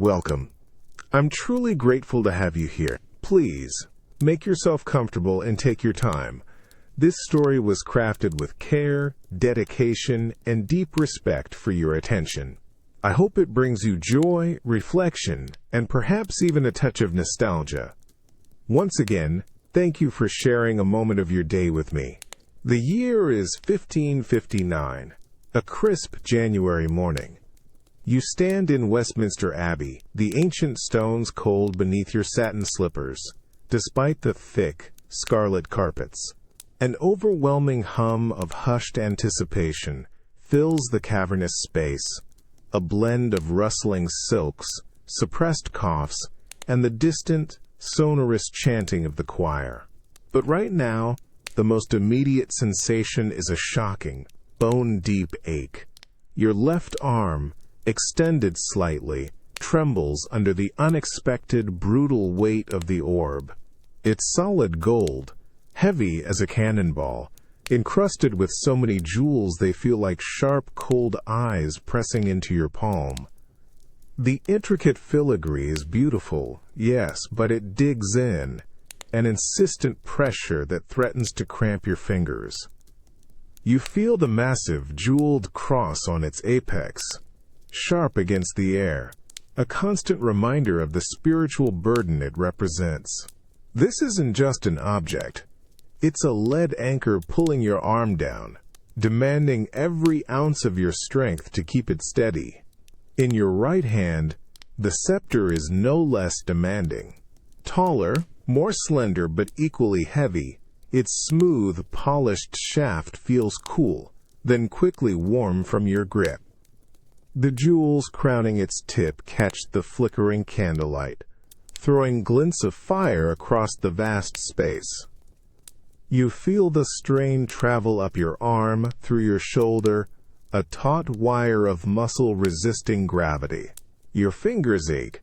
welcome. I'm truly grateful to have you here. Please, make yourself comfortable and take your time. This story was crafted with care, dedication, and deep respect for your attention. I hope it brings you joy, reflection, and perhaps even a touch of nostalgia. Once again, thank you for sharing a moment of your day with me. The year is 1559, a crisp January morning. You stand in Westminster Abbey, the ancient stones cold beneath your satin slippers, despite the thick, scarlet carpets. An overwhelming hum of hushed anticipation fills the cavernous space, a blend of rustling silks, suppressed coughs, and the distant, sonorous chanting of the choir. But right now, the most immediate sensation is a shocking, bone-deep ache. Your left arm, extended slightly, trembles under the unexpected, brutal weight of the orb. It's solid gold, heavy as a cannonball, encrusted with so many jewels they feel like sharp, cold eyes pressing into your palm. The intricate filigree is beautiful, yes, but it digs in, an insistent pressure that threatens to cramp your fingers. You feel the massive, jeweled cross on its apex, sharp against the air, a constant reminder of the spiritual burden it represents. This isn't just an object. It's a lead anchor pulling your arm down, demanding every ounce of your strength to keep it steady. In your right hand, the scepter is no less demanding. Taller, more slender but equally heavy, its smooth, polished shaft feels cool, then quickly warm from your grip. The jewels crowning its tip catch the flickering candlelight, throwing glints of fire across the vast space. You feel the strain travel up your arm, through your shoulder, a taut wire of muscle resisting gravity. Your fingers ache,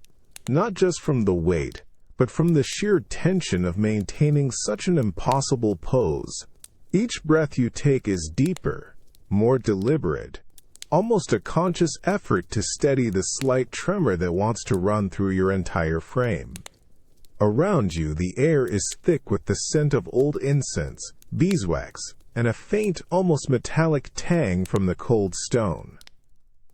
not just from the weight, but from the sheer tension of maintaining such an impossible pose. Each breath you take is deeper, more deliberate, almost a conscious effort to steady the slight tremor that wants to run through your entire frame. Around you, the air is thick with the scent of old incense, beeswax, and a faint, almost metallic tang from the cold stone.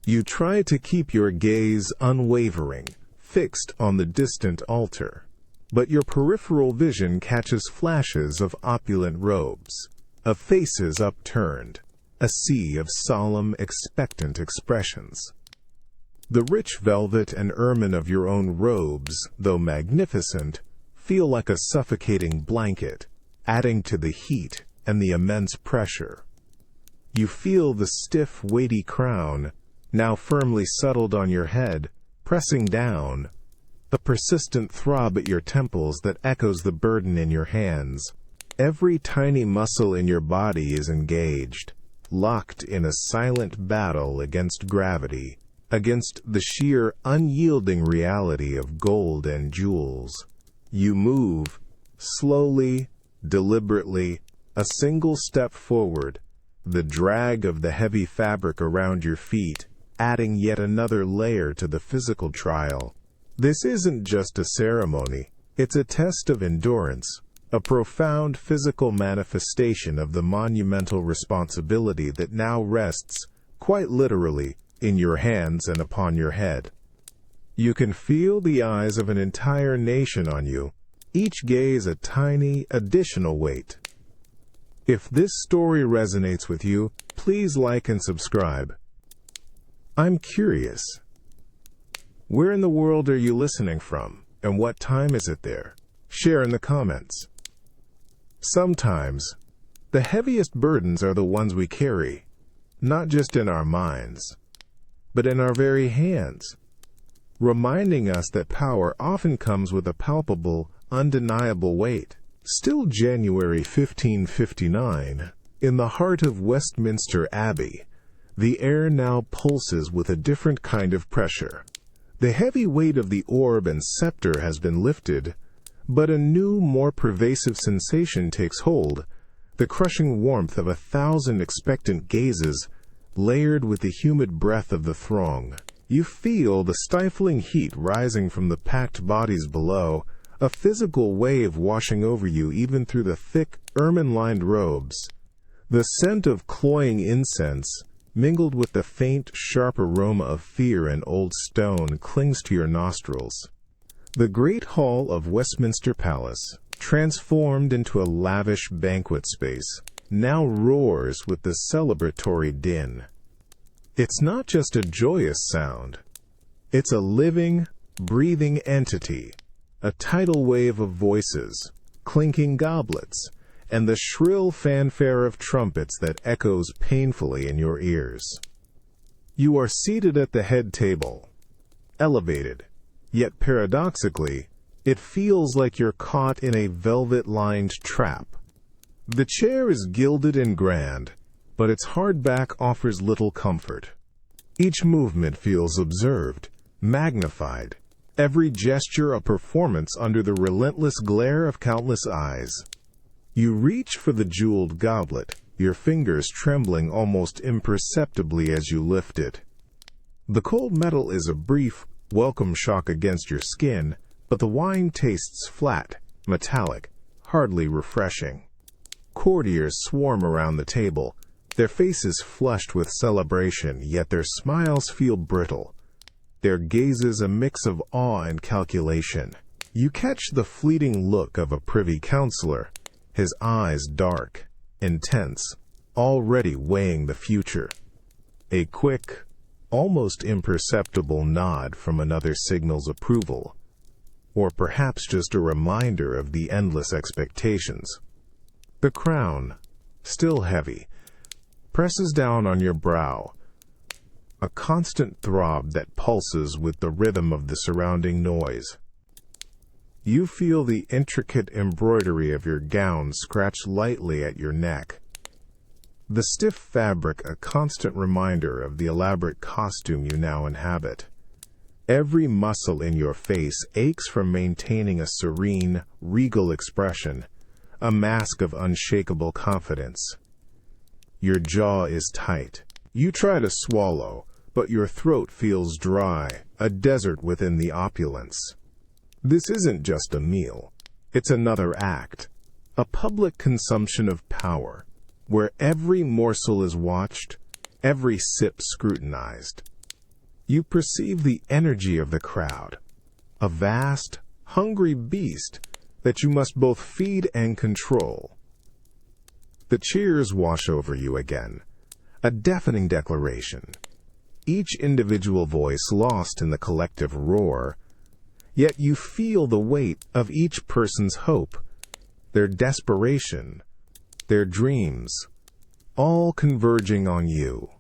You try to keep your gaze unwavering, fixed on the distant altar. But your peripheral vision catches flashes of opulent robes, of faces upturned, a sea of solemn, expectant expressions. The rich velvet and ermine of your own robes, though magnificent, feel like a suffocating blanket, adding to the heat and the immense pressure. You feel the stiff, weighty crown, now firmly settled on your head, pressing down, a persistent throb at your temples that echoes the burden in your hands. Every tiny muscle in your body is engaged, locked in a silent battle against gravity, against the sheer, unyielding reality of gold and jewels. You move, slowly, deliberately, a single step forward, the drag of the heavy fabric around your feet, adding yet another layer to the physical trial. This isn't just a ceremony, it's a test of endurance, a profound physical manifestation of the monumental responsibility that now rests, quite literally, in your hands and upon your head. You can feel the eyes of an entire nation on you, each gaze a tiny, additional weight. If this story resonates with you, please like and subscribe. I'm curious. Where in the world are you listening from, and what time is it there? Share in the comments. Sometimes, the heaviest burdens are the ones we carry, not just in our minds, but in our very hands, reminding us that power often comes with a palpable, undeniable weight. Still January 1559, in the heart of Westminster Abbey, the air now pulses with a different kind of pressure. The heavy weight of the orb and scepter has been lifted, but a new, more pervasive sensation takes hold, the crushing warmth of 1,000 expectant gazes, layered with the humid breath of the throng. You feel the stifling heat rising from the packed bodies below, a physical wave washing over you even through the thick, ermine-lined robes. The scent of cloying incense, mingled with the faint, sharp aroma of fear and old stone, clings to your nostrils. The great hall of Westminster Palace, transformed into a lavish banquet space, now roars with the celebratory din. It's not just a joyous sound. It's a living, breathing entity, a tidal wave of voices, clinking goblets, and the shrill fanfare of trumpets that echoes painfully in your ears. You are seated at the head table, elevated, yet paradoxically, it feels like you're caught in a velvet-lined trap. The chair is gilded and grand, but its hard back offers little comfort. Each movement feels observed, magnified, every gesture a performance under the relentless glare of countless eyes. You reach for the jeweled goblet, your fingers trembling almost imperceptibly as you lift it. The cold metal is a brief, welcome shock against your skin, but the wine tastes flat, metallic, hardly refreshing. Courtiers swarm around the table, their faces flushed with celebration, yet their smiles feel brittle, their gazes a mix of awe and calculation. You catch the fleeting look of a privy councillor, his eyes dark, intense, already weighing the future. A quick, almost imperceptible nod from another signals approval, or perhaps just a reminder of the endless expectations. The crown, still heavy, presses down on your brow, a constant throb that pulses with the rhythm of the surrounding noise. You feel the intricate embroidery of your gown scratch lightly at your neck. The stiff fabric a constant reminder of the elaborate costume you now inhabit. Every muscle in your face aches from maintaining a serene, regal expression, a mask of unshakable confidence. Your jaw is tight. You try to swallow, but your throat feels dry, a desert within the opulence. This isn't just a meal. It's another act, a public consumption of power, where every morsel is watched, every sip scrutinized. You perceive the energy of the crowd, a vast, hungry beast that you must both feed and control. The cheers wash over you again, a deafening declaration, each individual voice lost in the collective roar, yet you feel the weight of each person's hope, their desperation, their dreams, all converging on you.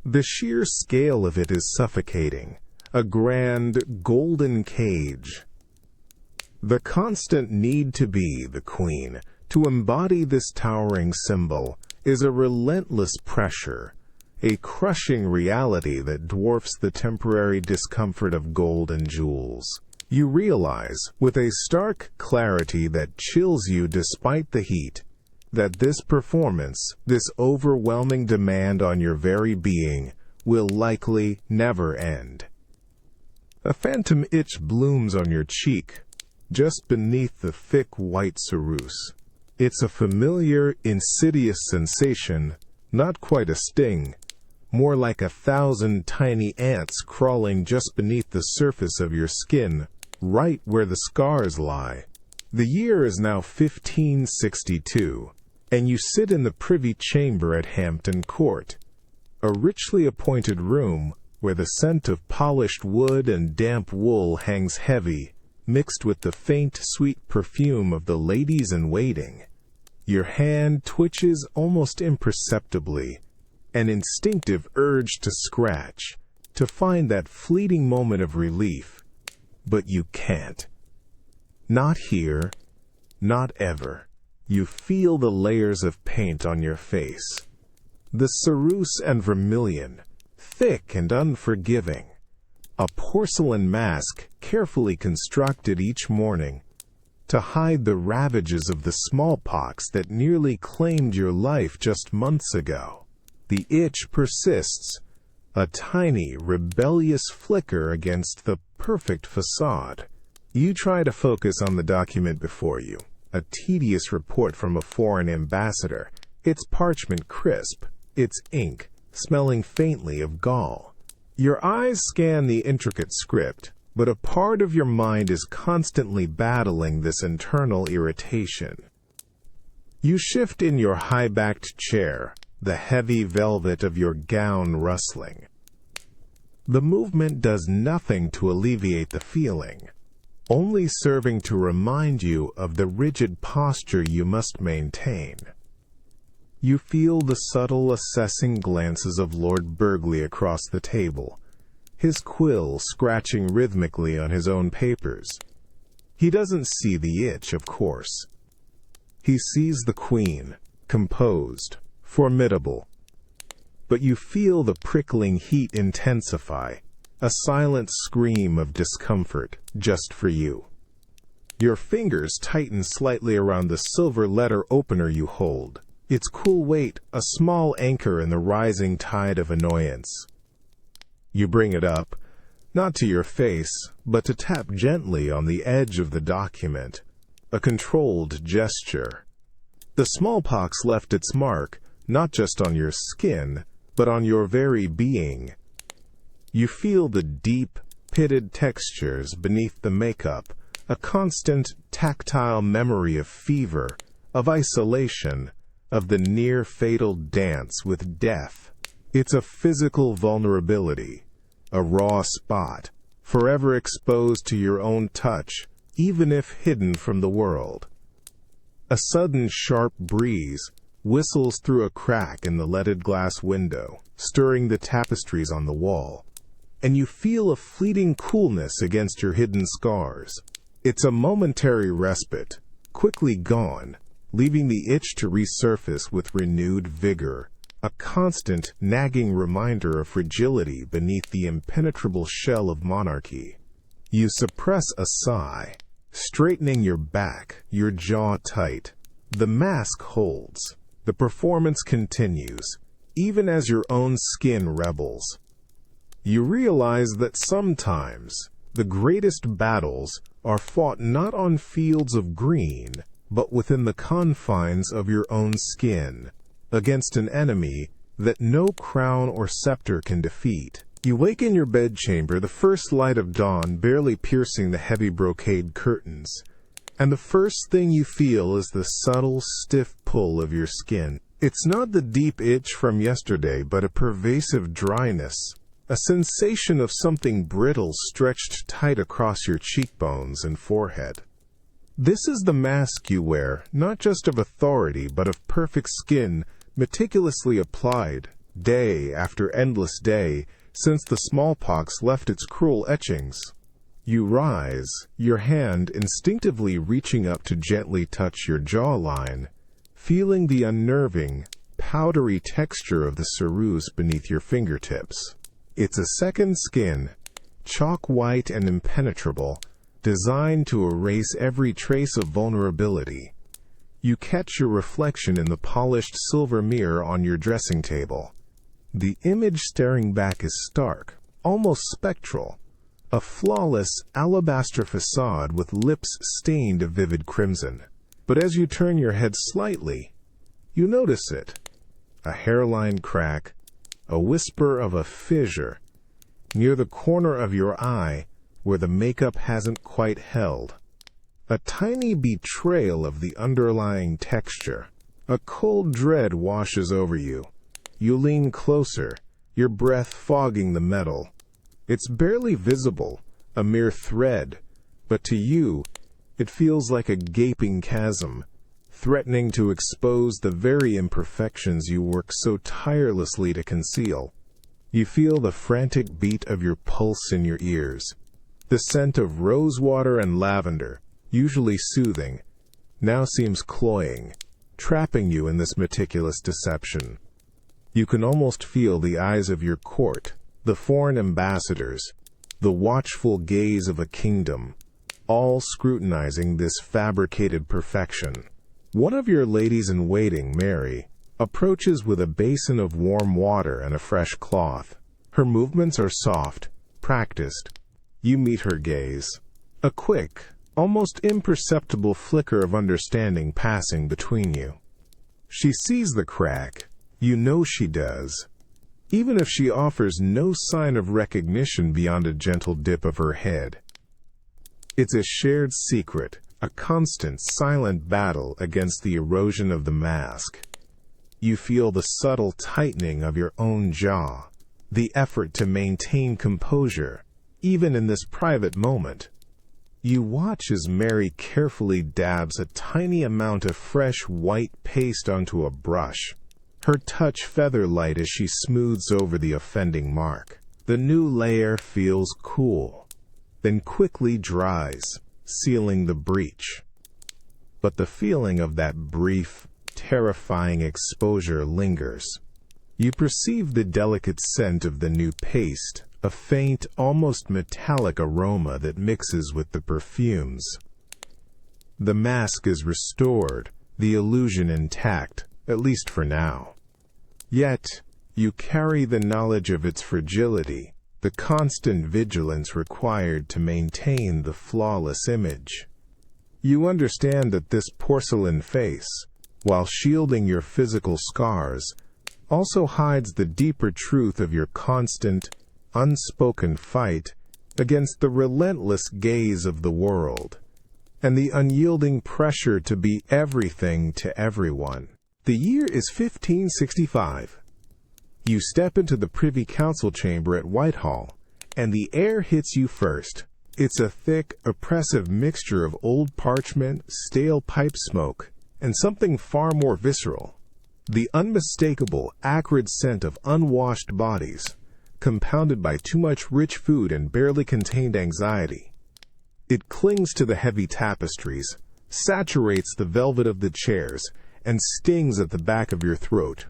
The sheer scale of it is suffocating, a grand, golden cage. The constant need to be the queen, to embody this towering symbol, is a relentless pressure, a crushing reality that dwarfs the temporary discomfort of gold and jewels. You realize, with a stark clarity that chills you despite the heat, that this performance, this overwhelming demand on your very being, will likely never end. A phantom itch blooms on your cheek, just beneath the thick white ceruse. It's a familiar, insidious sensation, not quite a sting, more like 1,000 tiny ants crawling just beneath the surface of your skin, right where the scars lie. The year is now 1562, and you sit in the Privy Chamber at Hampton Court, a richly appointed room where the scent of polished wood and damp wool hangs heavy, mixed with the faint, sweet perfume of the ladies-in-waiting. Your hand twitches almost imperceptibly, an instinctive urge to scratch, to find that fleeting moment of relief. But you can't. Not here, not ever. You feel the layers of paint on your face. The ceruse and vermilion, thick and unforgiving. A porcelain mask carefully constructed each morning to hide the ravages of the smallpox that nearly claimed your life just months ago. The itch persists, a tiny, rebellious flicker against the perfect facade. You try to focus on the document before you, a tedious report from a foreign ambassador, its parchment crisp, its ink smelling faintly of gall. Your eyes scan the intricate script, but a part of your mind is constantly battling this internal irritation. You shift in your high-backed chair, the heavy velvet of your gown rustling. The movement does nothing to alleviate the feeling, only serving to remind you of the rigid posture you must maintain. You feel the subtle assessing glances of Lord Burghley across the table, his quill scratching rhythmically on his own papers. He doesn't see the itch, of course. He sees the Queen, composed, formidable. But you feel the prickling heat intensify, a silent scream of discomfort just for you. Your fingers tighten slightly around the silver letter opener you hold, its cool weight a small anchor in the rising tide of annoyance. You bring it up, not to your face, but to tap gently on the edge of the document, a controlled gesture. The smallpox left its mark, not just on your skin, but on your very being. You feel the deep, pitted textures beneath the makeup, a constant, tactile memory of fever, of isolation, of the near-fatal dance with death. It's a physical vulnerability, a raw spot, forever exposed to your own touch, even if hidden from the world. A sudden sharp breeze whistles through a crack in the leaded glass window, stirring the tapestries on the wall, and you feel a fleeting coolness against your hidden scars. It's a momentary respite, quickly gone, leaving the itch to resurface with renewed vigor, a constant, nagging reminder of fragility beneath the impenetrable shell of monarchy. You suppress a sigh, straightening your back, your jaw tight. The mask holds. The performance continues, even as your own skin rebels. You realize that sometimes the greatest battles are fought not on fields of green, but within the confines of your own skin, against an enemy that no crown or scepter can defeat. You wake in your bedchamber, the first light of dawn barely piercing the heavy brocade curtains, and the first thing you feel is the subtle, stiff pull of your skin. It's not the deep itch from yesterday, but a pervasive dryness, a sensation of something brittle stretched tight across your cheekbones and forehead. This is the mask you wear, not just of authority, but of perfect skin, meticulously applied, day after endless day, since the smallpox left its cruel etchings. You rise, your hand instinctively reaching up to gently touch your jawline, feeling the unnerving, powdery texture of the ceruse beneath your fingertips. It's a second skin, chalk white and impenetrable, designed to erase every trace of vulnerability. You catch your reflection in the polished silver mirror on your dressing table. The image staring back is stark, almost spectral, a flawless alabaster facade with lips stained a vivid crimson. But as you turn your head slightly, you notice it. A hairline crack, a whisper of a fissure, near the corner of your eye where the makeup hasn't quite held. A tiny betrayal of the underlying texture. A cold dread washes over you. You lean closer, your breath fogging the metal. It's barely visible, a mere thread, but to you, it feels like a gaping chasm, threatening to expose the very imperfections you work so tirelessly to conceal. You feel the frantic beat of your pulse in your ears. The scent of rosewater and lavender, usually soothing, now seems cloying, trapping you in this meticulous deception. You can almost feel the eyes of your court, the foreign ambassadors, the watchful gaze of a kingdom, all scrutinizing this fabricated perfection. One of your ladies-in-waiting, Mary, approaches with a basin of warm water and a fresh cloth. Her movements are soft, practiced. You meet her gaze. A quick, almost imperceptible flicker of understanding passing between you. She sees the crack. You know she does. Even if she offers no sign of recognition beyond a gentle dip of her head. It's a shared secret, a constant, silent battle against the erosion of the mask. You feel the subtle tightening of your own jaw, the effort to maintain composure, even in this private moment. You watch as Mary carefully dabs a tiny amount of fresh white paste onto a brush, her touch feather-light as she smooths over the offending mark. The new layer feels cool, then quickly dries, sealing the breach. But the feeling of that brief, terrifying exposure lingers. You perceive the delicate scent of the new paste, a faint, almost metallic aroma that mixes with the perfumes. The mask is restored, the illusion intact, at least for now. Yet, you carry the knowledge of its fragility, the constant vigilance required to maintain the flawless image. You understand that this porcelain face, while shielding your physical scars, also hides the deeper truth of your constant, unspoken fight against the relentless gaze of the world, and the unyielding pressure to be everything to everyone. The year is 1565. You step into the Privy Council chamber at Whitehall, and the air hits you first. It's a thick, oppressive mixture of old parchment, stale pipe smoke, and something far more visceral. The unmistakable, acrid scent of unwashed bodies, compounded by too much rich food and barely contained anxiety. It clings to the heavy tapestries, saturates the velvet of the chairs, and stings at the back of your throat.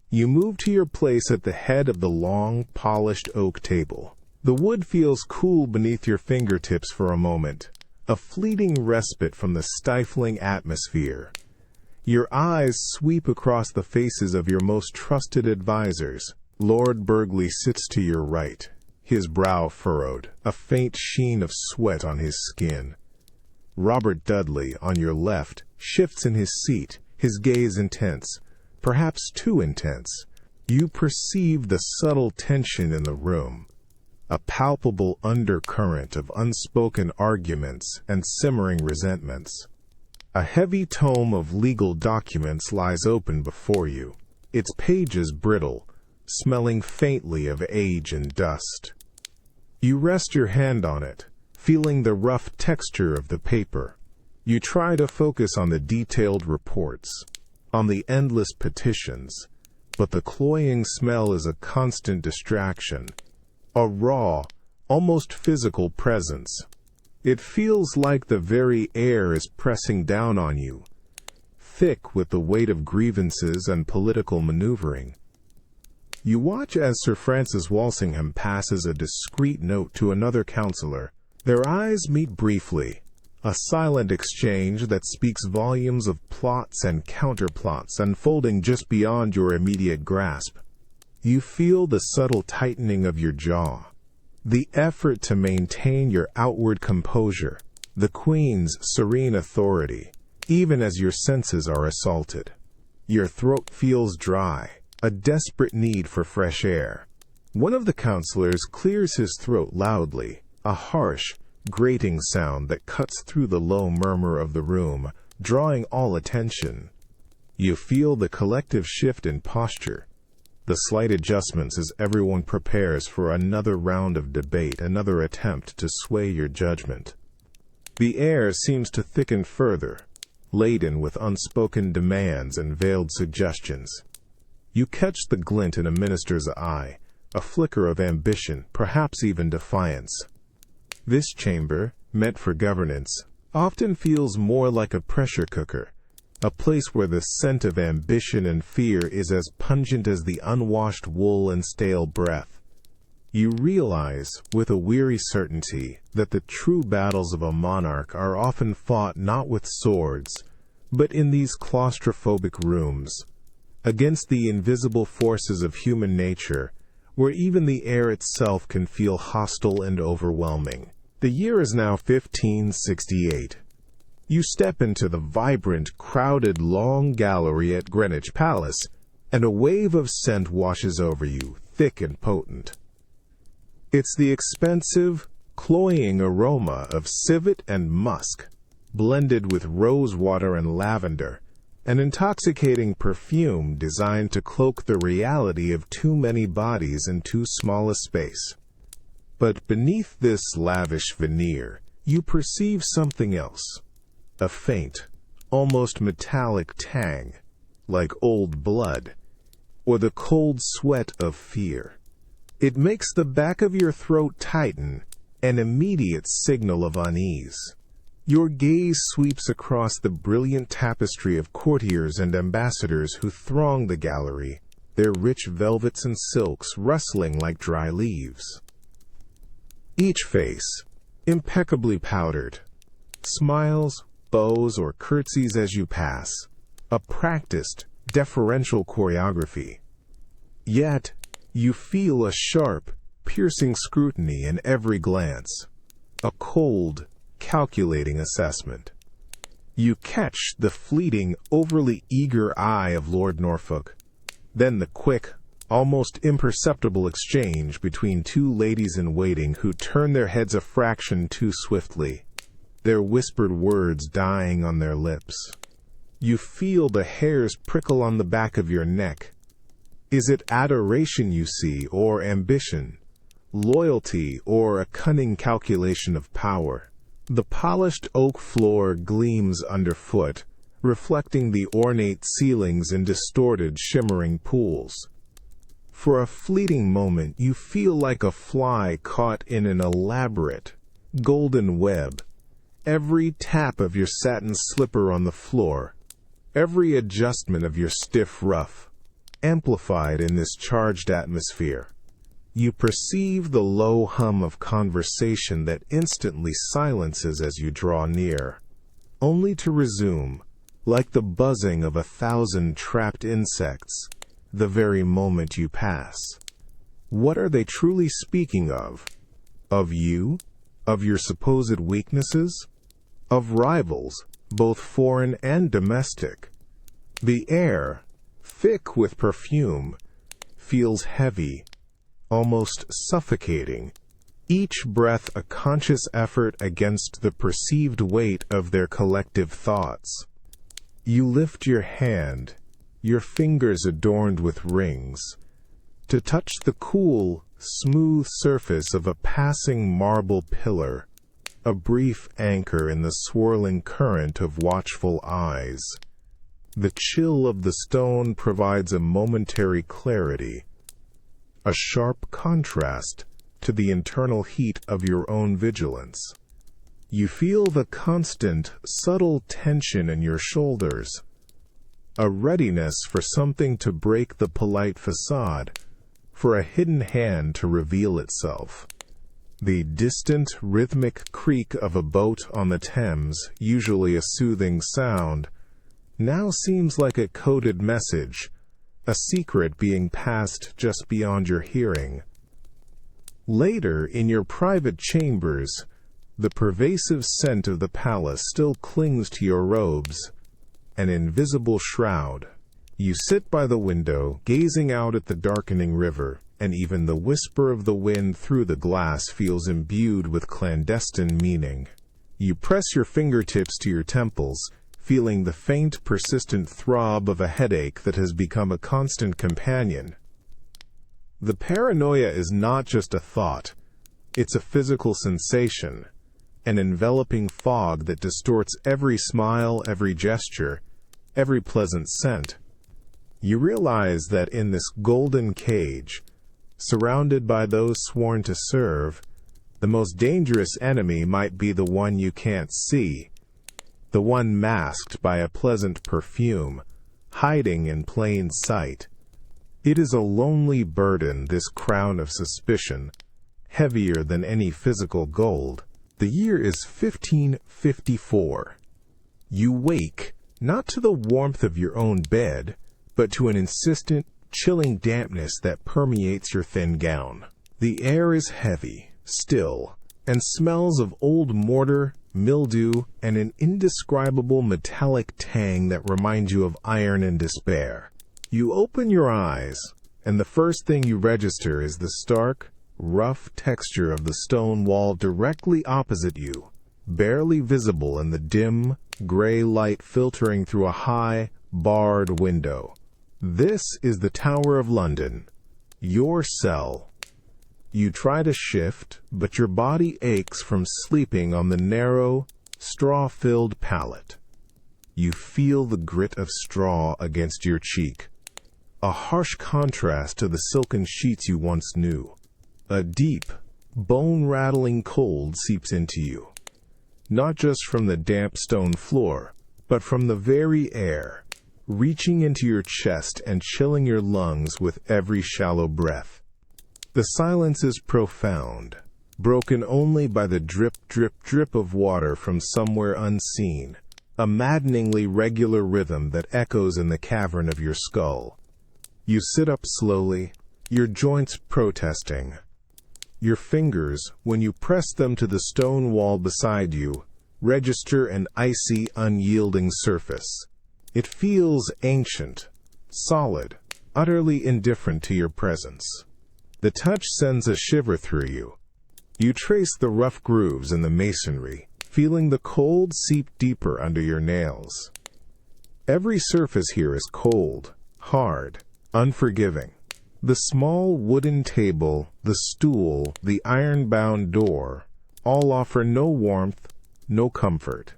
You move to your place at the head of the long, polished oak table. The wood feels cool beneath your fingertips for a moment, a fleeting respite from the stifling atmosphere. Your eyes sweep across the faces of your most trusted advisors. Lord Burghley sits to your right, his brow furrowed, a faint sheen of sweat on his skin. Robert Dudley, on your left, shifts in his seat, his gaze intense, perhaps too intense. You perceive the subtle tension in the room, a palpable undercurrent of unspoken arguments and simmering resentments. A heavy tome of legal documents lies open before you, its pages brittle, smelling faintly of age and dust. You rest your hand on it, feeling the rough texture of the paper. You try to focus on the detailed reports, on the endless petitions, but the cloying smell is a constant distraction, a raw, almost physical presence. It feels like the very air is pressing down on you, thick with the weight of grievances and political maneuvering. You watch as Sir Francis Walsingham passes a discreet note to another councillor. Their eyes meet briefly, a silent exchange that speaks volumes of plots and counterplots unfolding just beyond your immediate grasp. You feel the subtle tightening of your jaw, the effort to maintain your outward composure, the Queen's serene authority, even as your senses are assaulted. Your throat feels dry, a desperate need for fresh air. One of the councillors clears his throat loudly, a harsh, grating sound that cuts through the low murmur of the room, drawing all attention. You feel the collective shift in posture, the slight adjustments as everyone prepares for another round of debate, another attempt to sway your judgment. The air seems to thicken further, laden with unspoken demands and veiled suggestions. You catch the glint in a minister's eye, a flicker of ambition, perhaps even defiance. This chamber, meant for governance, often feels more like a pressure cooker, a place where the scent of ambition and fear is as pungent as the unwashed wool and stale breath. You realize, with a weary certainty, that the true battles of a monarch are often fought not with swords, but in these claustrophobic rooms, against the invisible forces of human nature, where even the air itself can feel hostile and overwhelming. The year is now 1568. You step into the vibrant, crowded Long Gallery at Greenwich Palace, and a wave of scent washes over you, thick and potent. It's the expensive, cloying aroma of civet and musk, blended with rosewater and lavender, an intoxicating perfume designed to cloak the reality of too many bodies in too small a space. But beneath this lavish veneer, you perceive something else, a faint, almost metallic tang, like old blood, or the cold sweat of fear. It makes the back of your throat tighten, an immediate signal of unease. Your gaze sweeps across the brilliant tapestry of courtiers and ambassadors who throng the gallery, their rich velvets and silks rustling like dry leaves. Each face, impeccably powdered, smiles, bows, or curtsies as you pass, a practiced, deferential choreography. Yet, you feel a sharp, piercing scrutiny in every glance, a cold, calculating assessment. You catch the fleeting, overly eager eye of Lord Norfolk, then the quick, almost imperceptible exchange between two ladies-in-waiting who turn their heads a fraction too swiftly, their whispered words dying on their lips. You feel the hairs prickle on the back of your neck. Is it adoration you see, or ambition, loyalty, or a cunning calculation of power? The polished oak floor gleams underfoot, reflecting the ornate ceilings in distorted, shimmering pools. For a fleeting moment, you feel like a fly caught in an elaborate, golden web. Every tap of your satin slipper on the floor, every adjustment of your stiff ruff, amplified in this charged atmosphere. You perceive the low hum of conversation that instantly silences as you draw near, only to resume, like the buzzing of 1,000 trapped insects, the very moment you pass. What are they truly speaking of? Of you? Of your supposed weaknesses? Of rivals, both foreign and domestic? The air, thick with perfume, feels heavy, almost suffocating, each breath a conscious effort against the perceived weight of their collective thoughts. You lift your hand, your fingers adorned with rings, to touch the cool, smooth surface of a passing marble pillar, a brief anchor in the swirling current of watchful eyes. The chill of the stone provides a momentary clarity, a sharp contrast to the internal heat of your own vigilance. You feel the constant, subtle tension in your shoulders, a readiness for something to break the polite facade, for a hidden hand to reveal itself. The distant, rhythmic creak of a boat on the Thames, usually a soothing sound, now seems like a coded message, a secret being passed just beyond your hearing. Later, in your private chambers, the pervasive scent of the palace still clings to your robes, an invisible shroud. You sit by the window, gazing out at the darkening river, and even the whisper of the wind through the glass feels imbued with clandestine meaning. You press your fingertips to your temples, feeling the faint, persistent throb of a headache that has become a constant companion. The paranoia is not just a thought, it's a physical sensation, an enveloping fog that distorts every smile, every gesture, every pleasant scent. You realize that in this golden cage, surrounded by those sworn to serve, the most dangerous enemy might be the one you can't see, the one masked by a pleasant perfume, hiding in plain sight. It is a lonely burden, this crown of suspicion, heavier than any physical gold. The year is 1554. You wake, not to the warmth of your own bed, but to an insistent, chilling dampness that permeates your thin gown. The air is heavy, still, and smells of old mortar, mildew, and an indescribable metallic tang that reminds you of iron and despair. You open your eyes, and the first thing you register is the stark, rough texture of the stone wall directly opposite you, barely visible in the dim, gray light filtering through a high, barred window. This is the Tower of London, your cell. You try to shift, but your body aches from sleeping on the narrow, straw-filled pallet. You feel the grit of straw against your cheek, a harsh contrast to the silken sheets you once knew. A deep, bone-rattling cold seeps into you, not just from the damp stone floor, but from the very air, reaching into your chest and chilling your lungs with every shallow breath. The silence is profound, broken only by the drip, drip, drip of water from somewhere unseen, a maddeningly regular rhythm that echoes in the cavern of your skull. You sit up slowly, your joints protesting. Your fingers, when you press them to the stone wall beside you, register an icy, unyielding surface. It feels ancient, solid, utterly indifferent to your presence. The touch sends a shiver through you. You trace the rough grooves in the masonry, feeling the cold seep deeper under your nails. Every surface here is cold, hard, unforgiving. The small wooden table, the stool, the iron-bound door, all offer no warmth, no comfort.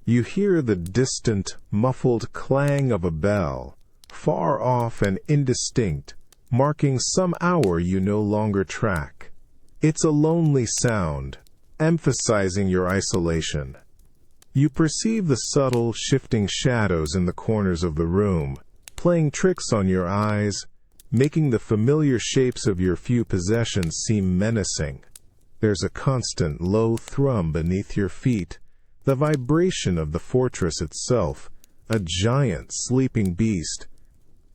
You hear the distant, muffled clang of a bell, far off and indistinct, marking some hour you no longer track. It's a lonely sound, emphasizing your isolation. You perceive the subtle, shifting shadows in the corners of the room, playing tricks on your eyes, making the familiar shapes of your few possessions seem menacing. There's a constant low thrum beneath your feet, the vibration of the fortress itself, a giant sleeping beast.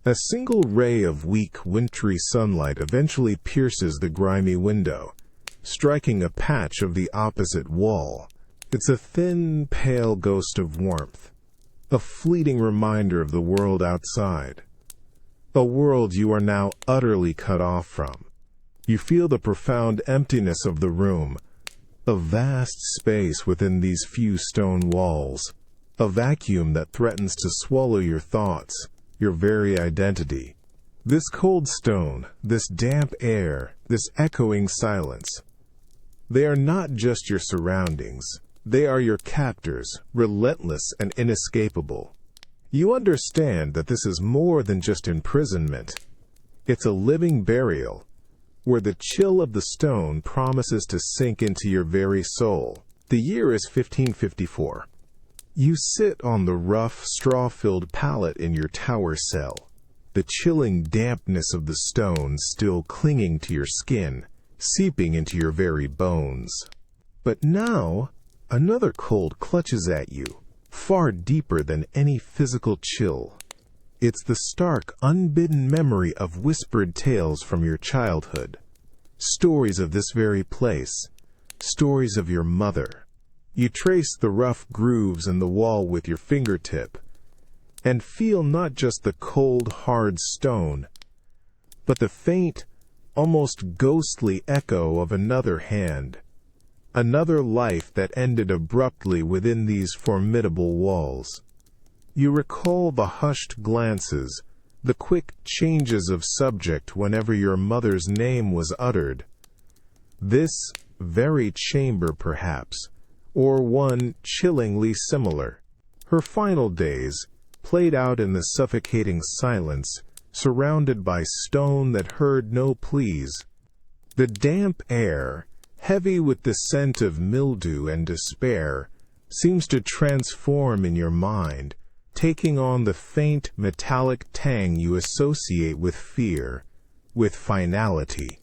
A single ray of weak, wintry sunlight eventually pierces the grimy window, striking a patch of the opposite wall. It's a thin, pale ghost of warmth, a fleeting reminder of the world outside, a world you are now utterly cut off from. You feel the profound emptiness of the room, a vast space within these few stone walls, a vacuum that threatens to swallow your thoughts, your very identity. This cold stone, this damp air, this echoing silence, they are not just your surroundings. They are your captors, relentless and inescapable. You understand that this is more than just imprisonment. It's a living burial, where the chill of the stone promises to sink into your very soul. The year is 1554. You sit on the rough, straw-filled pallet in your tower cell, the chilling dampness of the stone still clinging to your skin, seeping into your very bones. But now, another cold clutches at you, far deeper than any physical chill. It's the stark, unbidden memory of whispered tales from your childhood, stories of this very place, stories of your mother. You trace the rough grooves in the wall with your fingertip, and feel not just the cold, hard stone, but the faint, almost ghostly echo of another hand, another life that ended abruptly within these formidable walls. You recall the hushed glances, the quick changes of subject whenever your mother's name was uttered. This very chamber, perhaps, or one chillingly similar. Her final days, played out in the suffocating silence, surrounded by stone that heard no pleas. The damp air, heavy with the scent of mildew and despair, seems to transform in your mind, taking on the faint metallic tang you associate with fear, with finality.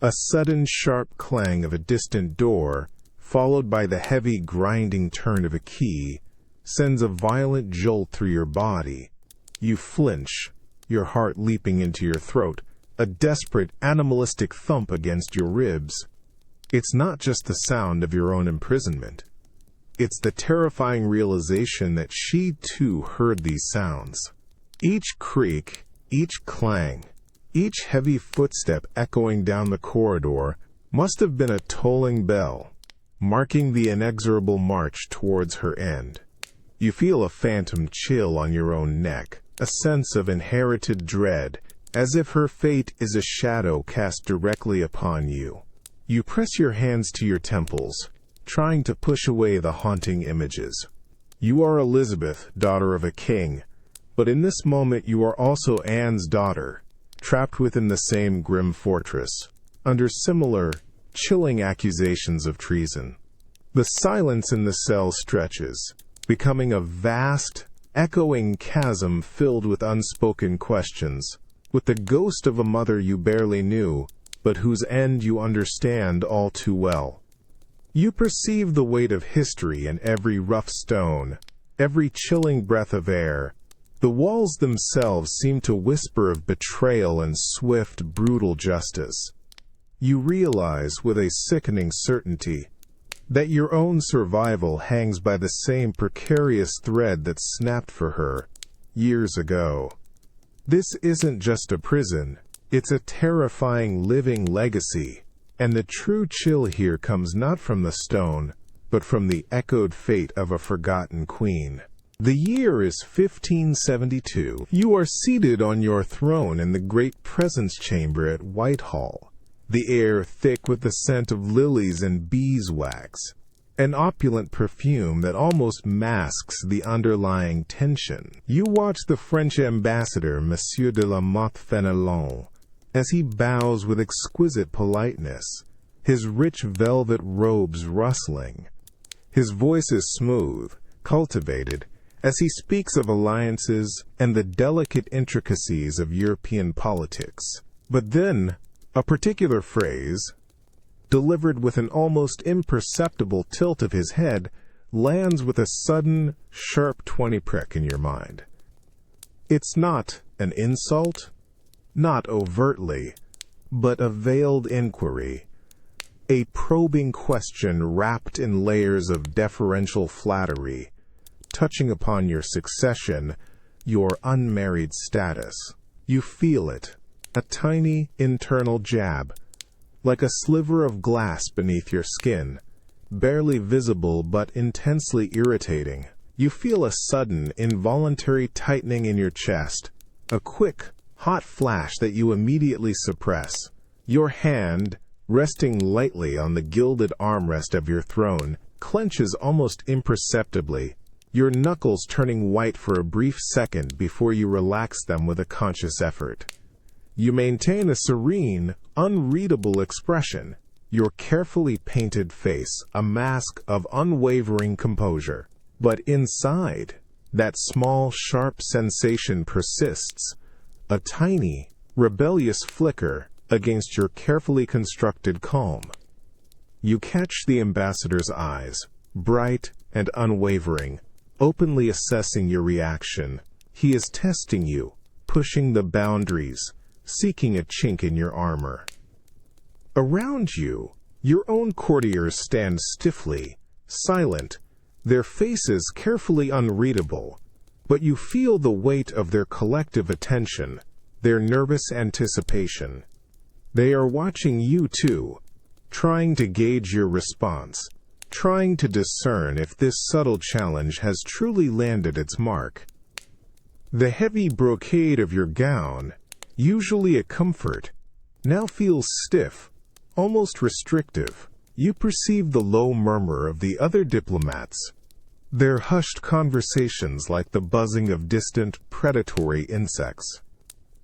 A sudden sharp clang of a distant door, followed by the heavy grinding turn of a key, sends a violent jolt through your body. You flinch, your heart leaping into your throat, a desperate, animalistic thump against your ribs. It's not just the sound of your own imprisonment. It's the terrifying realization that she too heard these sounds. Each creak, each clang, each heavy footstep echoing down the corridor must have been a tolling bell, marking the inexorable march towards her end. You feel a phantom chill on your own neck, a sense of inherited dread, as if her fate is a shadow cast directly upon you. You press your hands to your temples, trying to push away the haunting images. You are Elizabeth, daughter of a king, but in this moment you are also Anne's daughter, trapped within the same grim fortress, under similar, chilling accusations of treason. The silence in the cell stretches, becoming a vast, echoing chasm filled with unspoken questions, with the ghost of a mother you barely knew, but whose end you understand all too well. You perceive the weight of history in every rough stone, every chilling breath of air. The walls themselves seem to whisper of betrayal and swift, brutal justice. You realize with a sickening certainty that your own survival hangs by the same precarious thread that snapped for her years ago. This isn't just a prison, it's a terrifying living legacy, and the true chill here comes not from the stone, but from the echoed fate of a forgotten queen. The year is 1572. You are seated on your throne in the great presence chamber at Whitehall, the air thick with the scent of lilies and beeswax, an opulent perfume that almost masks the underlying tension. You watch the French ambassador, Monsieur de la Motte Fenelon, as he bows with exquisite politeness, his rich velvet robes rustling. His voice is smooth, cultivated, as he speaks of alliances and the delicate intricacies of European politics. But then, a particular phrase, delivered with an almost imperceptible tilt of his head, lands with a sudden, sharp 20 prick in your mind. It's not an insult, not overtly, but a veiled inquiry, a probing question wrapped in layers of deferential flattery, touching upon your succession, your unmarried status. You feel it, a tiny internal jab, like a sliver of glass beneath your skin, barely visible but intensely irritating. You feel a sudden, involuntary tightening in your chest, a quick, hot flash that you immediately suppress. Your hand, resting lightly on the gilded armrest of your throne, clenches almost imperceptibly, your knuckles turning white for a brief second before you relax them with a conscious effort. You maintain a serene, unreadable expression, your carefully painted face a mask of unwavering composure. But inside, that small, sharp sensation persists, a tiny, rebellious flicker against your carefully constructed calm. You catch the ambassador's eyes, bright and unwavering, openly assessing your reaction. He is testing you, pushing the boundaries, seeking a chink in your armor. Around you, your own courtiers stand stiffly, silent, their faces carefully unreadable, but you feel the weight of their collective attention, their nervous anticipation. They are watching you too, trying to gauge your response, trying to discern if this subtle challenge has truly landed its mark. The heavy brocade of your gown, usually a comfort, now feels stiff, almost restrictive. You perceive the low murmur of the other diplomats, their hushed conversations like the buzzing of distant, predatory insects.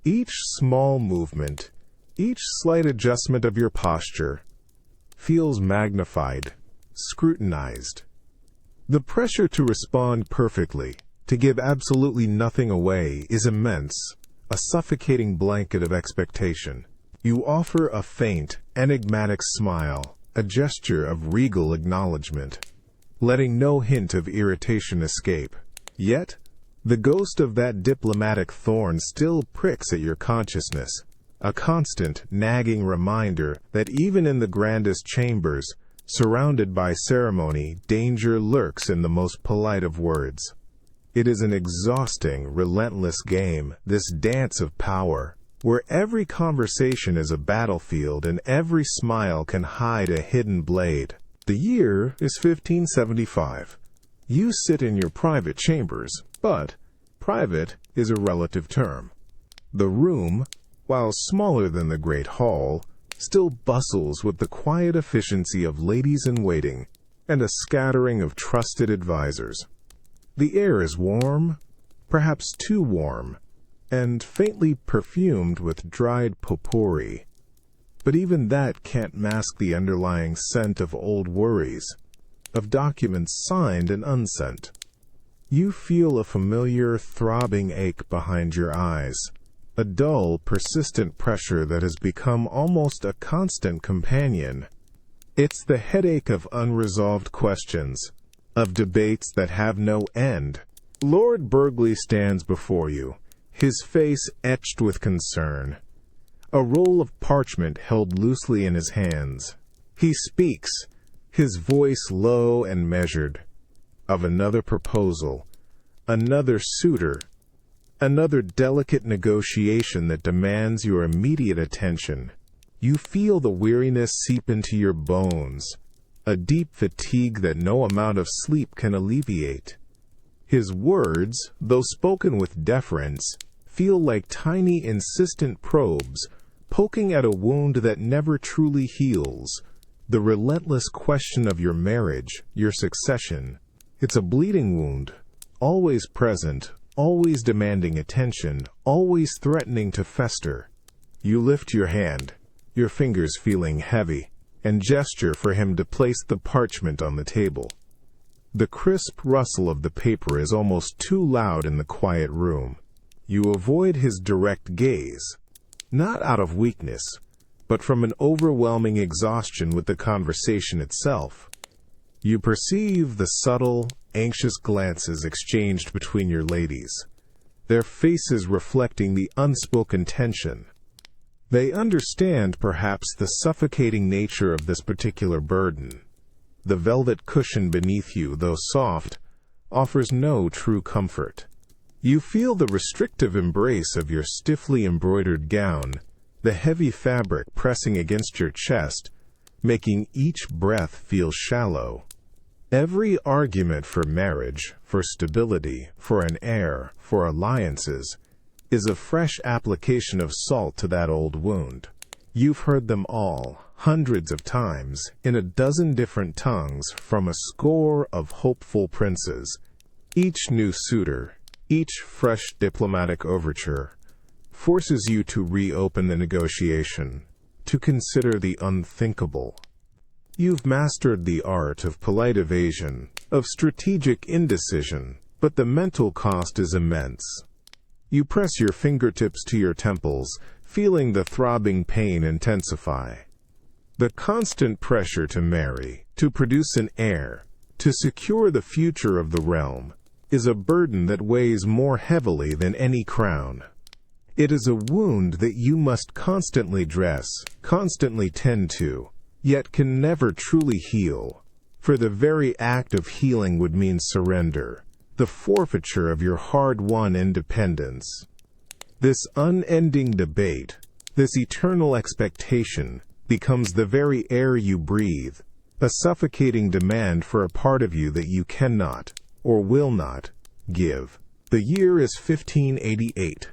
Each small movement, each slight adjustment of your posture, feels magnified, scrutinized. The pressure to respond perfectly, to give absolutely nothing away, is immense, a suffocating blanket of expectation. You offer a faint, enigmatic smile, a gesture of regal acknowledgement, letting no hint of irritation escape. Yet, The ghost of that diplomatic thorn still pricks at your consciousness, a constant, nagging reminder that even in the grandest chambers, surrounded by ceremony, danger lurks in the most polite of words. It is an exhausting, relentless game, this dance of power, where every conversation is a battlefield and every smile can hide a hidden blade. The year is 1575. You sit in your private chambers, but private is a relative term. The room, while smaller than the great hall, still bustles with the quiet efficiency of ladies-in-waiting and a scattering of trusted advisors. The air is warm, perhaps too warm, and faintly perfumed with dried potpourri. But even that can't mask the underlying scent of old worries, of documents signed and unsent. You feel a familiar, throbbing ache behind your eyes, a dull, persistent pressure that has become almost a constant companion. It's the headache of unresolved questions, of debates that have no end. Lord Burghley stands before you, his face etched with concern, a roll of parchment held loosely in his hands. He speaks, his voice low and measured, of another proposal, another suitor, another delicate negotiation that demands your immediate attention. You feel the weariness seep into your bones, a deep fatigue that no amount of sleep can alleviate. His words, though spoken with deference, feel like tiny, insistent probes, poking at a wound that never truly heals. The relentless question of your marriage, your succession. It's a bleeding wound, always present, always demanding attention, always threatening to fester. You lift your hand, your fingers feeling heavy, and gesture for him to place the parchment on the table. The crisp rustle of the paper is almost too loud in the quiet room. You avoid his direct gaze, not out of weakness, but from an overwhelming exhaustion with the conversation itself. You perceive the subtle, anxious glances exchanged between your ladies, their faces reflecting the unspoken tension. They understand, perhaps, the suffocating nature of this particular burden. The velvet cushion beneath you, though soft, offers no true comfort. You feel the restrictive embrace of your stiffly embroidered gown, the heavy fabric pressing against your chest, making each breath feel shallow. Every argument for marriage, for stability, for an heir, for alliances, is a fresh application of salt to that old wound. You've heard them all, hundreds of times, in a dozen different tongues, from a score of hopeful princes. Each new suitor, each fresh diplomatic overture, forces you to reopen the negotiation, to consider the unthinkable. You've mastered the art of polite evasion, of strategic indecision, but the mental cost is immense. You press your fingertips to your temples, feeling the throbbing pain intensify. The constant pressure to marry, to produce an heir, to secure the future of the realm, is a burden that weighs more heavily than any crown. It is a wound that you must constantly dress, constantly tend to, yet can never truly heal, for the very act of healing would mean surrender, the forfeiture of your hard-won independence. This unending debate, this eternal expectation, becomes the very air you breathe, a suffocating demand for a part of you that you cannot, or will not, give. The year is 1588.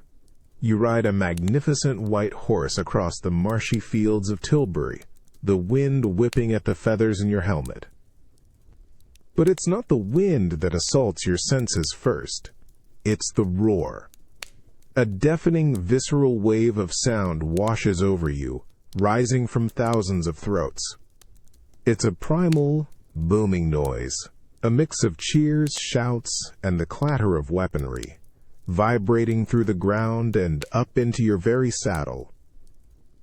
You ride a magnificent white horse across the marshy fields of Tilbury, the wind whipping at the feathers in your helmet. But it's not the wind that assaults your senses first. It's the roar. A deafening, visceral wave of sound washes over you, rising from thousands of throats. It's a primal, booming noise, a mix of cheers, shouts, and the clatter of weaponry, vibrating through the ground and up into your very saddle.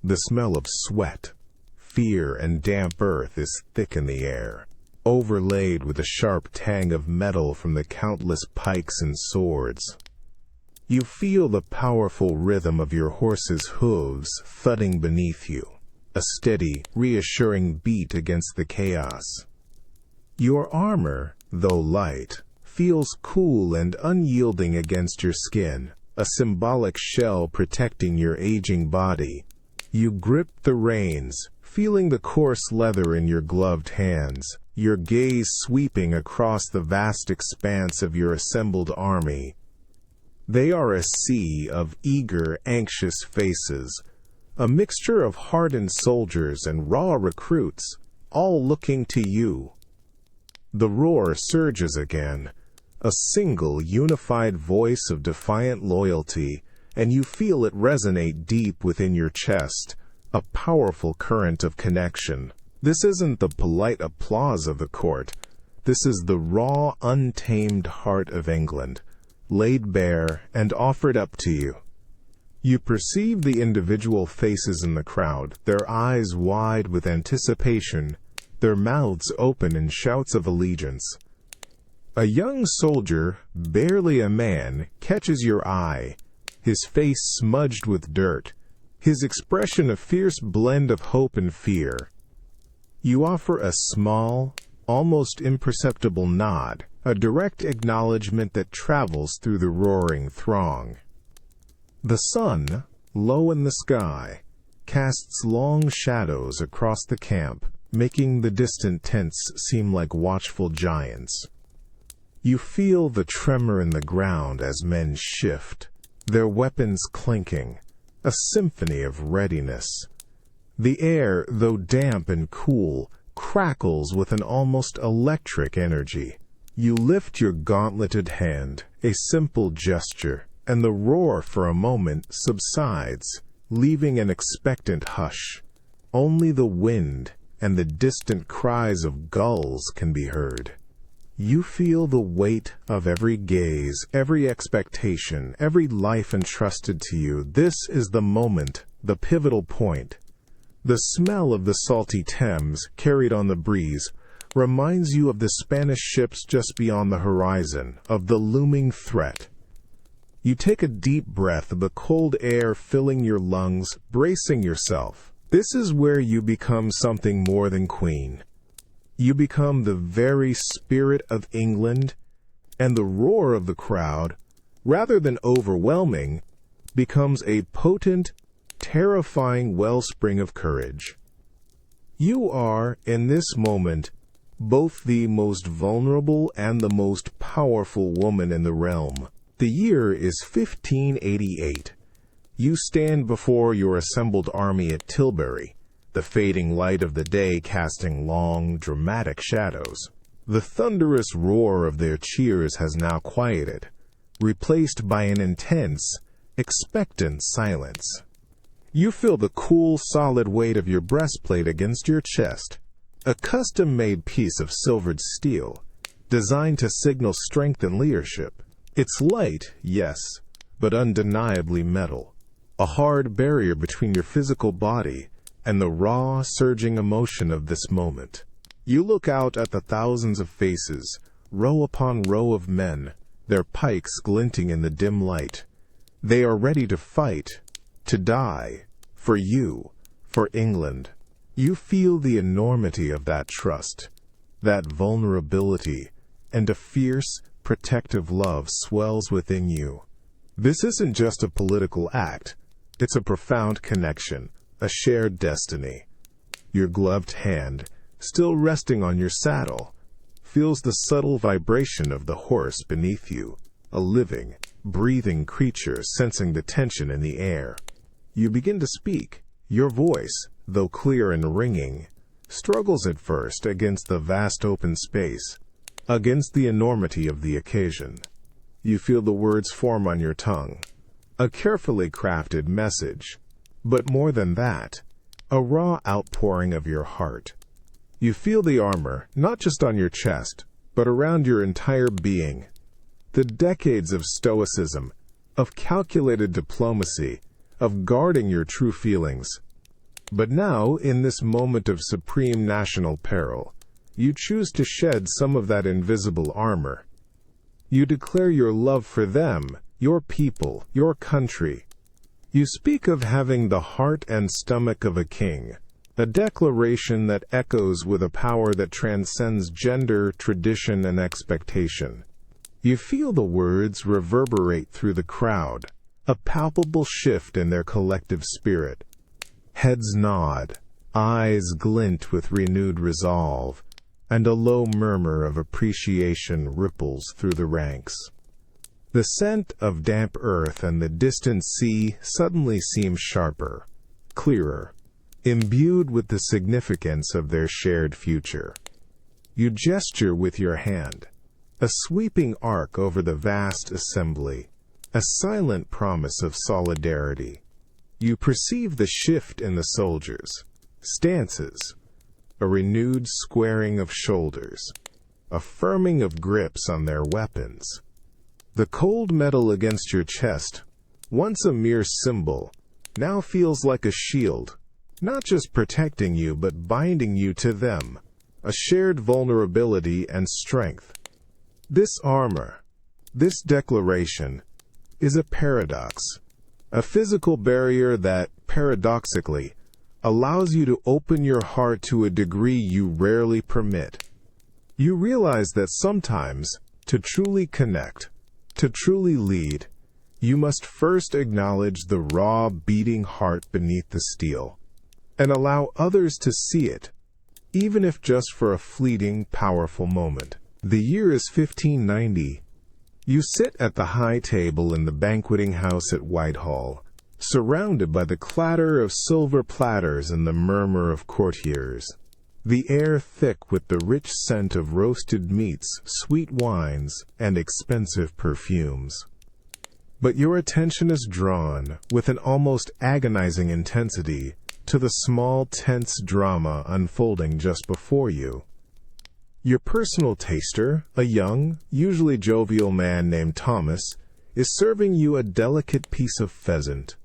The smell of sweat, fear, and damp earth is thick in the air, overlaid with the sharp tang of metal from the countless pikes and swords. You feel the powerful rhythm of your horse's hooves thudding beneath you, a steady, reassuring beat against the chaos. Your armor, though light, feels cool and unyielding against your skin, a symbolic shell protecting your aging body. You grip the reins, feeling the coarse leather in your gloved hands, your gaze sweeping across the vast expanse of your assembled army. They are a sea of eager, anxious faces, a mixture of hardened soldiers and raw recruits, all looking to you. The roar surges again, a single, unified voice of defiant loyalty, and you feel it resonate deep within your chest, a powerful current of connection. This isn't the polite applause of the court. This is the raw, untamed heart of England, laid bare and offered up to you. You perceive the individual faces in the crowd, their eyes wide with anticipation, their mouths open in shouts of allegiance. A young soldier, barely a man, catches your eye, his face smudged with dirt, his expression a fierce blend of hope and fear. You offer a small, almost imperceptible nod, a direct acknowledgement that travels through the roaring throng. The sun, low in the sky, casts long shadows across the camp, making the distant tents seem like watchful giants. You feel the tremor in the ground as men shift, their weapons clinking, a symphony of readiness. The air, though damp and cool, crackles with an almost electric energy. You lift your gauntleted hand, a simple gesture, and the roar for a moment subsides, leaving an expectant hush. Only the wind and the distant cries of gulls can be heard. You feel the weight of every gaze, every expectation, every life entrusted to you. This is the moment, the pivotal point. The smell of the salty Thames, carried on the breeze, reminds you of the Spanish ships just beyond the horizon, of the looming threat. You take a deep breath of the cold air filling your lungs, bracing yourself. This is where you become something more than queen. You become the very spirit of England, and the roar of the crowd, rather than overwhelming, becomes a potent, terrifying wellspring of courage. You are, in this moment, both the most vulnerable and the most powerful woman in the realm. The year is 1588. You stand before your assembled army at Tilbury, the fading light of the day casting long, dramatic shadows. The thunderous roar of their cheers has now quieted, replaced by an intense, expectant silence. You feel the cool, solid weight of your breastplate against your chest, a custom-made piece of silvered steel, designed to signal strength and leadership. It's light, yes, but undeniably metal, a hard barrier between your physical body and the raw, surging emotion of this moment. You look out at the thousands of faces, row upon row of men, their pikes glinting in the dim light. They are ready to fight, to die, for you, for England. You feel the enormity of that trust, that vulnerability, and a fierce, protective love swells within you. This isn't just a political act. It's a profound connection, a shared destiny. Your gloved hand, still resting on your saddle, feels the subtle vibration of the horse beneath you, a living, breathing creature sensing the tension in the air. You begin to speak. Your voice, though clear and ringing, struggles at first against the vast open space, against the enormity of the occasion. You feel the words form on your tongue, a carefully crafted message. But more than that, a raw outpouring of your heart. You feel the armor, not just on your chest, but around your entire being. The decades of stoicism, of calculated diplomacy, of guarding your true feelings. But now, in this moment of supreme national peril, you choose to shed some of that invisible armor. You declare your love for them, your people, your country. You speak of having the heart and stomach of a king, a declaration that echoes with a power that transcends gender, tradition, and expectation. You feel the words reverberate through the crowd, a palpable shift in their collective spirit. Heads nod, eyes glint with renewed resolve, and a low murmur of appreciation ripples through the ranks. The scent of damp earth and the distant sea suddenly seem sharper, clearer, imbued with the significance of their shared future. You gesture with your hand, a sweeping arc over the vast assembly, a silent promise of solidarity. You perceive the shift in the soldiers' stances, a renewed squaring of shoulders, a firming of grips on their weapons. The cold metal against your chest, once a mere symbol, now feels like a shield, not just protecting you but binding you to them, a shared vulnerability and strength. This armor, this declaration, is a paradox, a physical barrier that, paradoxically, allows you to open your heart to a degree you rarely permit. You realize that sometimes, to truly connect, to truly lead, you must first acknowledge the raw, beating heart beneath the steel, and allow others to see it, even if just for a fleeting, powerful moment. The year is 1590. You sit at the high table in the banqueting house at Whitehall, surrounded by the clatter of silver platters and the murmur of courtiers. The air thick with the rich scent of roasted meats, sweet wines, and expensive perfumes. But your attention is drawn, with an almost agonizing intensity, to the small, tense drama unfolding just before you. Your personal taster, a young, usually jovial man named Thomas, is serving you a delicate piece of pheasant.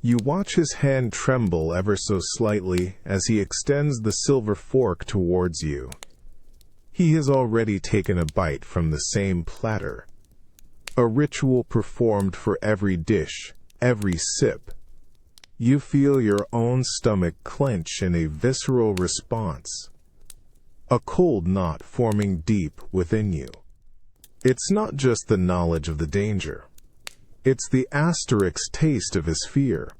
You watch his hand tremble ever so slightly as he extends the silver fork towards you. He has already taken a bite from the same platter. A ritual performed for every dish, every sip. You feel your own stomach clench in a visceral response, a cold knot forming deep within you. It's not just the knowledge of the danger. It's the asterisk taste of his fear,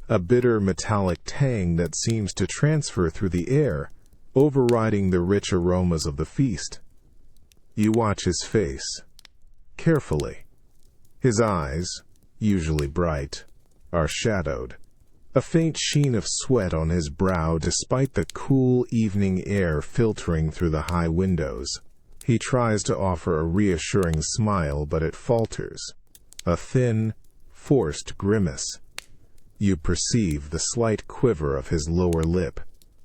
a bitter metallic tang that seems to transfer through the air, overriding the rich aromas of the feast. You watch his face, carefully. His eyes, usually bright, are shadowed, a faint sheen of sweat on his brow despite the cool evening air filtering through the high windows. He tries to offer a reassuring smile, but it falters. A thin, forced grimace. You perceive the slight quiver of his lower lip,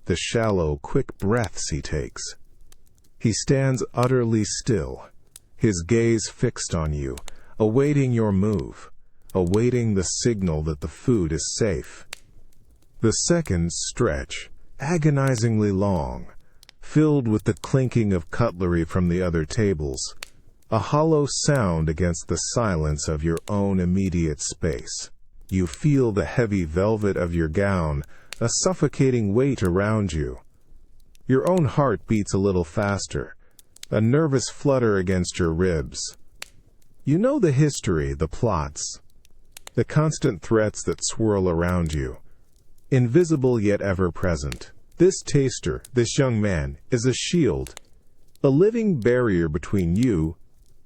the shallow, quick breaths he takes. He stands utterly still, his gaze fixed on you, awaiting your move, awaiting the signal that the food is safe. The seconds stretch, agonizingly long, filled with the clinking of cutlery from the other tables, a hollow sound against the silence of your own immediate space. You feel the heavy velvet of your gown, a suffocating weight around you. Your own heart beats a little faster, a nervous flutter against your ribs. You know the history, the plots, the constant threats that swirl around you, invisible yet ever present. This taster, this young man, is a shield, a living barrier between you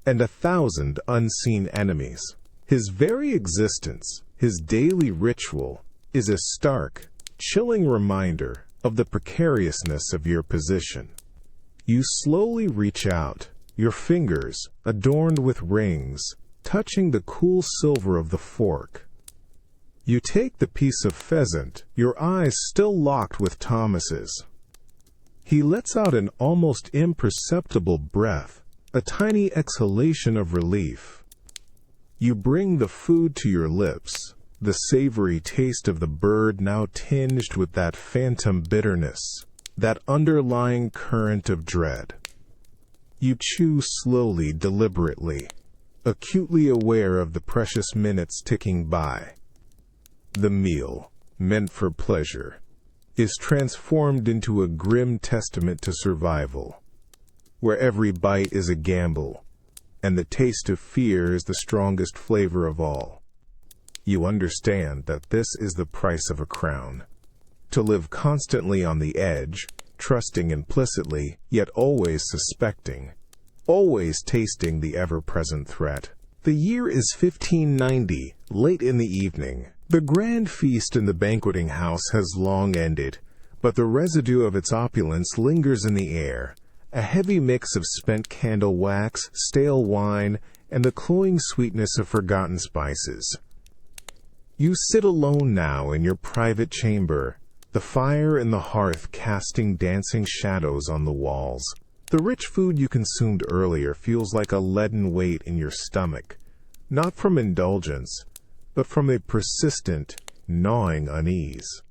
and 1,000 unseen enemies. His very existence, his daily ritual, is a stark, chilling reminder of the precariousness of your position. You slowly reach out, your fingers, adorned with rings, touching the cool silver of the fork. You take the piece of pheasant, your eyes still locked with Thomas's. He lets out an almost imperceptible breath, a tiny exhalation of relief. You bring the food to your lips, the savory taste of the bird now tinged with that phantom bitterness, that underlying current of dread. You chew slowly, deliberately, acutely aware of the precious minutes ticking by. The meal, meant for pleasure, is transformed into a grim testament to survival, where every bite is a gamble, and the taste of fear is the strongest flavor of all. You understand that this is the price of a crown. To live constantly on the edge, trusting implicitly, yet always suspecting, always tasting the ever-present threat. The year is 1590, late in the evening. The grand feast in the banqueting house has long ended, but the residue of its opulence lingers in the air, a heavy mix of spent candle wax, stale wine, and the cloying sweetness of forgotten spices. You sit alone now in your private chamber, the fire in the hearth casting dancing shadows on the walls. The rich food you consumed earlier feels like a leaden weight in your stomach, not from indulgence, but from a persistent, gnawing unease.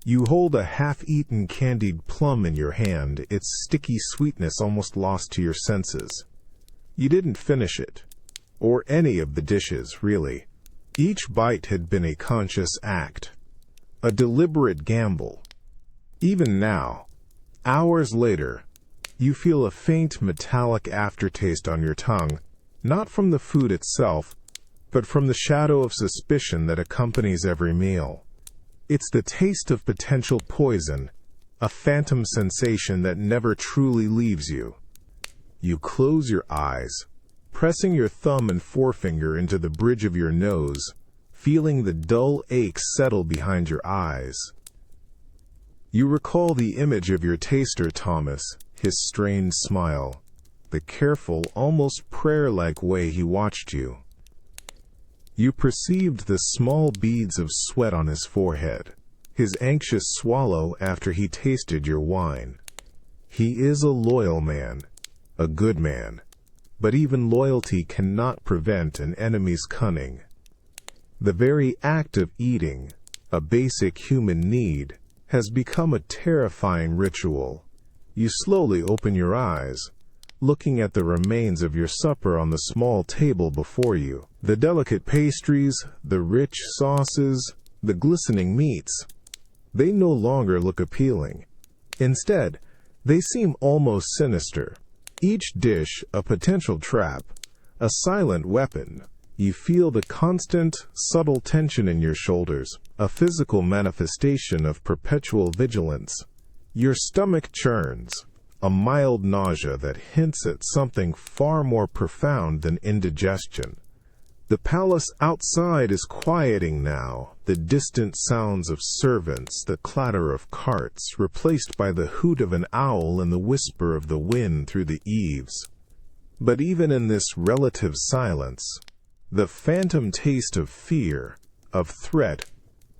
You hold a half-eaten candied plum in your hand, its sticky sweetness almost lost to your senses. You didn't finish it, or any of the dishes, really. Each bite had been a conscious act, a deliberate gamble. Even now, hours later, you feel a faint metallic aftertaste on your tongue, not from the food itself, but from the shadow of suspicion that accompanies every meal. It's the taste of potential poison, a phantom sensation that never truly leaves you. You close your eyes, pressing your thumb and forefinger into the bridge of your nose, feeling the dull ache settle behind your eyes. You recall the image of your taster, Thomas, his strained smile, the careful, almost prayer-like way he watched you. You perceived the small beads of sweat on his forehead, his anxious swallow after he tasted your wine. He is a loyal man, a good man, but even loyalty cannot prevent an enemy's cunning. The very act of eating, a basic human need, has become a terrifying ritual. You slowly open your eyes, looking at the remains of your supper on the small table before you. The delicate pastries, the rich sauces, the glistening meats. They no longer look appealing. Instead, they seem almost sinister. Each dish a potential trap, a silent weapon. You feel the constant, subtle tension in your shoulders, a physical manifestation of perpetual vigilance. Your stomach churns, a mild nausea that hints at something far more profound than indigestion. The palace outside is quieting now, the distant sounds of servants, the clatter of carts, replaced by the hoot of an owl and the whisper of the wind through the eaves. But even in this relative silence, the phantom taste of fear, of threat,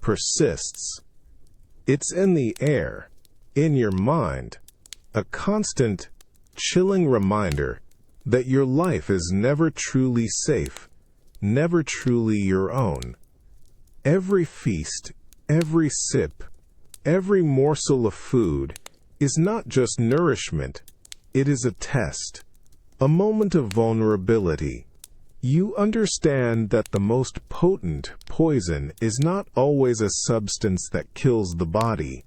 persists. It's in the air, in your mind, a constant, chilling reminder that your life is never truly safe, never truly your own. Every feast, every sip, every morsel of food is not just nourishment, it is a test, a moment of vulnerability. You understand that the most potent poison is not always a substance that kills the body,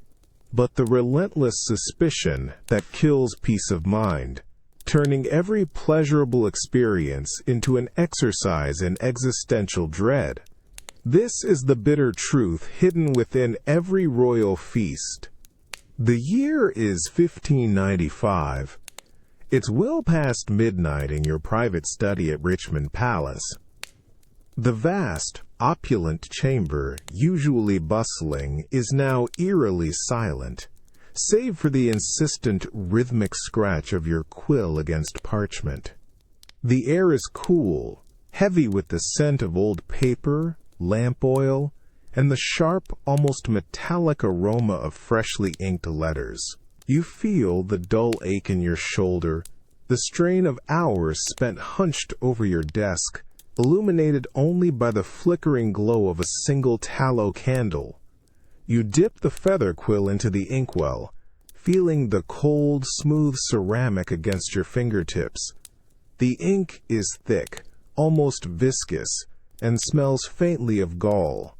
but the relentless suspicion that kills peace of mind, turning every pleasurable experience into an exercise in existential dread. This is the bitter truth hidden within every royal feast. The year is 1595. It's well past midnight in your private study at Richmond Palace. The vast, opulent chamber, usually bustling, is now eerily silent, save for the insistent rhythmic scratch of your quill against parchment. The air is cool, heavy with the scent of old paper, lamp oil, and the sharp, almost metallic aroma of freshly inked letters. You feel the dull ache in your shoulder, the strain of hours spent hunched over your desk, illuminated only by the flickering glow of a single tallow candle. You dip the feather quill into the inkwell, feeling the cold, smooth ceramic against your fingertips. The ink is thick, almost viscous, and smells faintly of gall.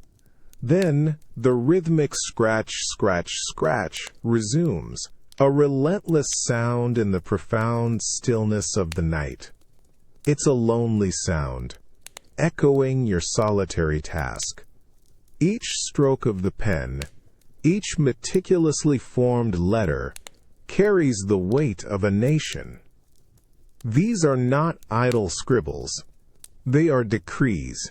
Then the rhythmic scratch, scratch, scratch resumes, a relentless sound in the profound stillness of the night. It's a lonely sound, echoing your solitary task. Each stroke of the pen, each meticulously formed letter, carries the weight of a nation. These are not idle scribbles. They are decrees,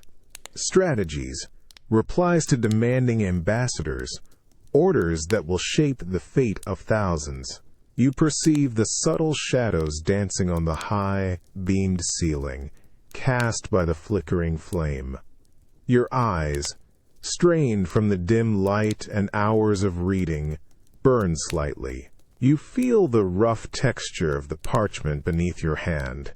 strategies, replies to demanding ambassadors, orders that will shape the fate of thousands. You perceive the subtle shadows dancing on the high, beamed ceiling, cast by the flickering flame. Your eyes, strained from the dim light and hours of reading, burn slightly. You feel the rough texture of the parchment beneath your hand,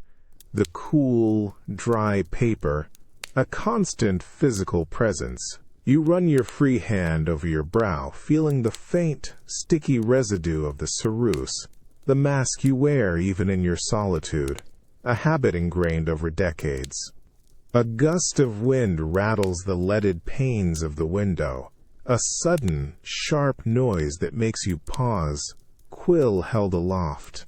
the cool, dry paper, a constant physical presence. You run your free hand over your brow, feeling the faint, sticky residue of the ceruse, the mask you wear even in your solitude, a habit ingrained over decades. A gust of wind rattles the leaded panes of the window, a sudden, sharp noise that makes you pause, quill held aloft.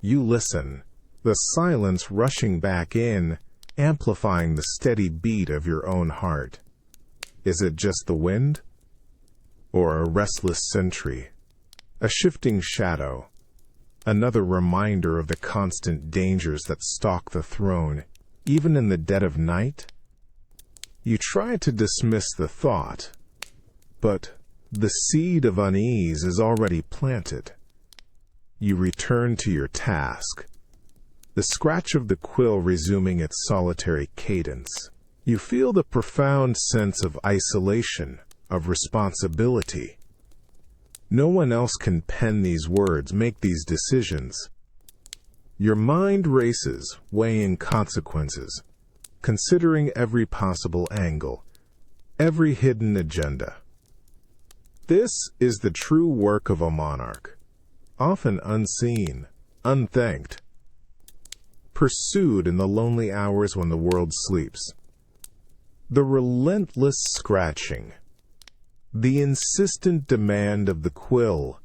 You listen, the silence rushing back in, amplifying the steady beat of your own heart. Is it just the wind? Or a restless sentry? A shifting shadow? Another reminder of the constant dangers that stalk the throne, even in the dead of night? You try to dismiss the thought, but the seed of unease is already planted. You return to your task, the scratch of the quill resuming its solitary cadence. You feel the profound sense of isolation, of responsibility. No one else can pen these words, make these decisions. Your mind races, weighing consequences, considering every possible angle, every hidden agenda. This is the true work of a monarch, often unseen, unthanked, pursued in the lonely hours when the world sleeps. The relentless scratching, the insistent demand of the quill,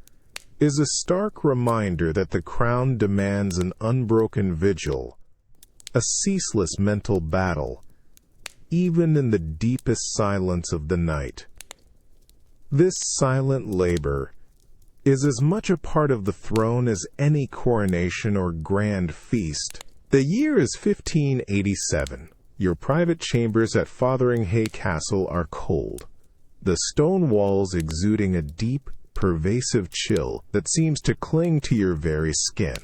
is a stark reminder that the crown demands an unbroken vigil, a ceaseless mental battle, even in the deepest silence of the night. This silent labor is as much a part of the throne as any coronation or grand feast. The year is 1587. Your private chambers at Fotheringhay Castle are cold, the stone walls exuding a deep, pervasive chill that seems to cling to your very skin.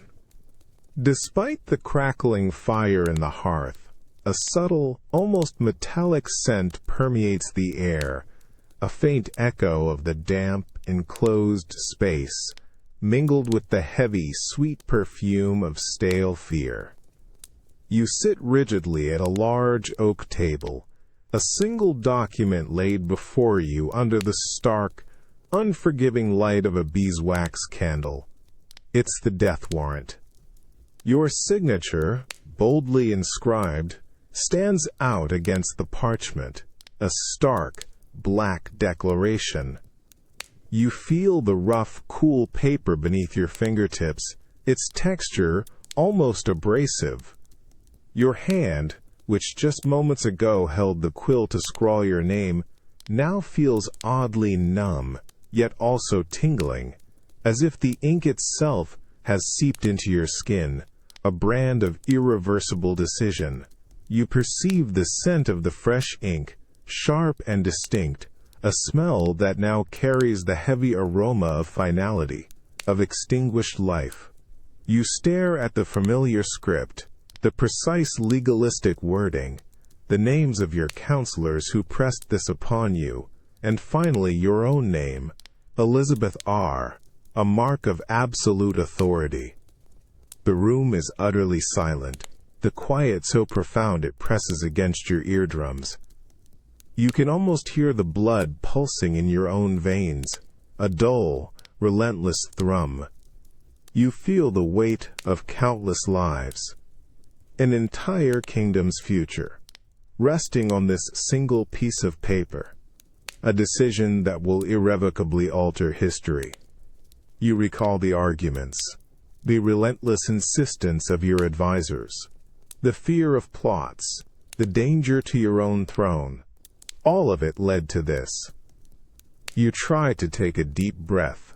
Despite the crackling fire in the hearth, a subtle, almost metallic scent permeates the air, a faint echo of the damp, enclosed space, mingled with the heavy, sweet perfume of stale fear. You sit rigidly at a large oak table, a single document laid before you under the stark, unforgiving light of a beeswax candle. It's the death warrant. Your signature, boldly inscribed, stands out against the parchment, a stark, black declaration. You feel the rough, cool paper beneath your fingertips, its texture almost abrasive. Your hand, which just moments ago held the quill to scrawl your name, now feels oddly numb, yet also tingling, as if the ink itself has seeped into your skin, a brand of irreversible decision. You perceive the scent of the fresh ink, sharp and distinct, a smell that now carries the heavy aroma of finality, of extinguished life. You stare at the familiar script, the precise legalistic wording, the names of your counselors who pressed this upon you, and finally your own name, Elizabeth R., a mark of absolute authority. The room is utterly silent, the quiet so profound it presses against your eardrums. You can almost hear the blood pulsing in your own veins, a dull, relentless thrum. You feel the weight of countless lives. an entire kingdom's future, resting on this single piece of paper, a decision that will irrevocably alter history. You recall the arguments, the relentless insistence of your advisors, the fear of plots, the danger to your own throne. All of it led to this. You try to take a deep breath,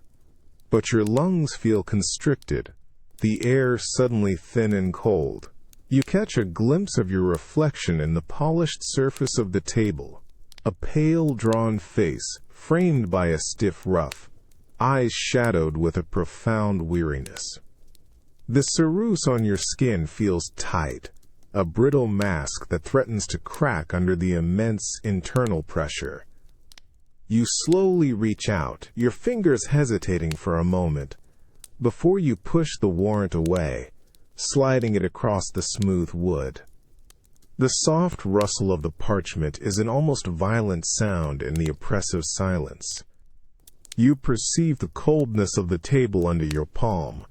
but your lungs feel constricted, the air suddenly thin and cold. You catch a glimpse of your reflection in the polished surface of the table, a pale, drawn face framed by a stiff ruff, eyes shadowed with a profound weariness. The ceruse on your skin feels tight, a brittle mask that threatens to crack under the immense internal pressure. You slowly reach out, your fingers hesitating for a moment, before you push the warrant away, sliding it across the smooth wood. The soft rustle of the parchment is an almost violent sound in the oppressive silence. You perceive the coldness of the table under your palm,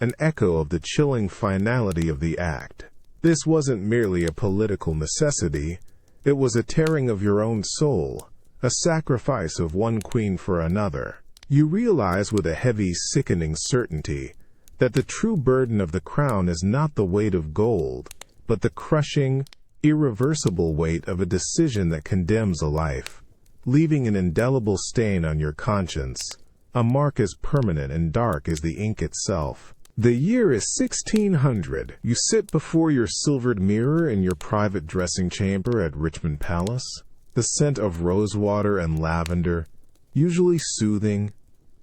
an echo of the chilling finality of the act. This wasn't merely a political necessity, it was a tearing of your own soul, a sacrifice of one queen for another. You realize with a heavy, sickening certainty that the true burden of the crown is not the weight of gold, but the crushing, irreversible weight of a decision that condemns a life, leaving an indelible stain on your conscience, a mark as permanent and dark as the ink itself. The year is 1600. You sit before your silvered mirror in your private dressing chamber at Richmond Palace. The scent of rosewater and lavender, usually soothing,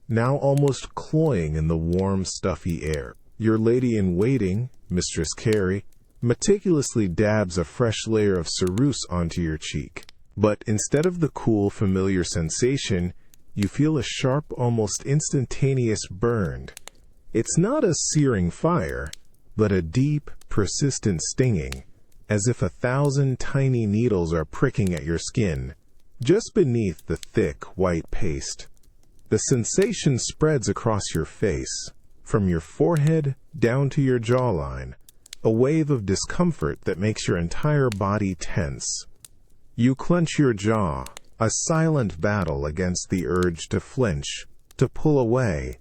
now almost cloying in the warm, stuffy air. Your lady-in-waiting, Mistress Carey, meticulously dabs a fresh layer of ceruse onto your cheek. But instead of the cool, familiar sensation, you feel a sharp, almost instantaneous burn. It's not a searing fire, but a deep, persistent stinging, as if 1,000 tiny needles are pricking at your skin, just beneath the thick, white paste. The sensation spreads across your face, from your forehead down to your jawline, a wave of discomfort that makes your entire body tense. You clench your jaw, a silent battle against the urge to flinch, to pull away.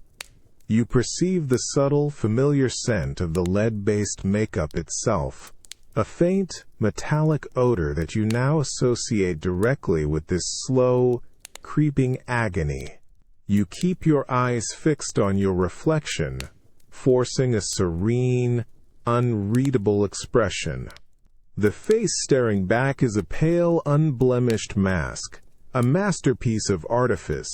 You perceive the subtle, familiar scent of the lead-based makeup itself, a faint, metallic odor that you now associate directly with this slow, creeping agony. You keep your eyes fixed on your reflection, forcing a serene, unreadable expression. The face staring back is a pale, unblemished mask, a masterpiece of artifice,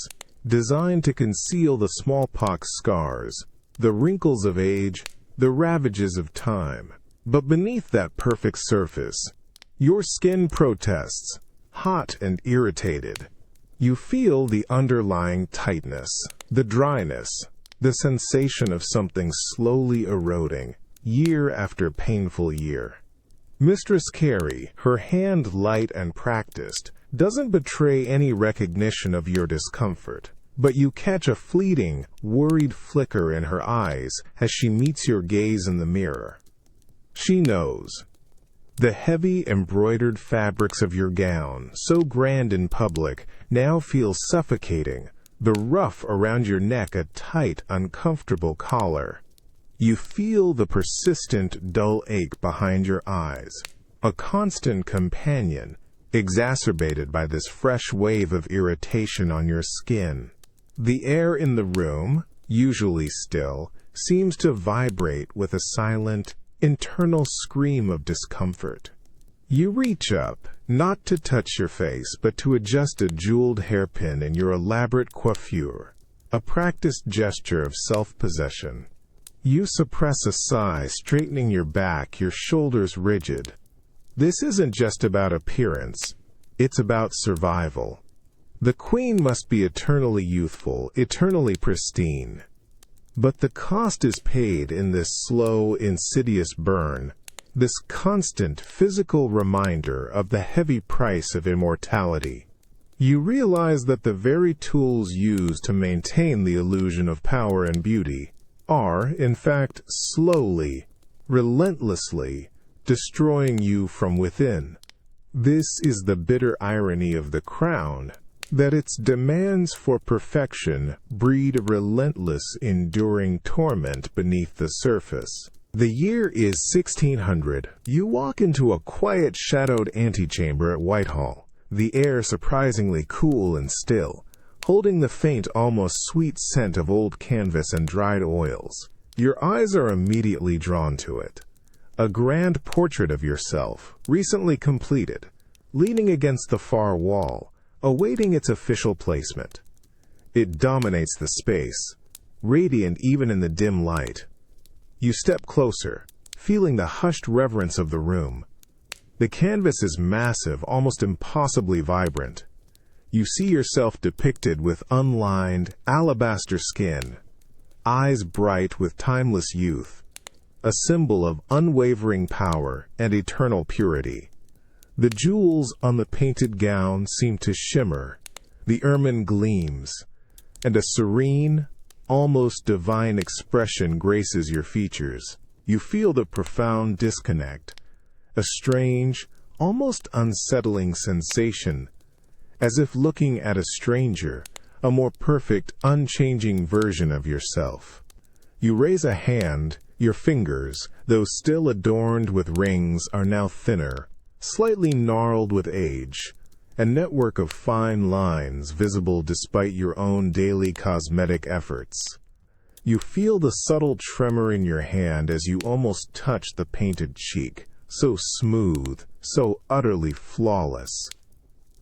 designed to conceal the smallpox scars, the wrinkles of age, the ravages of time. But beneath that perfect surface, your skin protests, hot and irritated. You feel the underlying tightness, the dryness, the sensation of something slowly eroding, year after painful year. Mistress Carey, her hand light and practiced, doesn't betray any recognition of your discomfort, but you catch a fleeting, worried flicker in her eyes as she meets your gaze in the mirror. She knows. The heavy, embroidered fabrics of your gown, so grand in public, now feel suffocating, the ruff around your neck a tight, uncomfortable collar. You feel the persistent, dull ache behind your eyes, a constant companion, exacerbated by this fresh wave of irritation on your skin. The air in the room, usually still, seems to vibrate with a silent, internal scream of discomfort. You reach up, not to touch your face, but to adjust a jeweled hairpin in your elaborate coiffure, a practiced gesture of self-possession. You suppress a sigh, straightening your back, your shoulders rigid. This isn't just about appearance, it's about survival. The queen must be eternally youthful, eternally pristine. But the cost is paid in this slow, insidious burn, this constant physical reminder of the heavy price of immortality. You realize that the very tools used to maintain the illusion of power and beauty are, in fact, slowly, relentlessly, destroying you from within. This is the bitter irony of the crown, that its demands for perfection breed relentless, enduring torment beneath the surface. The year is 1600. You walk into a quiet, shadowed antechamber at Whitehall, the air surprisingly cool and still, holding the faint, almost sweet scent of old canvas and dried oils. Your eyes are immediately drawn to it. A grand portrait of yourself, recently completed, leaning against the far wall, awaiting its official placement. It dominates the space, radiant even in the dim light. You step closer, feeling the hushed reverence of the room. The canvas is massive, almost impossibly vibrant. You see yourself depicted with unlined, alabaster skin, eyes bright with timeless youth, a symbol of unwavering power and eternal purity. The jewels on the painted gown seem to shimmer, the ermine gleams, and a serene, almost divine expression graces your features. You feel the profound disconnect, a strange, almost unsettling sensation, as if looking at a stranger, a more perfect, unchanging version of yourself. You raise a hand, your fingers, though still adorned with rings, are now thinner, slightly gnarled with age, a network of fine lines visible despite your own daily cosmetic efforts. You feel the subtle tremor in your hand as you almost touch the painted cheek, so smooth, so utterly flawless.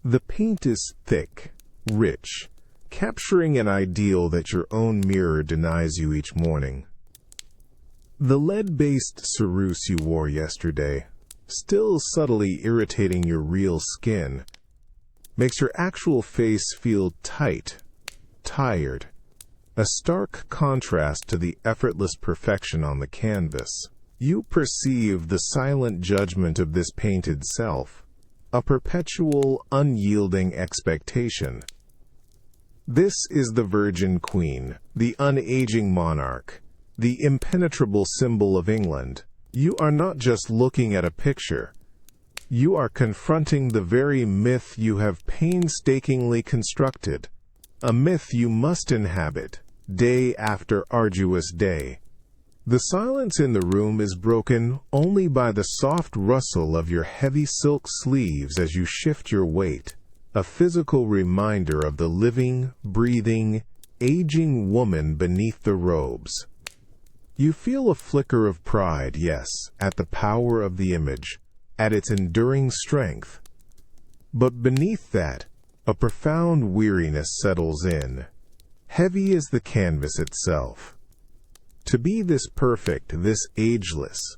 The paint is thick, rich, capturing an ideal that your own mirror denies you each morning. The lead-based ceruse you wore yesterday, still subtly irritating your real skin, makes your actual face feel tight, tired, a stark contrast to the effortless perfection on the canvas. You perceive the silent judgment of this painted self, a perpetual, unyielding expectation. This is the Virgin Queen, the unaging monarch, the impenetrable symbol of England. You are not just looking at a picture. You are confronting the very myth you have painstakingly constructed, a myth you must inhabit, day after arduous day. The silence in the room is broken only by the soft rustle of your heavy silk sleeves as you shift your weight, a physical reminder of the living, breathing, aging woman beneath the robes. You feel a flicker of pride, yes, at the power of the image, at its enduring strength. But beneath that, a profound weariness settles in. Heavy as the canvas itself. To be this perfect, this ageless,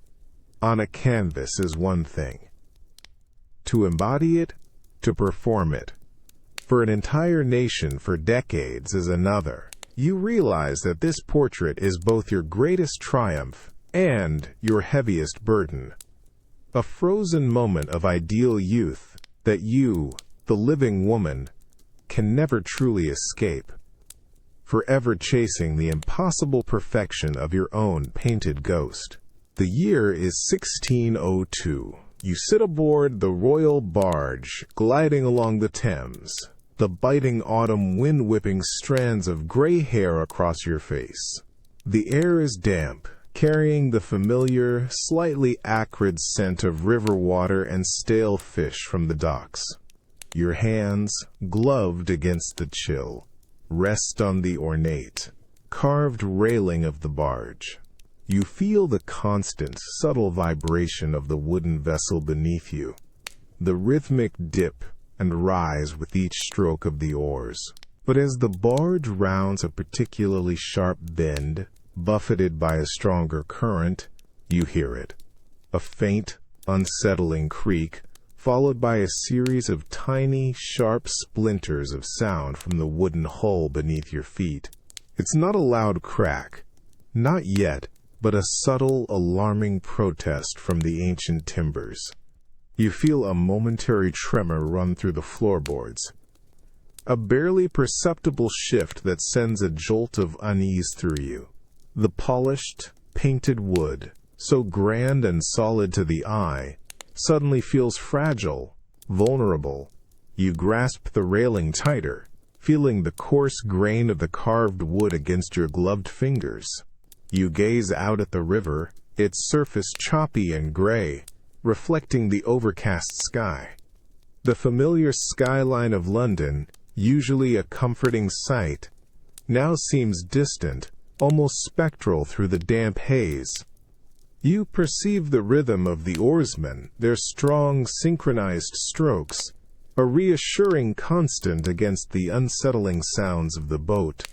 on a canvas is one thing. To embody it, to perform it, for an entire nation for decades is another. You realize that this portrait is both your greatest triumph and your heaviest burden. A frozen moment of ideal youth that you, the living woman, can never truly escape, forever chasing the impossible perfection of your own painted ghost. The year is 1602. You sit aboard the royal barge, gliding along the Thames, the biting autumn wind whipping strands of gray hair across your face. The air is damp, carrying the familiar, slightly acrid scent of river water and stale fish from the docks. Your hands, gloved against the chill, rest on the ornate, carved railing of the barge. You feel the constant, subtle vibration of the wooden vessel beneath you, the rhythmic dip and rise with each stroke of the oars. But as the barge rounds a particularly sharp bend, buffeted by a stronger current, you hear it. A faint, unsettling creak, followed by a series of tiny, sharp splinters of sound from the wooden hull beneath your feet. It's not a loud crack, not yet, but a subtle, alarming protest from the ancient timbers. You feel a momentary tremor run through the floorboards, a barely perceptible shift that sends a jolt of unease through you. The polished, painted wood, so grand and solid to the eye, suddenly feels fragile, vulnerable. You grasp the railing tighter, feeling the coarse grain of the carved wood against your gloved fingers. You gaze out at the river, its surface choppy and gray, reflecting the overcast sky. The familiar skyline of London, usually a comforting sight, now seems distant, almost spectral through the damp haze. You perceive the rhythm of the oarsmen, their strong, synchronized strokes, a reassuring constant against the unsettling sounds of the boat.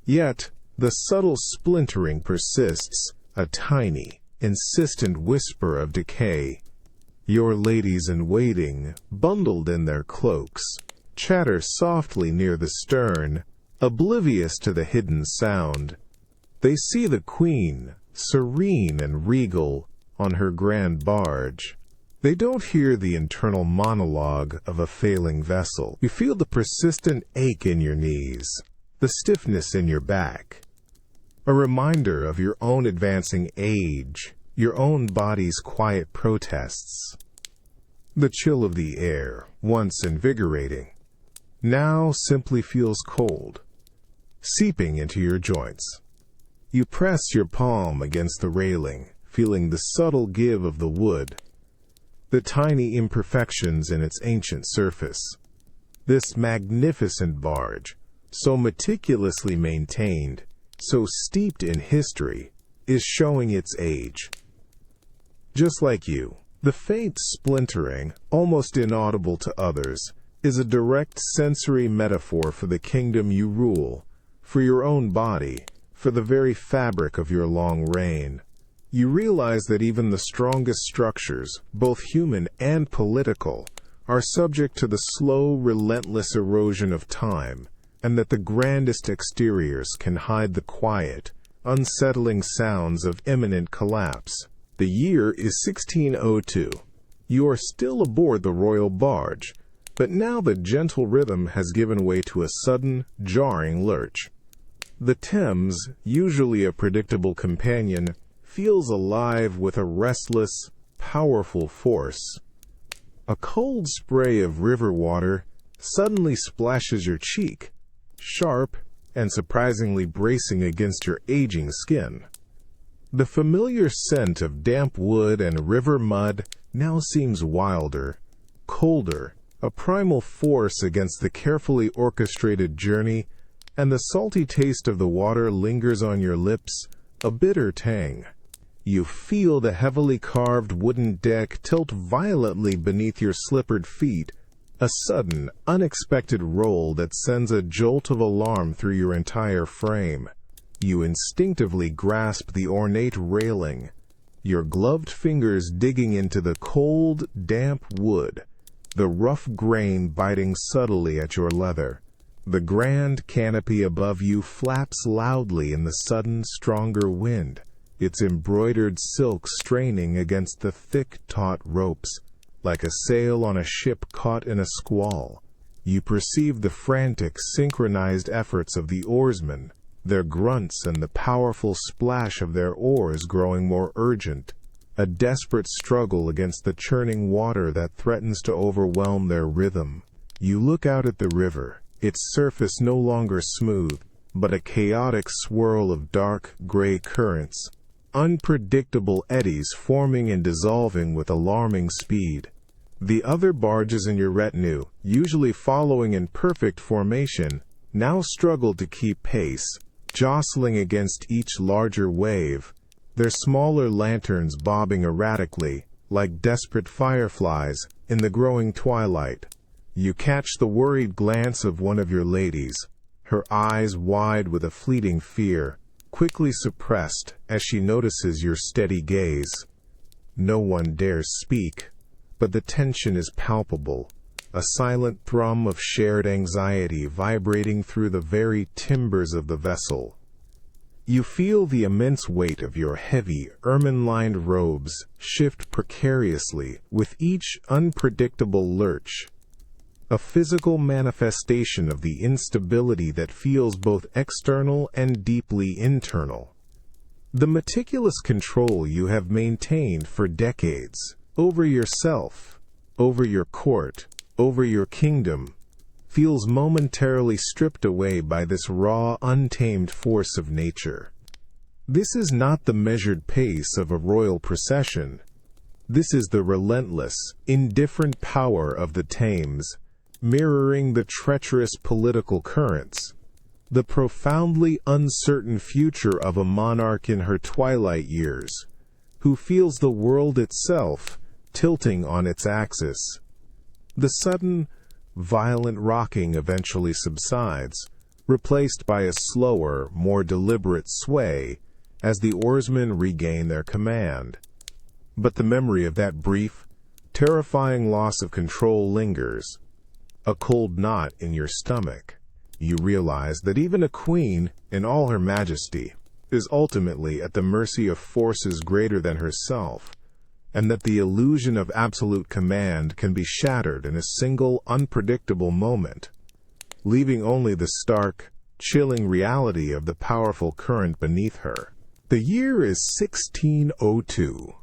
Yet, the subtle splintering persists, a tiny, insistent whisper of decay. Your ladies-in-waiting, bundled in their cloaks, chatter softly near the stern, oblivious to the hidden sound. They see the Queen, serene and regal, on her grand barge. They don't hear the internal monologue of a failing vessel. You feel the persistent ache in your knees, the stiffness in your back, a reminder of your own advancing age, your own body's quiet protests. The chill of the air, once invigorating, now simply feels cold, seeping into your joints. You press your palm against the railing, feeling the subtle give of the wood, the tiny imperfections in its ancient surface. This magnificent barge, so meticulously maintained, so steeped in history, is showing its age. Just like you, the faint splintering, almost inaudible to others, is a direct sensory metaphor for the kingdom you rule, for your own body, for the very fabric of your long reign. You realize that even the strongest structures, both human and political, are subject to the slow, relentless erosion of time, and that the grandest exteriors can hide the quiet, unsettling sounds of imminent collapse. The year is 1602. You are still aboard the royal barge, but now the gentle rhythm has given way to a sudden, jarring lurch. The Thames, usually a predictable companion, feels alive with a restless, powerful force. A cold spray of river water suddenly splashes your cheek, sharp and surprisingly bracing against your aging skin. The familiar scent of damp wood and river mud now seems wilder, colder, a primal force against the carefully orchestrated journey, and the salty taste of the water lingers on your lips, a bitter tang. You feel the heavily carved wooden deck tilt violently beneath your slippered feet, a sudden, unexpected roll that sends a jolt of alarm through your entire frame. You instinctively grasp the ornate railing, your gloved fingers digging into the cold, damp wood, the rough grain biting subtly at your leather. The grand canopy above you flaps loudly in the sudden, stronger wind, its embroidered silk straining against the thick, taut ropes, like a sail on a ship caught in a squall. You perceive the frantic, synchronized efforts of the oarsmen, their grunts and the powerful splash of their oars growing more urgent, a desperate struggle against the churning water that threatens to overwhelm their rhythm. You look out at the river, its surface no longer smooth, but a chaotic swirl of dark, gray currents, unpredictable eddies forming and dissolving with alarming speed. The other barges in your retinue, usually following in perfect formation, now struggle to keep pace, jostling against each larger wave, their smaller lanterns bobbing erratically, like desperate fireflies, in the growing twilight. You catch the worried glance of one of your ladies, her eyes wide with a fleeting fear, quickly suppressed as she notices your steady gaze. No one dares speak, but the tension is palpable, a silent thrum of shared anxiety vibrating through the very timbers of the vessel. You feel the immense weight of your heavy, ermine-lined robes shift precariously with each unpredictable lurch, a physical manifestation of the instability that feels both external and deeply internal. The meticulous control you have maintained for decades over yourself, over your court, over your kingdom, feels momentarily stripped away by this raw, untamed force of nature. This is not the measured pace of a royal procession. This is the relentless, indifferent power of the Thames, mirroring the treacherous political currents, the profoundly uncertain future of a monarch in her twilight years, who feels the world itself tilting on its axis. The sudden, violent rocking eventually subsides, replaced by a slower, more deliberate sway as the oarsmen regain their command. But the memory of that brief, terrifying loss of control lingers, a cold knot in your stomach. You realize that even a queen, in all her majesty, is ultimately at the mercy of forces greater than herself, and that the illusion of absolute command can be shattered in a single unpredictable moment, leaving only the stark, chilling reality of the powerful current beneath her. The year is 1602.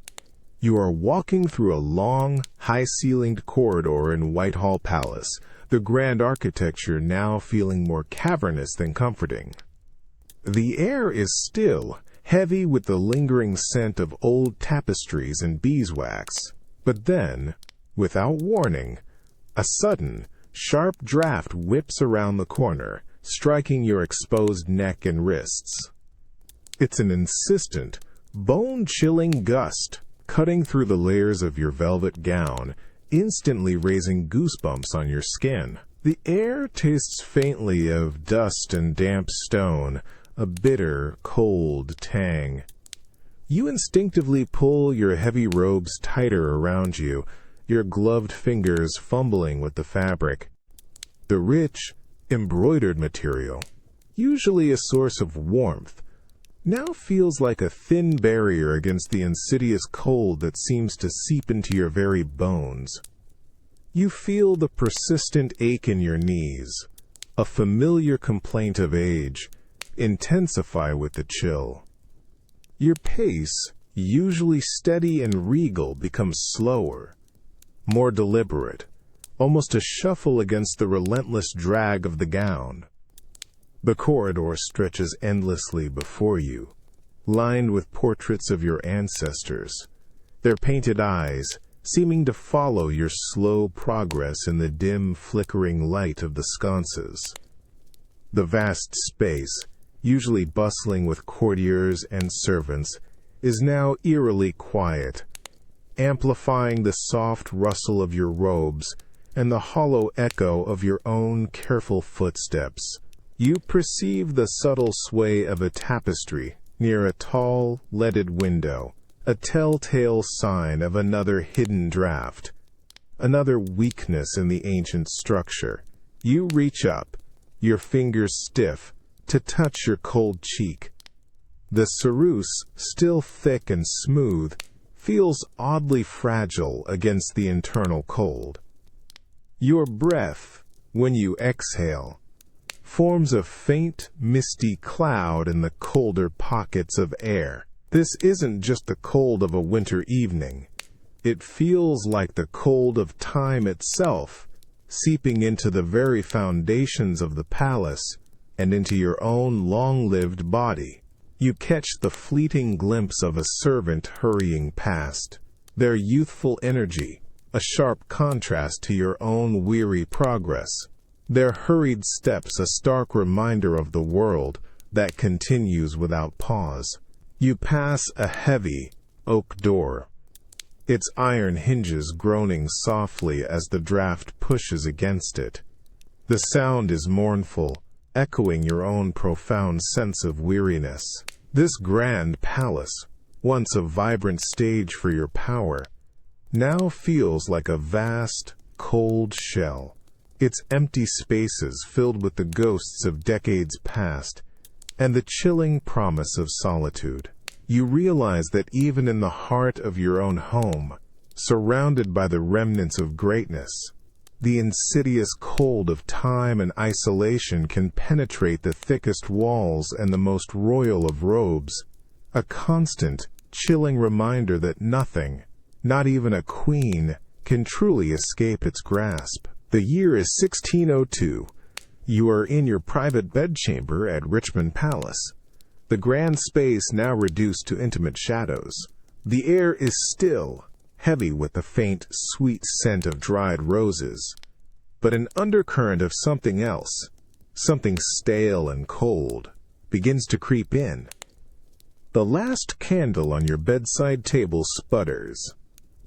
You are walking through a long, high-ceilinged corridor in Whitehall Palace, the grand architecture now feeling more cavernous than comforting. The air is still, heavy with the lingering scent of old tapestries and beeswax. But then, without warning, a sudden, sharp draft whips around the corner, striking your exposed neck and wrists. It's an insistent, bone-chilling gust, cutting through the layers of your velvet gown, instantly raising goosebumps on your skin. The air tastes faintly of dust and damp stone, a bitter, cold tang. You instinctively pull your heavy robes tighter around you, your gloved fingers fumbling with the fabric. The rich, embroidered material, usually a source of warmth, now feels like a thin barrier against the insidious cold that seems to seep into your very bones. You feel the persistent ache in your knees, a familiar complaint of age, intensify with the chill. Your pace, usually steady and regal, becomes slower, more deliberate, almost a shuffle against the relentless drag of the gown. The corridor stretches endlessly before you, lined with portraits of your ancestors, their painted eyes seeming to follow your slow progress in the dim, flickering light of the sconces. The vast space, usually bustling with courtiers and servants, is now eerily quiet, amplifying the soft rustle of your robes and the hollow echo of your own careful footsteps. You perceive the subtle sway of a tapestry near a tall, leaded window, a telltale sign of another hidden draft, another weakness in the ancient structure. You reach up, your fingers stiff, to touch your cold cheek. The ceruse, still thick and smooth, feels oddly fragile against the internal cold. Your breath, when you exhale, forms a faint, misty cloud in the colder pockets of air. This isn't just the cold of a winter evening. It feels like the cold of time itself, seeping into the very foundations of the palace and into your own long-lived body. You catch the fleeting glimpse of a servant hurrying past, their youthful energy, a sharp contrast to your own weary progress. Their hurried steps a stark reminder of the world that continues without pause. You pass a heavy, oak door, its iron hinges groaning softly as the draft pushes against it. The sound is mournful, echoing your own profound sense of weariness. This grand palace, once a vibrant stage for your power, now feels like a vast, cold shell, its empty spaces filled with the ghosts of decades past and the chilling promise of solitude. You realize that even in the heart of your own home, surrounded by the remnants of greatness, the insidious cold of time and isolation can penetrate the thickest walls and the most royal of robes, a constant, chilling reminder that nothing, not even a queen, can truly escape its grasp. The year is 1602. You are in your private bedchamber at Richmond Palace, the grand space now reduced to intimate shadows. The air is still, heavy with the faint, sweet scent of dried roses, but an undercurrent of something else, something stale and cold, begins to creep in. The last candle on your bedside table sputters,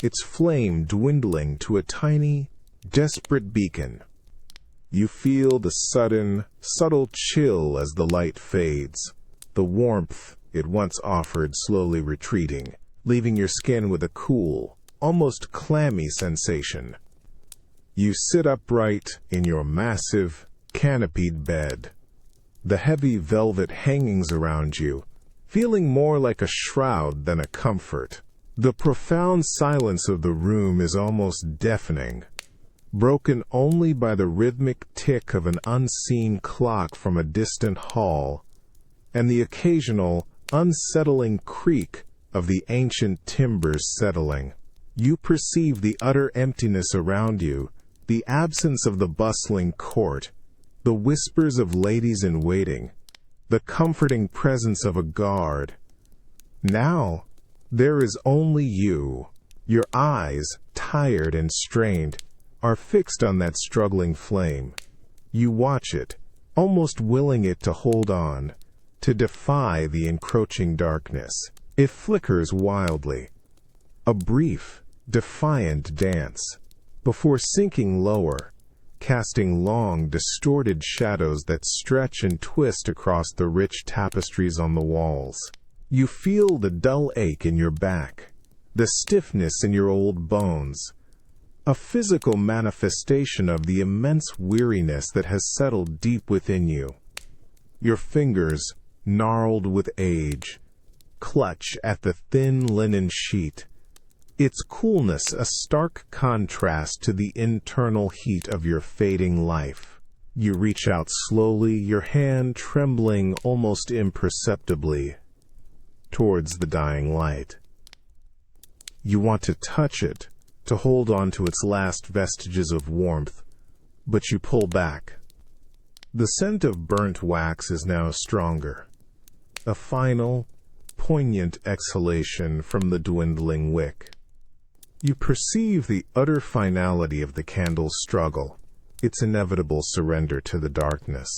its flame dwindling to a tiny, desperate beacon. You feel the sudden, subtle chill as the light fades, the warmth it once offered slowly retreating, leaving your skin with a cool, almost clammy sensation. You sit upright in your massive, canopied bed, the heavy velvet hangings around you, feeling more like a shroud than a comfort. The profound silence of the room is almost deafening, broken only by the rhythmic tick of an unseen clock from a distant hall, and the occasional, unsettling creak of the ancient timbers settling. You perceive the utter emptiness around you, the absence of the bustling court, the whispers of ladies in waiting, the comforting presence of a guard. Now, there is only you. Your eyes, tired and strained, are fixed on that struggling flame. You watch it, almost willing it to hold on, to defy the encroaching darkness. It flickers wildly, a brief, defiant dance, before sinking lower, casting long, distorted shadows that stretch and twist across the rich tapestries on the walls. You feel the dull ache in your back, the stiffness in your old bones, a physical manifestation of the immense weariness that has settled deep within you. Your fingers, gnarled with age, clutch at the thin linen sheet, its coolness a stark contrast to the internal heat of your fading life. You reach out slowly, your hand trembling almost imperceptibly towards the dying light. You want to touch it, to hold on to its last vestiges of warmth, but you pull back. The scent of burnt wax is now stronger, a final, poignant exhalation from the dwindling wick. You perceive the utter finality of the candle's struggle, its inevitable surrender to the darkness.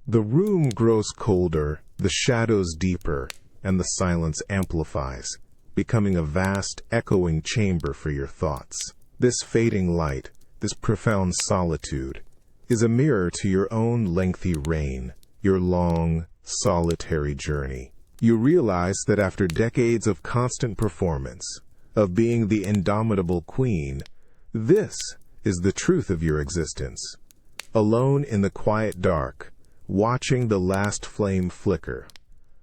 The room grows colder, the shadows deeper, and the silence amplifies, becoming a vast, echoing chamber for your thoughts. This fading light, this profound solitude, is a mirror to your own lengthy reign, your long, solitary journey. You realize that after decades of constant performance, of being the indomitable queen, this is the truth of your existence. Alone in the quiet dark, watching the last flame flicker.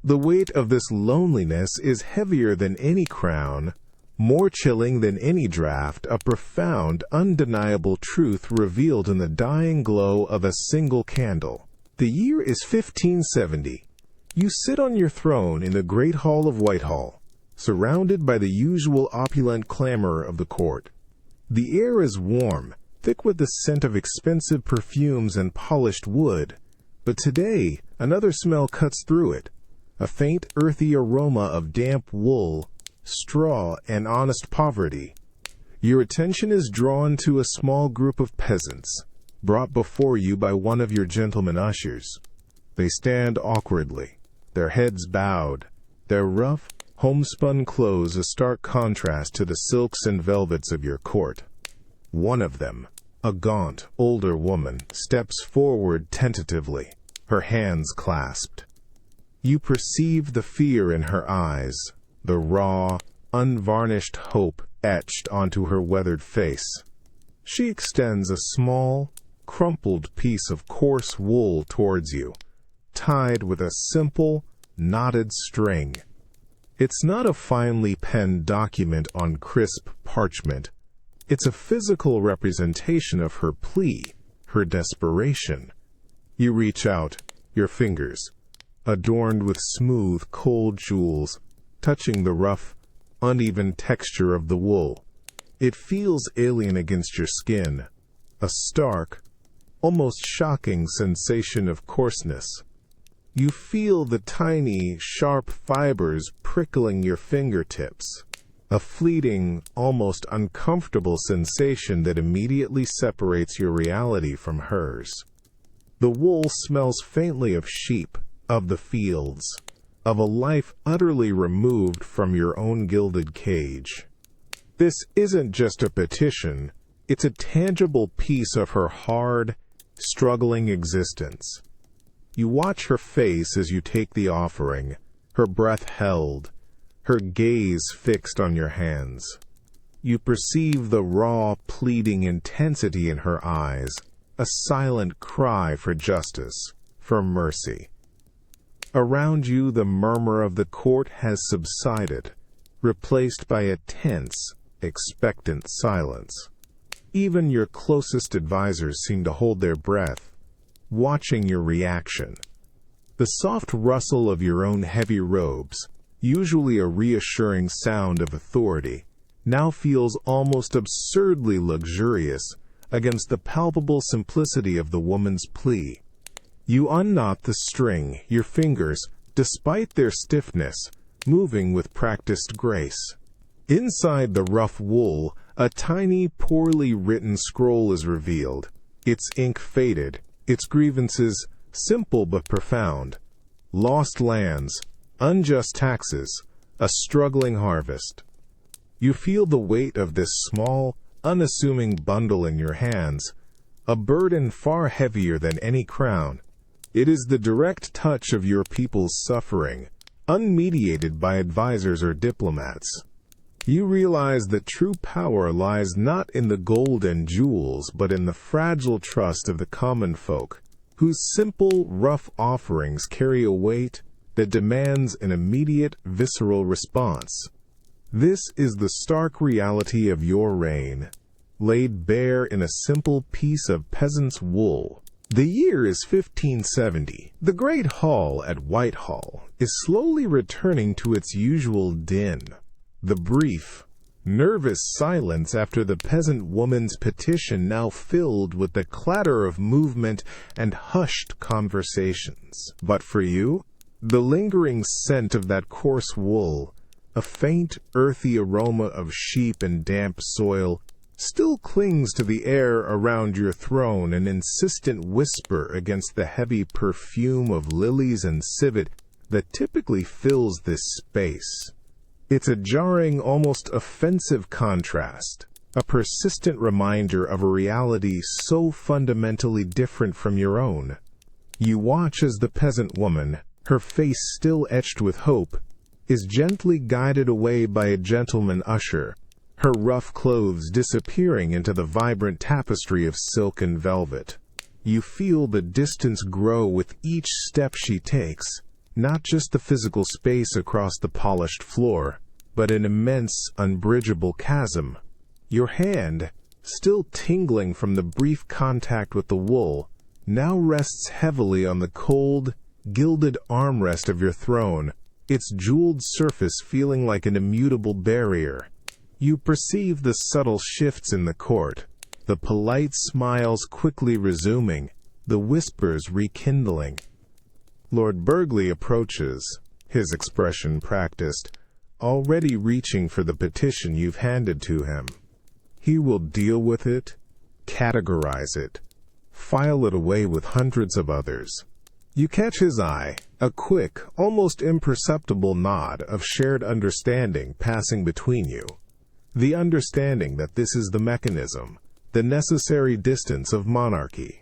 The weight of this loneliness is heavier than any crown, more chilling than any draught, a profound, undeniable truth revealed in the dying glow of a single candle. The year is 1570. You sit on your throne in the great hall of Whitehall, surrounded by the usual opulent clamor of the court. The air is warm, thick with the scent of expensive perfumes and polished wood, but today another smell cuts through it, a faint earthy aroma of damp wool, straw, and honest poverty. Your attention is drawn to a small group of peasants, brought before you by one of your gentlemen ushers. They stand awkwardly, their heads bowed, their rough, homespun clothes a stark contrast to the silks and velvets of your court. One of them, a gaunt, older woman, steps forward tentatively, her hands clasped. You perceive the fear in her eyes, the raw, unvarnished hope etched onto her weathered face. She extends a small, crumpled piece of coarse wool towards you, tied with a simple, knotted string. It's not a finely penned document on crisp parchment. It's a physical representation of her plea, her desperation. You reach out, your fingers, adorned with smooth, cold jewels, touching the rough, uneven texture of the wool. It feels alien against your skin, a stark, almost shocking sensation of coarseness. You feel the tiny, sharp fibers prickling your fingertips, a fleeting, almost uncomfortable sensation that immediately separates your reality from hers. The wool smells faintly of sheep, of the fields, of a life utterly removed from your own gilded cage. This isn't just a petition, it's a tangible piece of her hard, struggling existence. You watch her face as you take the offering, her breath held, her gaze fixed on your hands. You perceive the raw, pleading intensity in her eyes, a silent cry for justice, for mercy. Around you, the murmur of the court has subsided, replaced by a tense, expectant silence. Even your closest advisors seem to hold their breath, watching your reaction. The soft rustle of your own heavy robes, usually a reassuring sound of authority, now feels almost absurdly luxurious against the palpable simplicity of the woman's plea. You unknot the string, your fingers, despite their stiffness, moving with practiced grace. Inside the rough wool, a tiny, poorly written scroll is revealed, its ink faded, its grievances simple but profound. Lost lands, unjust taxes, a struggling harvest. You feel the weight of this small, unassuming bundle in your hands, a burden far heavier than any crown. It is the direct touch of your people's suffering, unmediated by advisors or diplomats. You realize that true power lies not in the gold and jewels, but in the fragile trust of the common folk, whose simple, rough offerings carry a weight that demands an immediate, visceral response. This is the stark reality of your reign, laid bare in a simple piece of peasant's wool. The year is 1570. The great hall at Whitehall is slowly returning to its usual din. The brief, nervous silence after the peasant woman's petition now filled with the clatter of movement and hushed conversations. But for you, the lingering scent of that coarse wool, a faint, earthy aroma of sheep and damp soil, still clings to the air around your throne, an insistent whisper against the heavy perfume of lilies and civet that typically fills this space. It's a jarring, almost offensive contrast, a persistent reminder of a reality so fundamentally different from your own. You watch as the peasant woman, her face still etched with hope, is gently guided away by a gentleman usher, her rough clothes disappearing into the vibrant tapestry of silk and velvet. You feel the distance grow with each step she takes, not just the physical space across the polished floor, but an immense, unbridgeable chasm. Your hand, still tingling from the brief contact with the wool, now rests heavily on the cold, gilded armrest of your throne, its jeweled surface feeling like an immutable barrier. You perceive the subtle shifts in the court, the polite smiles quickly resuming, the whispers rekindling. Lord Burghley approaches, his expression practiced, already reaching for the petition you've handed to him. He will deal with it, categorize it, file it away with hundreds of others. You catch his eye, a quick, almost imperceptible nod of shared understanding passing between you. The understanding that this is the mechanism, the necessary distance of monarchy.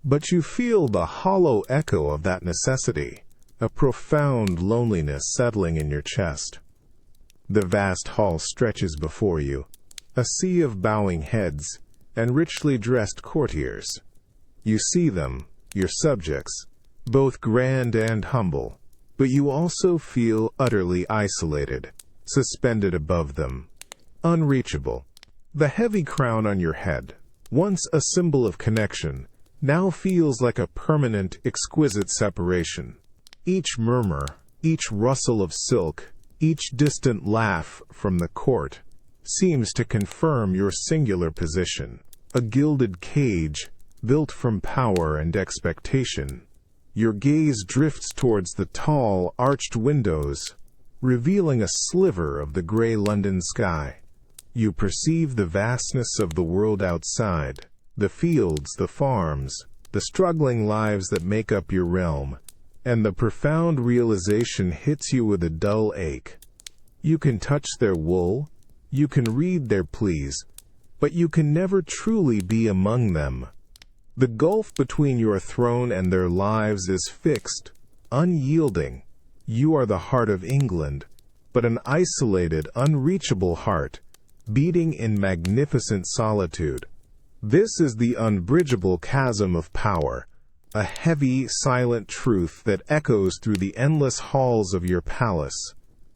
But you feel the hollow echo of that necessity, a profound loneliness settling in your chest. The vast hall stretches before you, a sea of bowing heads and richly dressed courtiers. You see them, your subjects, both grand and humble, but you also feel utterly isolated, suspended above them, unreachable. The heavy crown on your head, once a symbol of connection, now feels like a permanent, exquisite separation. Each murmur, each rustle of silk, each distant laugh from the court seems to confirm your singular position, a gilded cage built from power and expectation. Your gaze drifts towards the tall, arched windows, revealing a sliver of the gray London sky. You perceive the vastness of the world outside, the fields, the farms, the struggling lives that make up your realm, and the profound realization hits you with a dull ache. You can touch their wool, you can read their pleas, but you can never truly be among them. The gulf between your throne and their lives is fixed, unyielding. You are the heart of England, but an isolated, unreachable heart, beating in magnificent solitude. This is the unbridgeable chasm of power, a heavy, silent truth that echoes through the endless halls of your palace,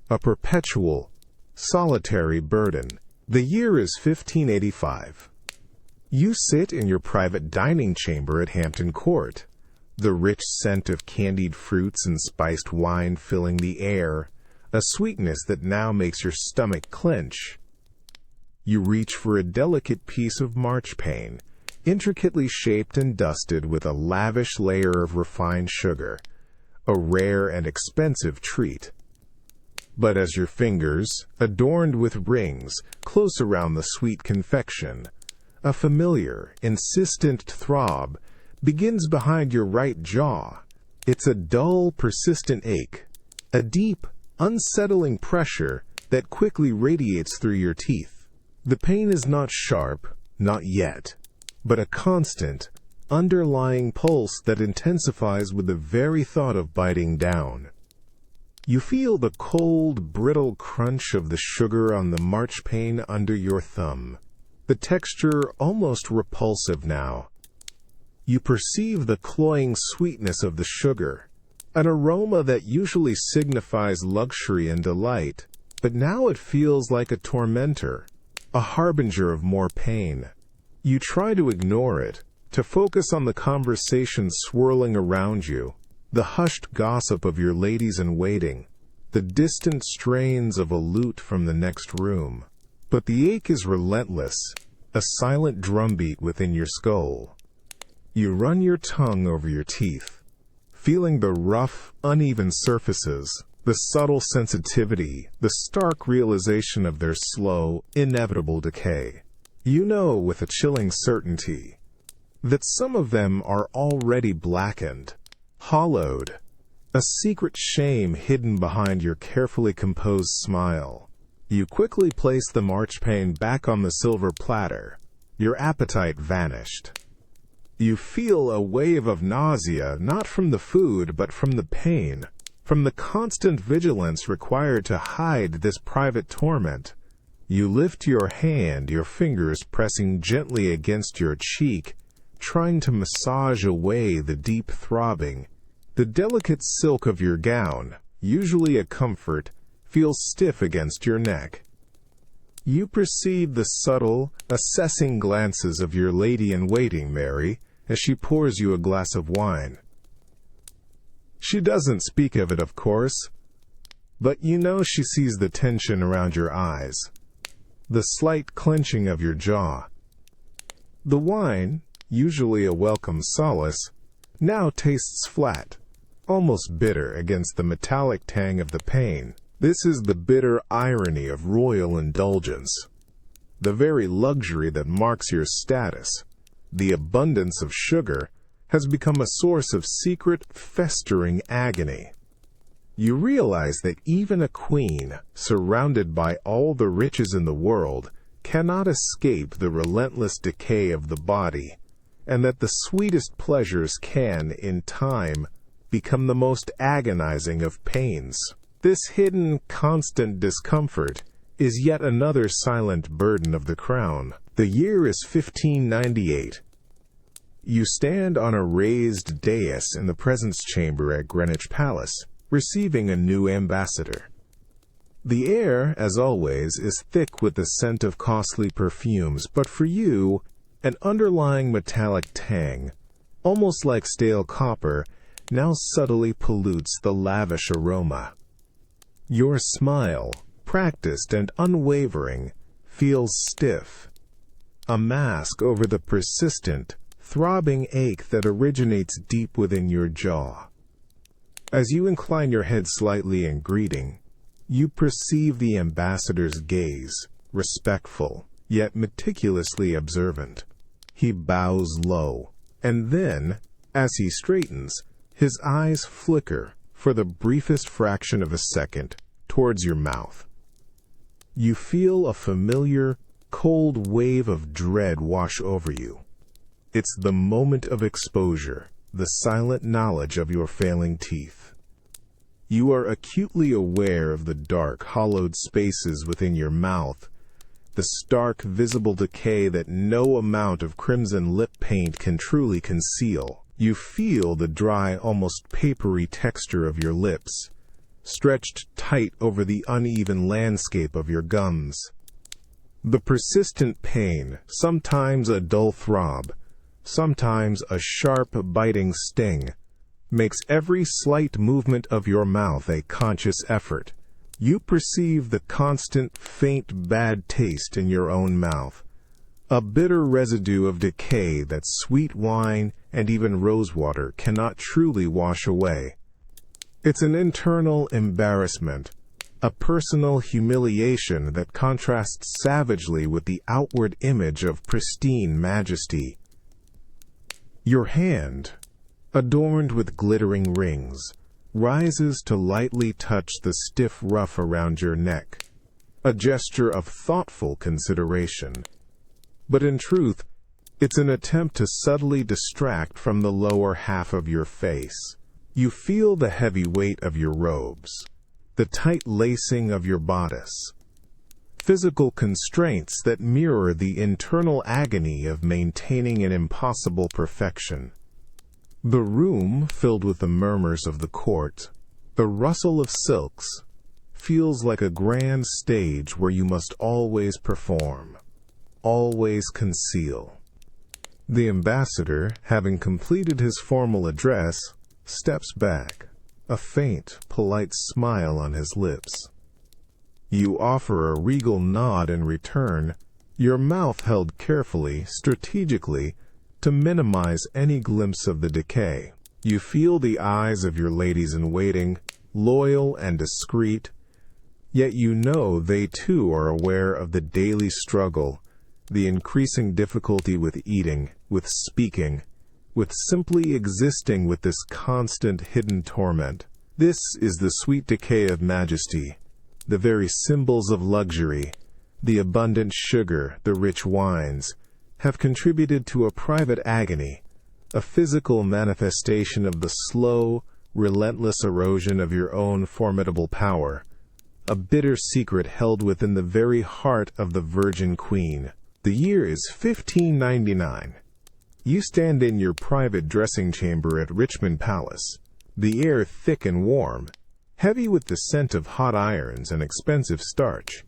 a perpetual, solitary burden. The year is 1585. You sit in your private dining chamber at Hampton Court, the rich scent of candied fruits and spiced wine filling the air, a sweetness that now makes your stomach clench. You reach for a delicate piece of marchpane, intricately shaped and dusted with a lavish layer of refined sugar, a rare and expensive treat. But as your fingers, adorned with rings, close around the sweet confection, a familiar, insistent throb begins behind your right jaw. It's a dull, persistent ache, a deep, unsettling pressure that quickly radiates through your teeth. The pain is not sharp, not yet, but a constant, underlying pulse that intensifies with the very thought of biting down. You feel the cold, brittle crunch of the sugar on the marchpane under your thumb, the texture almost repulsive now. You perceive the cloying sweetness of the sugar, an aroma that usually signifies luxury and delight, but now it feels like a tormentor, a harbinger of more pain. You try to ignore it, to focus on the conversation swirling around you, the hushed gossip of your ladies-in-waiting, the distant strains of a lute from the next room. But the ache is relentless, a silent drumbeat within your skull. You run your tongue over your teeth, feeling the rough, uneven surfaces, the subtle sensitivity, the stark realization of their slow, inevitable decay. You know with a chilling certainty that some of them are already blackened, hollowed, a secret shame hidden behind your carefully composed smile. You quickly place the marchpane back on the silver platter, your appetite vanished. You feel a wave of nausea, not from the food, but from the pain, from the constant vigilance required to hide this private torment. You lift your hand, your fingers pressing gently against your cheek, trying to massage away the deep throbbing. The delicate silk of your gown, usually a comfort, feels stiff against your neck. You perceive the subtle, assessing glances of your lady-in-waiting, Mary, as she pours you a glass of wine. She doesn't speak of it, of course, but you know she sees the tension around your eyes, the slight clenching of your jaw. The wine, usually a welcome solace, now tastes flat, almost bitter against the metallic tang of the pain. This is the bitter irony of royal indulgence, the very luxury that marks your status. The abundance of sugar has become a source of secret, festering agony. You realize that even a queen, surrounded by all the riches in the world, cannot escape the relentless decay of the body, and that the sweetest pleasures can, in time, become the most agonizing of pains. This hidden, constant discomfort is yet another silent burden of the crown. The year is 1598. You stand on a raised dais in the presence chamber at Greenwich Palace, receiving a new ambassador. The air, as always, is thick with the scent of costly perfumes, but for you, an underlying metallic tang, almost like stale copper, now subtly pollutes the lavish aroma. Your smile, practiced and unwavering, feels stiff, a mask over the persistent, throbbing ache that originates deep within your jaw. As you incline your head slightly in greeting, you perceive the ambassador's gaze, respectful, yet meticulously observant. He bows low, and then, as he straightens, his eyes flicker for the briefest fraction of a second towards your mouth. You feel a familiar, cold wave of dread wash over you. It's the moment of exposure, the silent knowledge of your failing teeth. You are acutely aware of the dark, hollowed spaces within your mouth, the stark, visible decay that no amount of crimson lip paint can truly conceal. You feel the dry, almost papery texture of your lips, stretched tight over the uneven landscape of your gums. The persistent pain, sometimes a dull throb, sometimes a sharp, biting sting, makes every slight movement of your mouth a conscious effort. You perceive the constant, faint, bad taste in your own mouth, a bitter residue of decay that sweet wine and even rosewater cannot truly wash away. It's an internal embarrassment, a personal humiliation that contrasts savagely with the outward image of pristine majesty. Your hand, adorned with glittering rings, rises to lightly touch the stiff ruff around your neck, a gesture of thoughtful consideration. But in truth, it's an attempt to subtly distract from the lower half of your face. You feel the heavy weight of your robes, the tight lacing of your bodice, physical constraints that mirror the internal agony of maintaining an impossible perfection. The room, filled with the murmurs of the court, the rustle of silks, feels like a grand stage where you must always perform, always conceal. The ambassador, having completed his formal address, steps back, a faint, polite smile on his lips. You offer a regal nod in return, your mouth held carefully, strategically, to minimize any glimpse of the decay. You feel the eyes of your ladies-in-waiting, loyal and discreet, yet you know they too are aware of the daily struggle, the increasing difficulty with eating, with speaking, with simply existing with this constant hidden torment. This is the sweet decay of majesty, the very symbols of luxury, the abundant sugar, the rich wines, have contributed to a private agony, a physical manifestation of the slow, relentless erosion of your own formidable power, a bitter secret held within the very heart of the Virgin Queen. The year is 1599. You stand in your private dressing chamber at Richmond Palace, the air thick and warm, heavy with the scent of hot irons and expensive starch.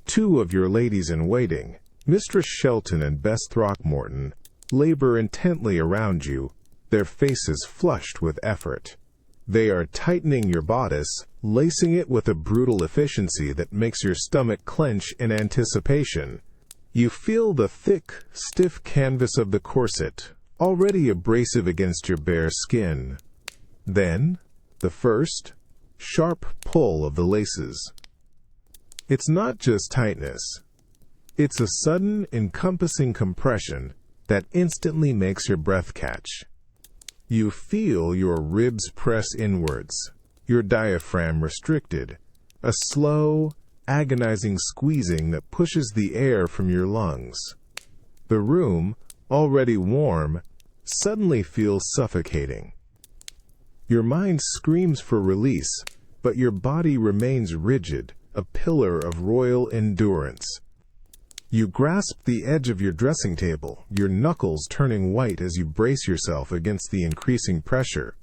Two of your ladies-in-waiting, Mistress Shelton and Bess Throckmorton, labor intently around you, their faces flushed with effort. They are tightening your bodice, lacing it with a brutal efficiency that makes your stomach clench in anticipation. You feel the thick, stiff canvas of the corset, already abrasive against your bare skin. Then, the first, sharp pull of the laces. It's not just tightness. It's a sudden, encompassing compression that instantly makes your breath catch. You feel your ribs press inwards, your diaphragm restricted, a slow, agonizing squeezing that pushes the air from your lungs. The room, already warm, suddenly feels suffocating. Your mind screams for release, but your body remains rigid, a pillar of royal endurance. You grasp the edge of your dressing table, your knuckles turning white as you brace yourself against the increasing pressure.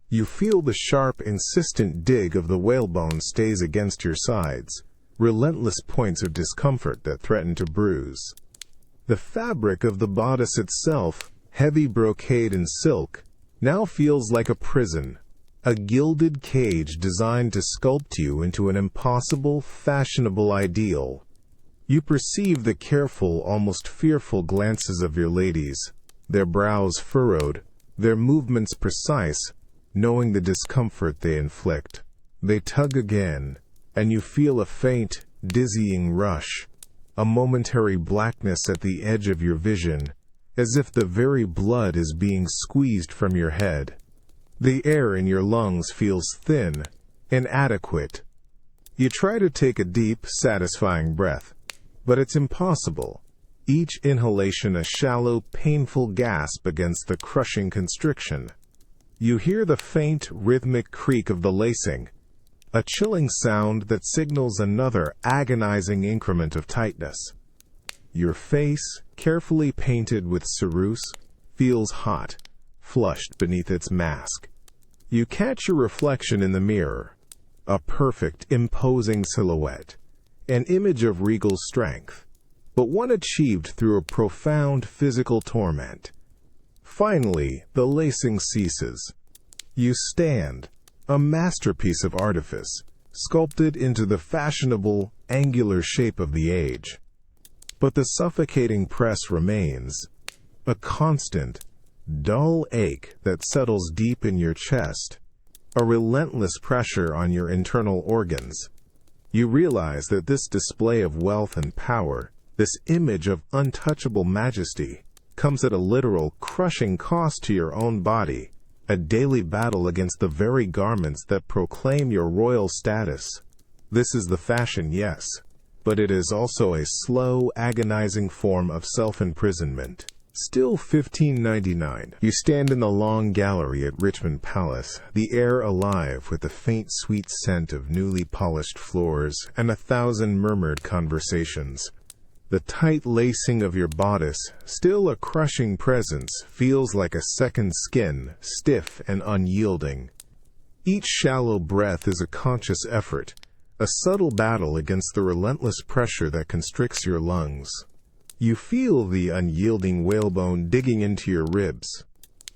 You feel the sharp, insistent dig of the whalebone stays against your sides, relentless points of discomfort that threaten to bruise. The fabric of the bodice itself, heavy brocade and silk, now feels like a prison, a gilded cage designed to sculpt you into an impossible, fashionable ideal. You perceive the careful, almost fearful glances of your ladies, their brows furrowed, their movements precise, knowing the discomfort they inflict. They tug again, and you feel a faint, dizzying rush, a momentary blackness at the edge of your vision, as if the very blood is being squeezed from your head. The air in your lungs feels thin, inadequate. You try to take a deep, satisfying breath, but it's impossible. Each inhalation a shallow, painful gasp against the crushing constriction. You hear the faint, rhythmic creak of the lacing, a chilling sound that signals another agonizing increment of tightness. Your face, carefully painted with ceruse, feels hot, flushed beneath its mask. You catch your reflection in the mirror, a perfect, imposing silhouette, an image of regal strength, but one achieved through a profound physical torment. Finally, the lacing ceases. You stand, a masterpiece of artifice, sculpted into the fashionable, angular shape of the age. But the suffocating press remains, a constant, dull ache that settles deep in your chest, a relentless pressure on your internal organs. You realize that this display of wealth and power, this image of untouchable majesty, comes at a literal, crushing cost to your own body, a daily battle against the very garments that proclaim your royal status. This is the fashion, yes, but it is also a slow, agonizing form of self-imprisonment. Still 1599. You stand in the long gallery at Richmond Palace, the air alive with the faint sweet scent of newly polished floors and 1,000 murmured conversations. The tight lacing of your bodice, still a crushing presence, feels like a second skin, stiff and unyielding. Each shallow breath is a conscious effort, a subtle battle against the relentless pressure that constricts your lungs. You feel the unyielding whalebone digging into your ribs,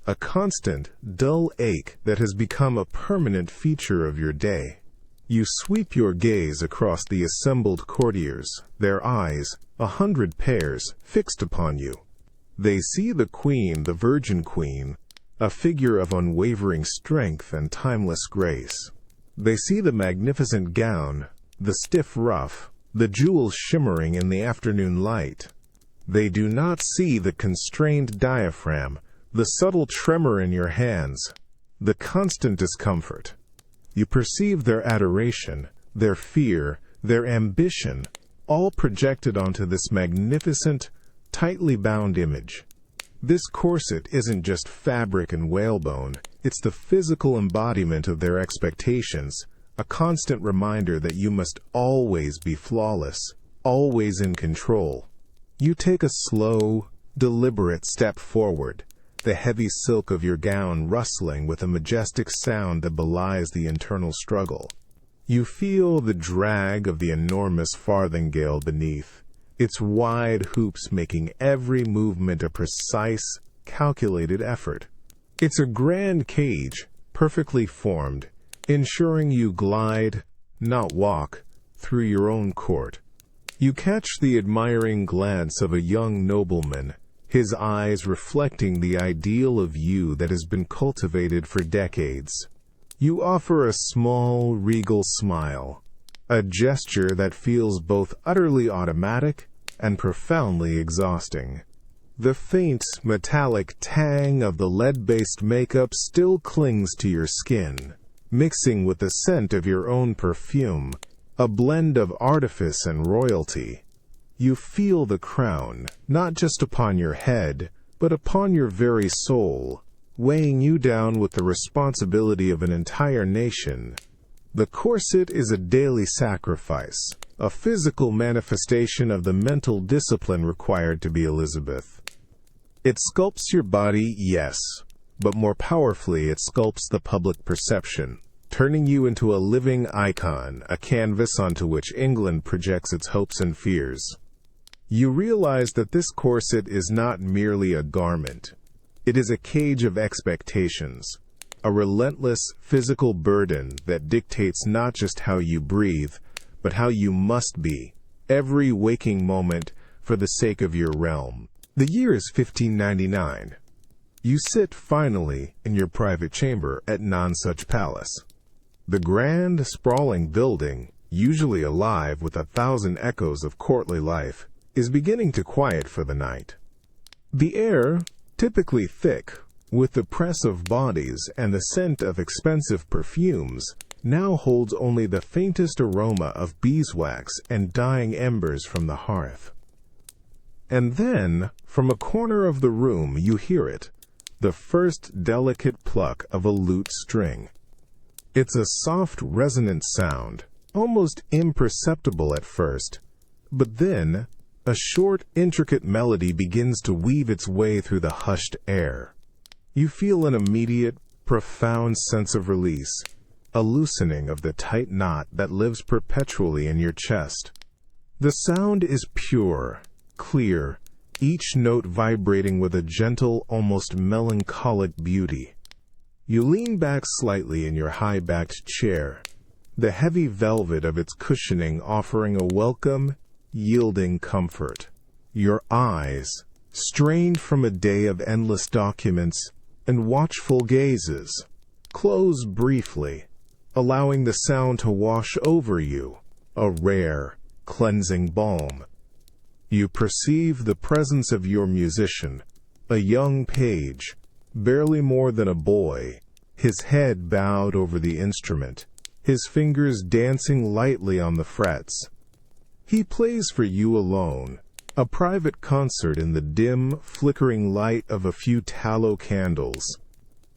a constant, dull ache that has become a permanent feature of your day. You sweep your gaze across the assembled courtiers, their eyes, 100 pairs, fixed upon you. They see the queen, the virgin queen, a figure of unwavering strength and timeless grace. They see the magnificent gown, the stiff ruff, the jewels shimmering in the afternoon light. They do not see the constrained diaphragm, the subtle tremor in your hands, the constant discomfort. You perceive their adoration, their fear, their ambition, all projected onto this magnificent, tightly bound image. This corset isn't just fabric and whalebone, it's the physical embodiment of their expectations, a constant reminder that you must always be flawless, always in control. You take a slow, deliberate step forward, the heavy silk of your gown rustling with a majestic sound that belies the internal struggle. You feel the drag of the enormous farthingale beneath, its wide hoops making every movement a precise, calculated effort. It's a grand cage, perfectly formed, ensuring you glide, not walk, through your own court. You catch the admiring glance of a young nobleman, his eyes reflecting the ideal of you that has been cultivated for decades. You offer a small, regal smile, a gesture that feels both utterly automatic and profoundly exhausting. The faint, metallic tang of the lead-based makeup still clings to your skin, mixing with the scent of your own perfume, a blend of artifice and royalty. You feel the crown, not just upon your head, but upon your very soul, weighing you down with the responsibility of an entire nation. The corset is a daily sacrifice, a physical manifestation of the mental discipline required to be Elizabeth. It sculpts your body, yes, but more powerfully it sculpts the public perception, turning you into a living icon, a canvas onto which England projects its hopes and fears. You realize that this corset is not merely a garment. It is a cage of expectations, a relentless physical burden that dictates not just how you breathe, but how you must be, every waking moment, for the sake of your realm. The year is 1599. You sit finally in your private chamber at Nonsuch Palace. The grand, sprawling building, usually alive with 1,000 echoes of courtly life, is beginning to quiet for the night. The air, typically thick, with the press of bodies and the scent of expensive perfumes, now holds only the faintest aroma of beeswax and dying embers from the hearth. And then, from a corner of the room, you hear it, the first delicate pluck of a lute string. It's a soft, resonant sound, almost imperceptible at first, but then a short, intricate melody begins to weave its way through the hushed air. You feel an immediate, profound sense of release, a loosening of the tight knot that lives perpetually in your chest. The sound is pure, clear, each note vibrating with a gentle, almost melancholic beauty. You lean back slightly in your high-backed chair, the heavy velvet of its cushioning offering a welcome, yielding comfort. Your eyes, strained from a day of endless documents and watchful gazes, close briefly, allowing the sound to wash over you, a rare, cleansing balm. You perceive the presence of your musician, a young page, barely more than a boy, his head bowed over the instrument, his fingers dancing lightly on the frets. He plays for you alone, a private concert in the dim, flickering light of a few tallow candles.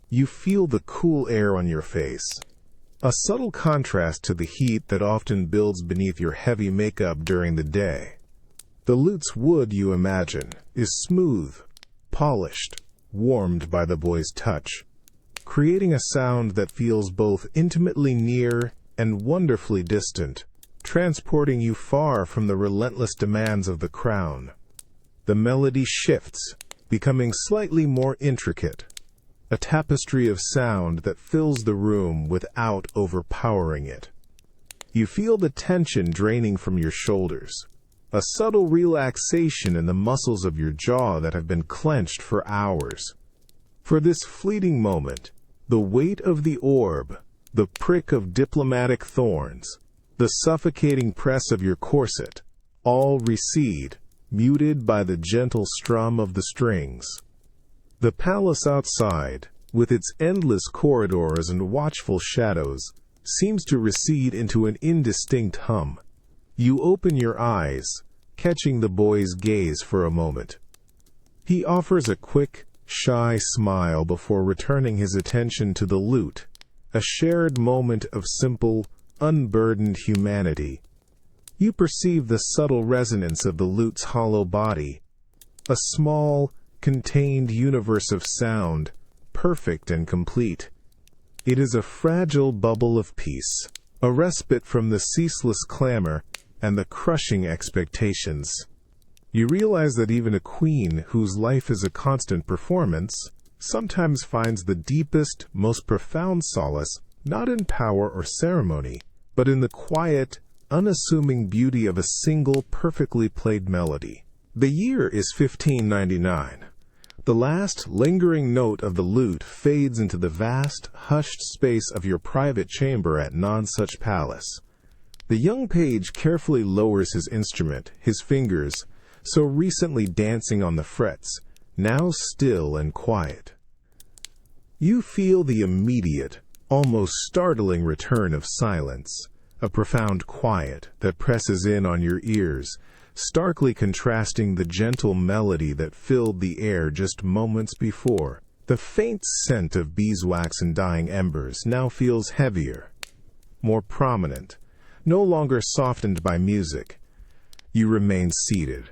You feel the cool air on your face, a subtle contrast to the heat that often builds beneath your heavy makeup during the day. The lute's wood, you imagine, is smooth, polished, warmed by the boy's touch, creating a sound that feels both intimately near and wonderfully distant, transporting you far from the relentless demands of the crown. The melody shifts, becoming slightly more intricate, a tapestry of sound that fills the room without overpowering it. You feel the tension draining from your shoulders, a subtle relaxation in the muscles of your jaw that have been clenched for hours. For this fleeting moment, the weight of the orb, the prick of diplomatic thorns, the suffocating press of your corset, all recede, muted by the gentle strum of the strings. The palace outside, with its endless corridors and watchful shadows, seems to recede into an indistinct hum. You open your eyes, catching the boy's gaze for a moment. He offers a quick, shy smile before returning his attention to the lute, a shared moment of simple, unburdened humanity. You perceive the subtle resonance of the lute's hollow body, a small, contained universe of sound, perfect and complete. It is a fragile bubble of peace, a respite from the ceaseless clamor and the crushing expectations. You realize that even a queen whose life is a constant performance sometimes finds the deepest, most profound solace not in power or ceremony, but in the quiet, unassuming beauty of a single perfectly played melody. The year is 1599. The last lingering note of the lute fades into the vast, hushed space of your private chamber at Nonsuch Palace. The young page carefully lowers his instrument, his fingers, so recently dancing on the frets, now still and quiet. You feel the immediate, almost startling return of silence, a profound quiet that presses in on your ears, starkly contrasting the gentle melody that filled the air just moments before. The faint scent of beeswax and dying embers now feels heavier, more prominent, no longer softened by music. You remain seated,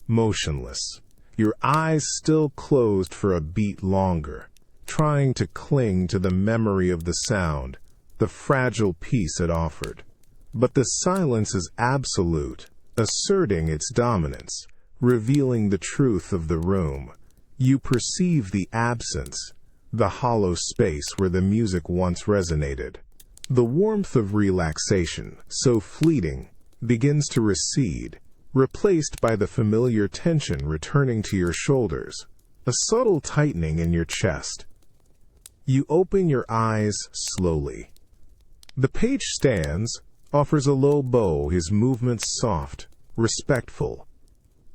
motionless, your eyes still closed for a beat longer, trying to cling to the memory of the sound, the fragile peace it offered. But the silence is absolute, asserting its dominance, revealing the truth of the room. You perceive the absence, the hollow space where the music once resonated. The warmth of relaxation, so fleeting, begins to recede, replaced by the familiar tension returning to your shoulders, a subtle tightening in your chest. You open your eyes slowly. The page stands, offers a low bow, his movements soft, respectful.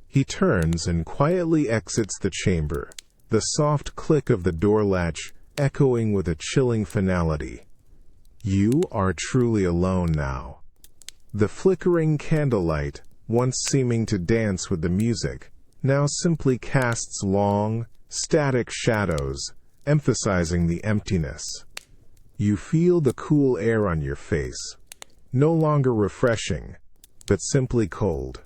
He turns and quietly exits the chamber, the soft click of the door latch echoing with a chilling finality. You are truly alone now. The flickering candlelight, once seeming to dance with the music, now simply casts long, static shadows, emphasizing the emptiness. You feel the cool air on your face, no longer refreshing, but simply cold.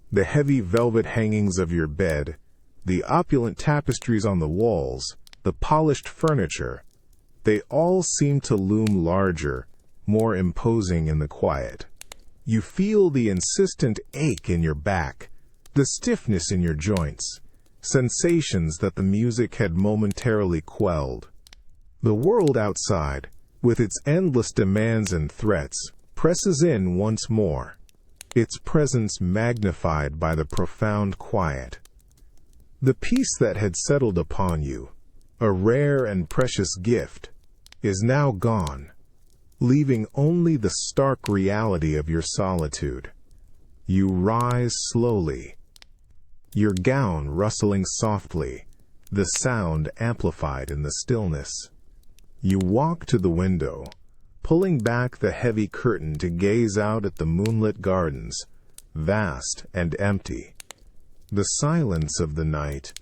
The heavy velvet hangings of your bed, the opulent tapestries on the walls, the polished furniture, they all seem to loom larger, more imposing in the quiet. You feel the insistent ache in your back, the stiffness in your joints, sensations that the music had momentarily quelled. The world outside, with its endless demands and threats, presses in once more, its presence magnified by the profound quiet. The peace that had settled upon you, a rare and precious gift, is now gone, leaving only the stark reality of your solitude. You rise slowly, your gown rustling softly, the sound amplified in the stillness. You walk to the window, pulling back the heavy curtain to gaze out at the moonlit gardens, vast and empty. The silence of the night,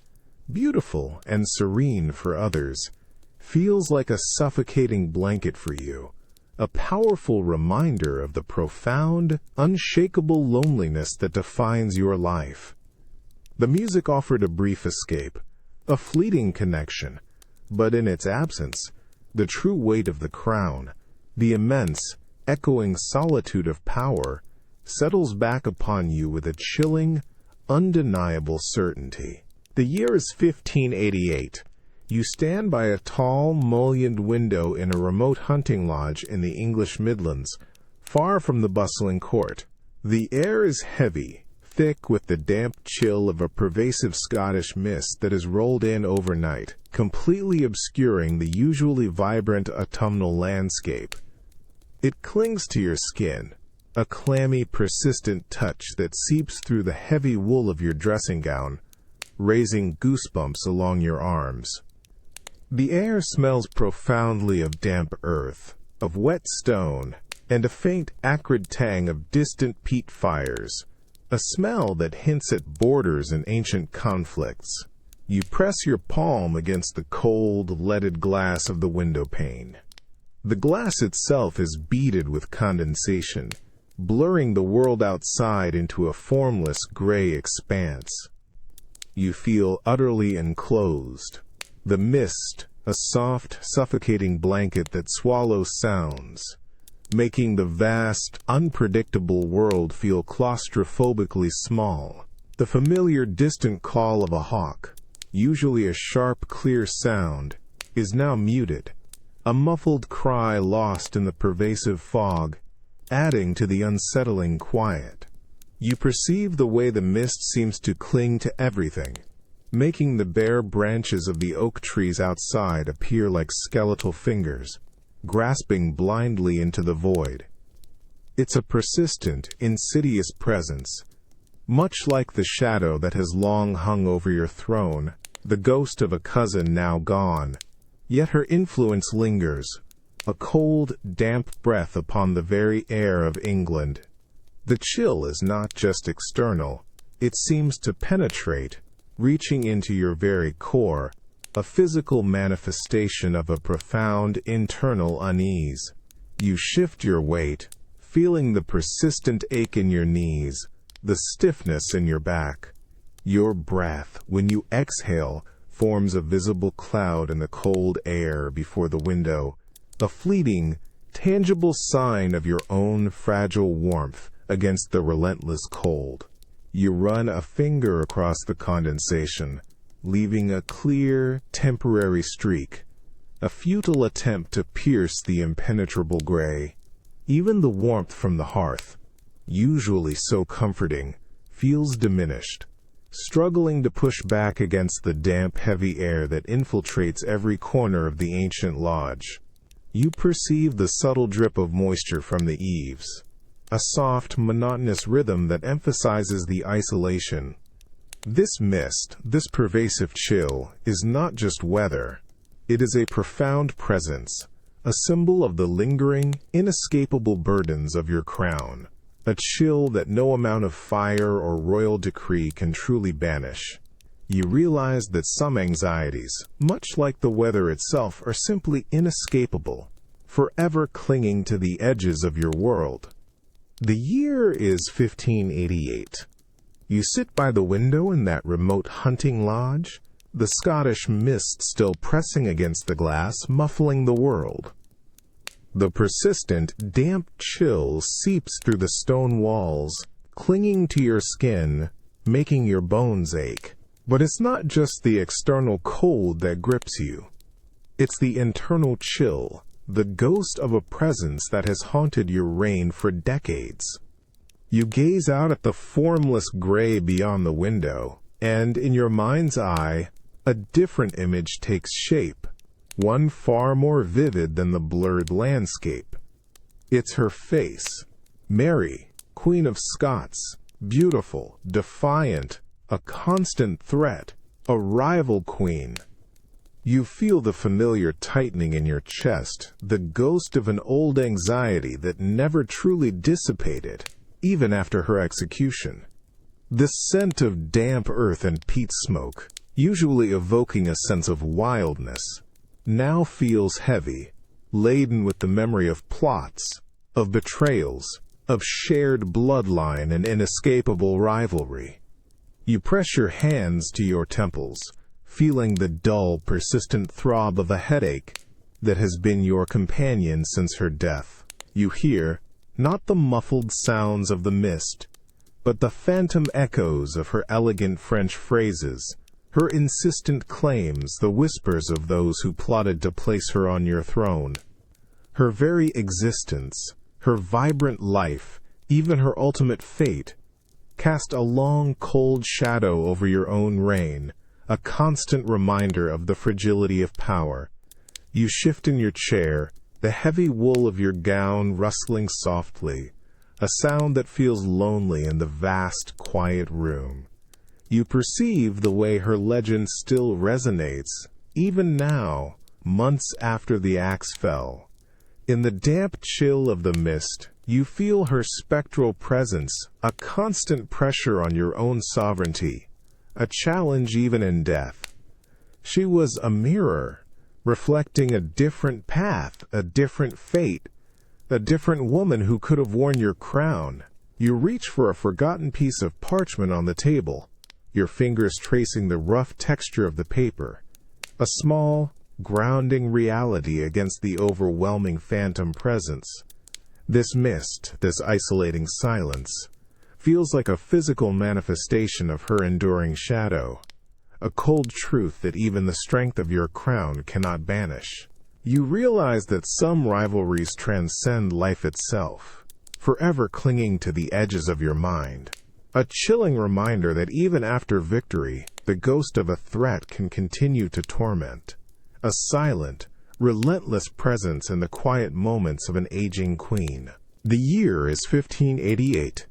beautiful and serene for others, feels like a suffocating blanket for you, a powerful reminder of the profound, unshakable loneliness that defines your life. The music offered a brief escape, a fleeting connection, but in its absence, the true weight of the crown, the immense, echoing solitude of power, settles back upon you with a chilling, undeniable certainty. The year is 1588. You stand by a tall, mullioned window in a remote hunting lodge in the English Midlands, far from the bustling court. The air is heavy, thick with the damp chill of a pervasive Scottish mist that has rolled in overnight, completely obscuring the usually vibrant autumnal landscape. It clings to your skin, a clammy, persistent touch that seeps through the heavy wool of your dressing gown, raising goosebumps along your arms. The air smells profoundly of damp earth, of wet stone, and a faint, acrid tang of distant peat fires, a smell that hints at borders and ancient conflicts. You press your palm against the cold, leaded glass of the window pane. The glass itself is beaded with condensation, blurring the world outside into a formless gray expanse. You feel utterly enclosed. The mist, a soft, suffocating blanket that swallows sounds, making the vast, unpredictable world feel claustrophobically small. The familiar distant call of a hawk, usually a sharp, clear sound, is now muted, a muffled cry lost in the pervasive fog, adding to the unsettling quiet. You perceive the way the mist seems to cling to everything, making the bare branches of the oak trees outside appear like skeletal fingers, grasping blindly into the void. It's a persistent, insidious presence, much like the shadow that has long hung over your throne, the ghost of a cousin now gone, yet her influence lingers, a cold, damp breath upon the very air of England. The chill is not just external, it seems to penetrate, reaching into your very core, a physical manifestation of a profound internal unease. You shift your weight, feeling the persistent ache in your knees, the stiffness in your back. Your breath, when you exhale, forms a visible cloud in the cold air before the window, a fleeting, tangible sign of your own fragile warmth against the relentless cold. You run a finger across the condensation, leaving a clear, temporary streak, a futile attempt to pierce the impenetrable gray. Even the warmth from the hearth, usually so comforting, feels diminished, struggling to push back against the damp, heavy air that infiltrates every corner of the ancient lodge. You perceive the subtle drip of moisture from the eaves, a soft, monotonous rhythm that emphasizes the isolation. This mist, this pervasive chill, is not just weather. It is a profound presence, a symbol of the lingering, inescapable burdens of your crown, a chill that no amount of fire or royal decree can truly banish. You realize that some anxieties, much like the weather itself, are simply inescapable, forever clinging to the edges of your world. The year is 1588. You sit by the window in that remote hunting lodge, the Scottish mist still pressing against the glass, muffling the world. The persistent, damp chill seeps through the stone walls, clinging to your skin, making your bones ache. But it's not just the external cold that grips you. It's the internal chill, the ghost of a presence that has haunted your reign for decades. You gaze out at the formless gray beyond the window, and in your mind's eye, a different image takes shape, one far more vivid than the blurred landscape. It's her face, Mary, Queen of Scots, beautiful, defiant, a constant threat, a rival queen. You feel the familiar tightening in your chest, the ghost of an old anxiety that never truly dissipated, even after her execution. The scent of damp earth and peat smoke, usually evoking a sense of wildness, now feels heavy, laden with the memory of plots, of betrayals, of shared bloodline and inescapable rivalry. You press your hands to your temples, feeling the dull, persistent throb of a headache that has been your companion since her death. You hear, not the muffled sounds of the mist, but the phantom echoes of her elegant French phrases, her insistent claims, the whispers of those who plotted to place her on your throne. Her very existence, her vibrant life, even her ultimate fate, cast a long, cold shadow over your own reign, a constant reminder of the fragility of power. You shift in your chair, the heavy wool of your gown rustling softly, a sound that feels lonely in the vast, quiet room. You perceive the way her legend still resonates, even now, months after the axe fell. In the damp chill of the mist, you feel her spectral presence, a constant pressure on your own sovereignty, a challenge even in death. She was a mirror, reflecting a different path, a different fate, a different woman who could have worn your crown. You reach for a forgotten piece of parchment on the table, your fingers tracing the rough texture of the paper, a small, grounding reality against the overwhelming phantom presence. This mist, this isolating silence, feels like a physical manifestation of her enduring shadow, a cold truth that even the strength of your crown cannot banish. You realize that some rivalries transcend life itself, forever clinging to the edges of your mind, a chilling reminder that even after victory, the ghost of a threat can continue to torment, a silent, relentless presence in the quiet moments of an aging queen. The year is 1588.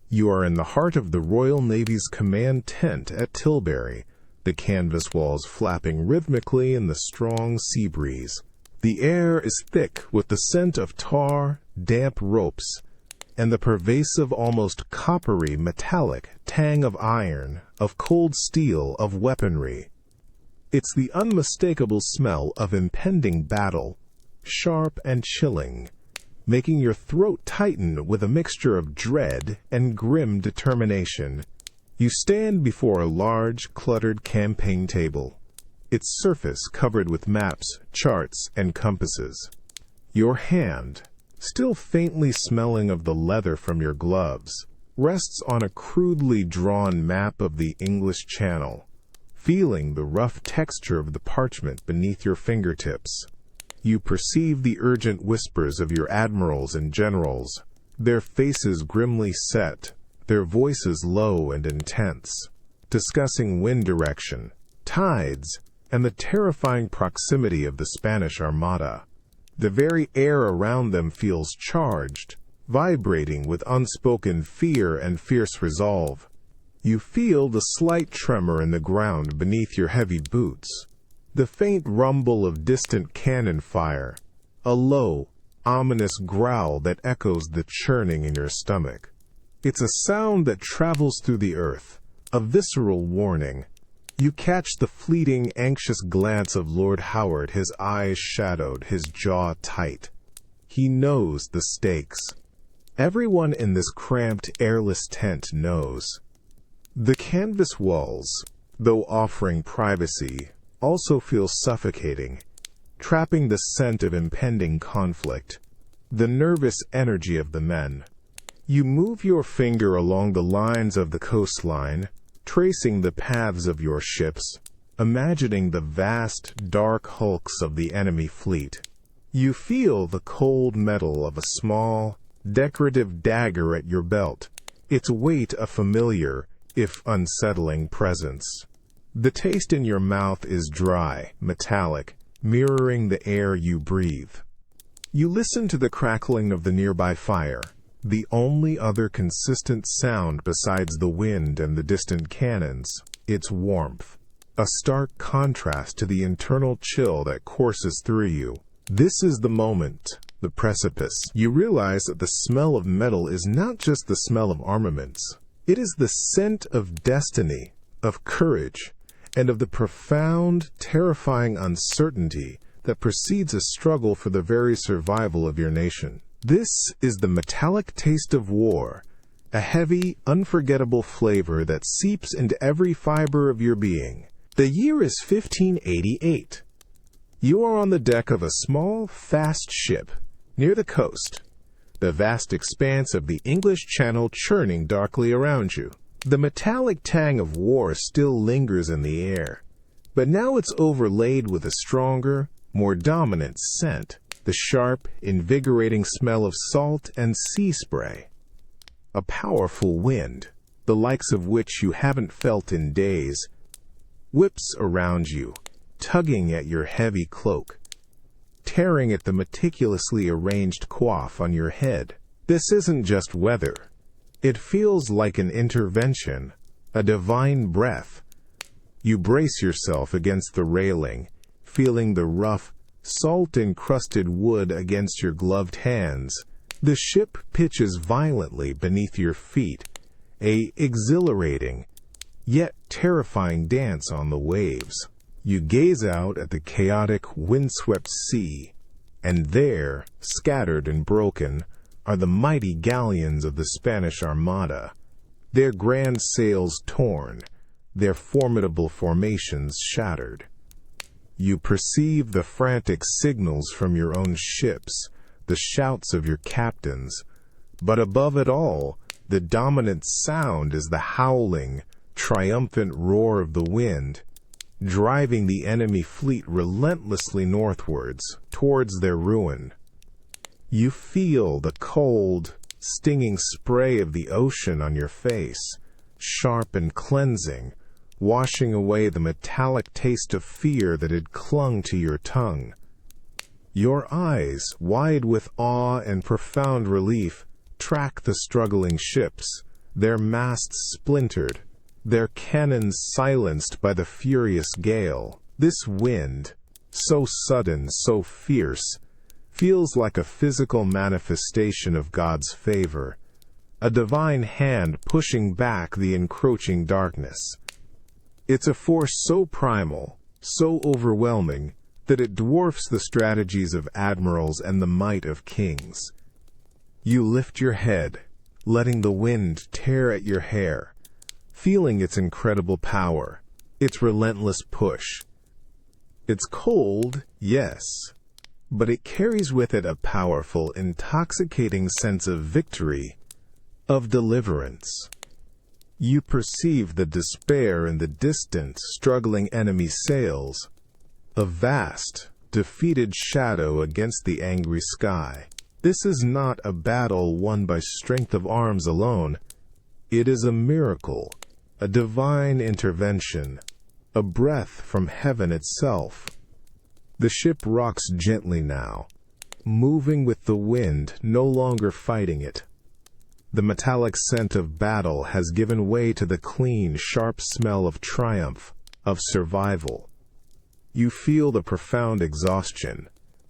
You are in the heart of the Royal Navy's command tent at Tilbury, the canvas walls flapping rhythmically in the strong sea breeze. The air is thick with the scent of tar, damp ropes, and the pervasive, almost coppery, metallic tang of iron, of cold steel, of weaponry. It's the unmistakable smell of impending battle, sharp and chilling, making your throat tighten with a mixture of dread and grim determination. You stand before a large, cluttered campaign table, its surface covered with maps, charts, and compasses. Your hand, still faintly smelling of the leather from your gloves, rests on a crudely drawn map of the English Channel, feeling the rough texture of the parchment beneath your fingertips. You perceive the urgent whispers of your admirals and generals, their faces grimly set, their voices low and intense, discussing wind direction, tides, and the terrifying proximity of the Spanish Armada. The very air around them feels charged, vibrating with unspoken fear and fierce resolve. You feel the slight tremor in the ground beneath your heavy boots, the faint rumble of distant cannon fire, a low, ominous growl that echoes the churning in your stomach. It's a sound that travels through the earth, a visceral warning. You catch the fleeting, anxious glance of Lord Howard, his eyes shadowed, his jaw tight. He knows the stakes. Everyone in this cramped, airless tent knows. The canvas walls, though offering privacy, also feel suffocating, trapping the scent of impending conflict, the nervous energy of the men. You move your finger along the lines of the coastline, tracing the paths of your ships, imagining the vast, dark hulks of the enemy fleet. You feel the cold metal of a small, decorative dagger at your belt, its weight a familiar, if unsettling, presence. The taste in your mouth is dry, metallic, mirroring the air you breathe. You listen to the crackling of the nearby fire, the only other consistent sound besides the wind and the distant cannons, its warmth, a stark contrast to the internal chill that courses through you. This is the moment, the precipice. You realize that the smell of metal is not just the smell of armaments. It is the scent of destiny, of courage, and of the profound, terrifying uncertainty that precedes a struggle for the very survival of your nation. This is the metallic taste of war, a heavy, unforgettable flavor that seeps into every fiber of your being. The year is 1588. You are on the deck of a small, fast ship near the coast, the vast expanse of the English Channel churning darkly around you. The metallic tang of war still lingers in the air, but now it's overlaid with a stronger, more dominant scent, the sharp, invigorating smell of salt and sea spray. A powerful wind, the likes of which you haven't felt in days, whips around you, tugging at your heavy cloak, tearing at the meticulously arranged coif on your head. This isn't just weather. It feels like an intervention, a divine breath. You brace yourself against the railing, feeling the rough, salt-encrusted wood against your gloved hands. The ship pitches violently beneath your feet, a exhilarating, yet terrifying dance on the waves. You gaze out at the chaotic, windswept sea, and there, scattered and broken, are the mighty galleons of the Spanish Armada, their grand sails torn, their formidable formations shattered. You perceive the frantic signals from your own ships, the shouts of your captains, but above it all, the dominant sound is the howling, triumphant roar of the wind, driving the enemy fleet relentlessly northwards, towards their ruin. You feel the cold, stinging spray of the ocean on your face, sharp and cleansing, washing away the metallic taste of fear that had clung to your tongue. Your eyes, wide with awe and profound relief, track the struggling ships, their masts splintered, their cannons silenced by the furious gale. This wind, so sudden, so fierce, feels like a physical manifestation of God's favor, a divine hand pushing back the encroaching darkness. It's a force so primal, so overwhelming, that it dwarfs the strategies of admirals and the might of kings. You lift your head, letting the wind tear at your hair, feeling its incredible power, its relentless push. It's cold, yes, but it carries with it a powerful, intoxicating sense of victory, of deliverance. You perceive the despair in the distant, struggling enemy sails, a vast, defeated shadow against the angry sky. This is not a battle won by strength of arms alone. It is a miracle, a divine intervention, a breath from heaven itself. The ship rocks gently now, moving with the wind, no longer fighting it. The metallic scent of battle has given way to the clean, sharp smell of triumph, of survival. You feel the profound exhaustion,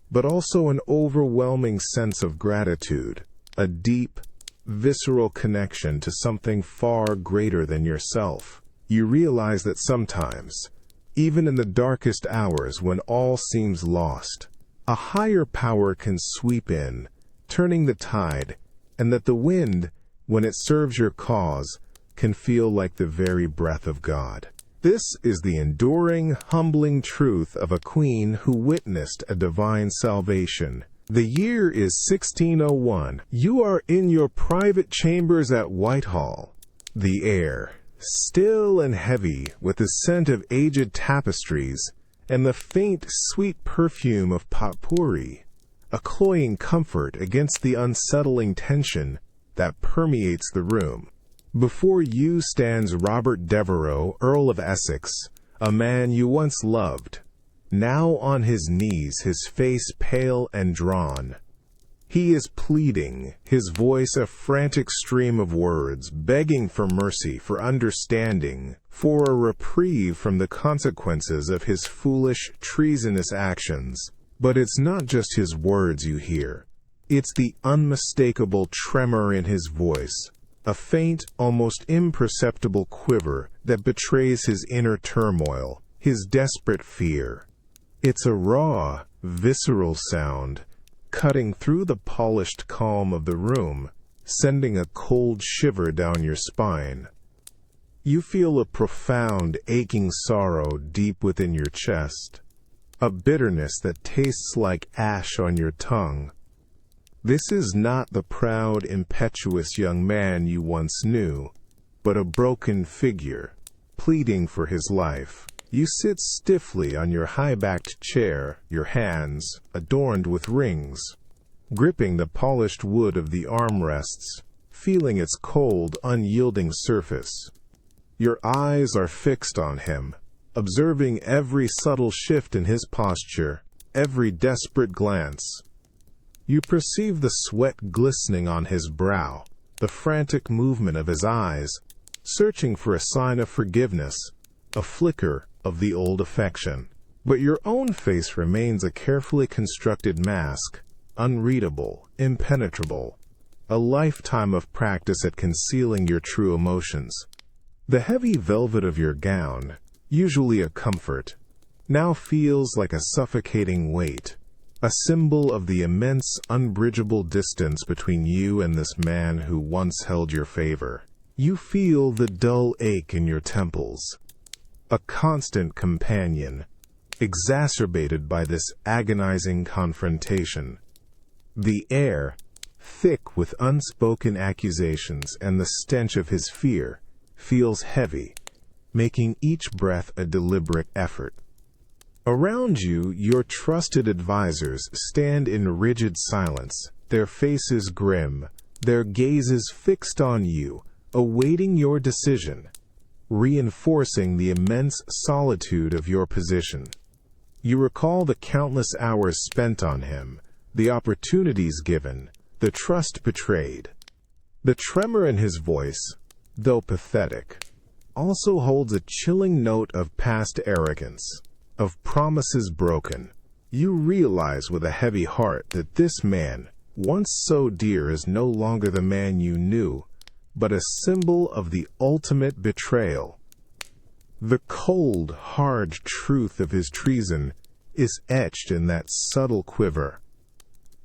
but also an overwhelming sense of gratitude, a deep, visceral connection to something far greater than yourself. You realize that sometimes, even in the darkest hours when all seems lost, a higher power can sweep in, turning the tide, and that the wind, when it serves your cause, can feel like the very breath of God. This is the enduring, humbling truth of a queen who witnessed a divine salvation. The year is 1601. You are in your private chambers at Whitehall. The air, still and heavy with the scent of aged tapestries and the faint, sweet perfume of potpourri, a cloying comfort against the unsettling tension that permeates the room. Before you stands Robert Devereux, Earl of Essex, a man you once loved, now on his knees, his face pale and drawn. He is pleading, his voice a frantic stream of words, begging for mercy, for understanding, for a reprieve from the consequences of his foolish, treasonous actions. But it's not just his words you hear. It's the unmistakable tremor in his voice, a faint, almost imperceptible quiver that betrays his inner turmoil, his desperate fear. It's a raw, visceral sound, cutting through the polished calm of the room, sending a cold shiver down your spine. You feel a profound, aching sorrow deep within your chest, a bitterness that tastes like ash on your tongue. This is not the proud, impetuous young man you once knew, but a broken figure, pleading for his life. You sit stiffly on your high-backed chair, your hands, adorned with rings, gripping the polished wood of the armrests, feeling its cold, unyielding surface. Your eyes are fixed on him, observing every subtle shift in his posture, every desperate glance. You perceive the sweat glistening on his brow, the frantic movement of his eyes, searching for a sign of forgiveness, a flicker of the old affection. But your own face remains a carefully constructed mask, unreadable, impenetrable, a lifetime of practice at concealing your true emotions. The heavy velvet of your gown, usually a comfort, now feels like a suffocating weight, a symbol of the immense, unbridgeable distance between you and this man who once held your favor. You feel the dull ache in your temples, a constant companion, exacerbated by this agonizing confrontation. The air, thick with unspoken accusations and the stench of his fear, feels heavy, making each breath a deliberate effort. Around you, your trusted advisors stand in rigid silence, their faces grim, their gazes fixed on you, awaiting your decision, reinforcing the immense solitude of your position. You recall the countless hours spent on him, the opportunities given, the trust betrayed. The tremor in his voice, though pathetic, also holds a chilling note of past arrogance, of promises broken. You realize with a heavy heart that this man, once so dear, is no longer the man you knew, but a symbol of the ultimate betrayal. The cold, hard truth of his treason is etched in that subtle quiver,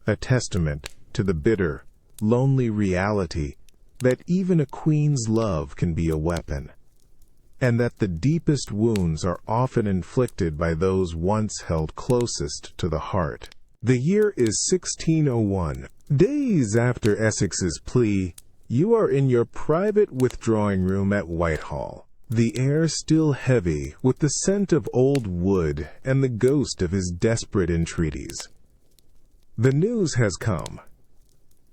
a testament to the bitter, lonely reality that even a queen's love can be a weapon, and that the deepest wounds are often inflicted by those once held closest to the heart. The year is 1601. Days after Essex's plea, You are in your private withdrawing room at Whitehall, the air still heavy with the scent of old wood and the ghost of his desperate entreaties. The news has come.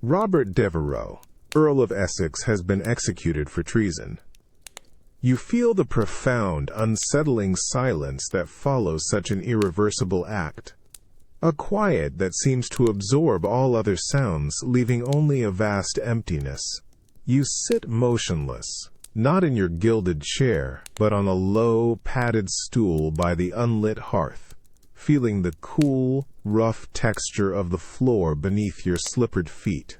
Robert Devereux, Earl of Essex, has been executed for treason. You feel the profound, unsettling silence that follows such an irreversible act. A quiet that seems to absorb all other sounds, leaving only a vast emptiness. You sit motionless, not in your gilded chair, but on a low, padded stool by the unlit hearth, feeling the cool, rough texture of the floor beneath your slippered feet.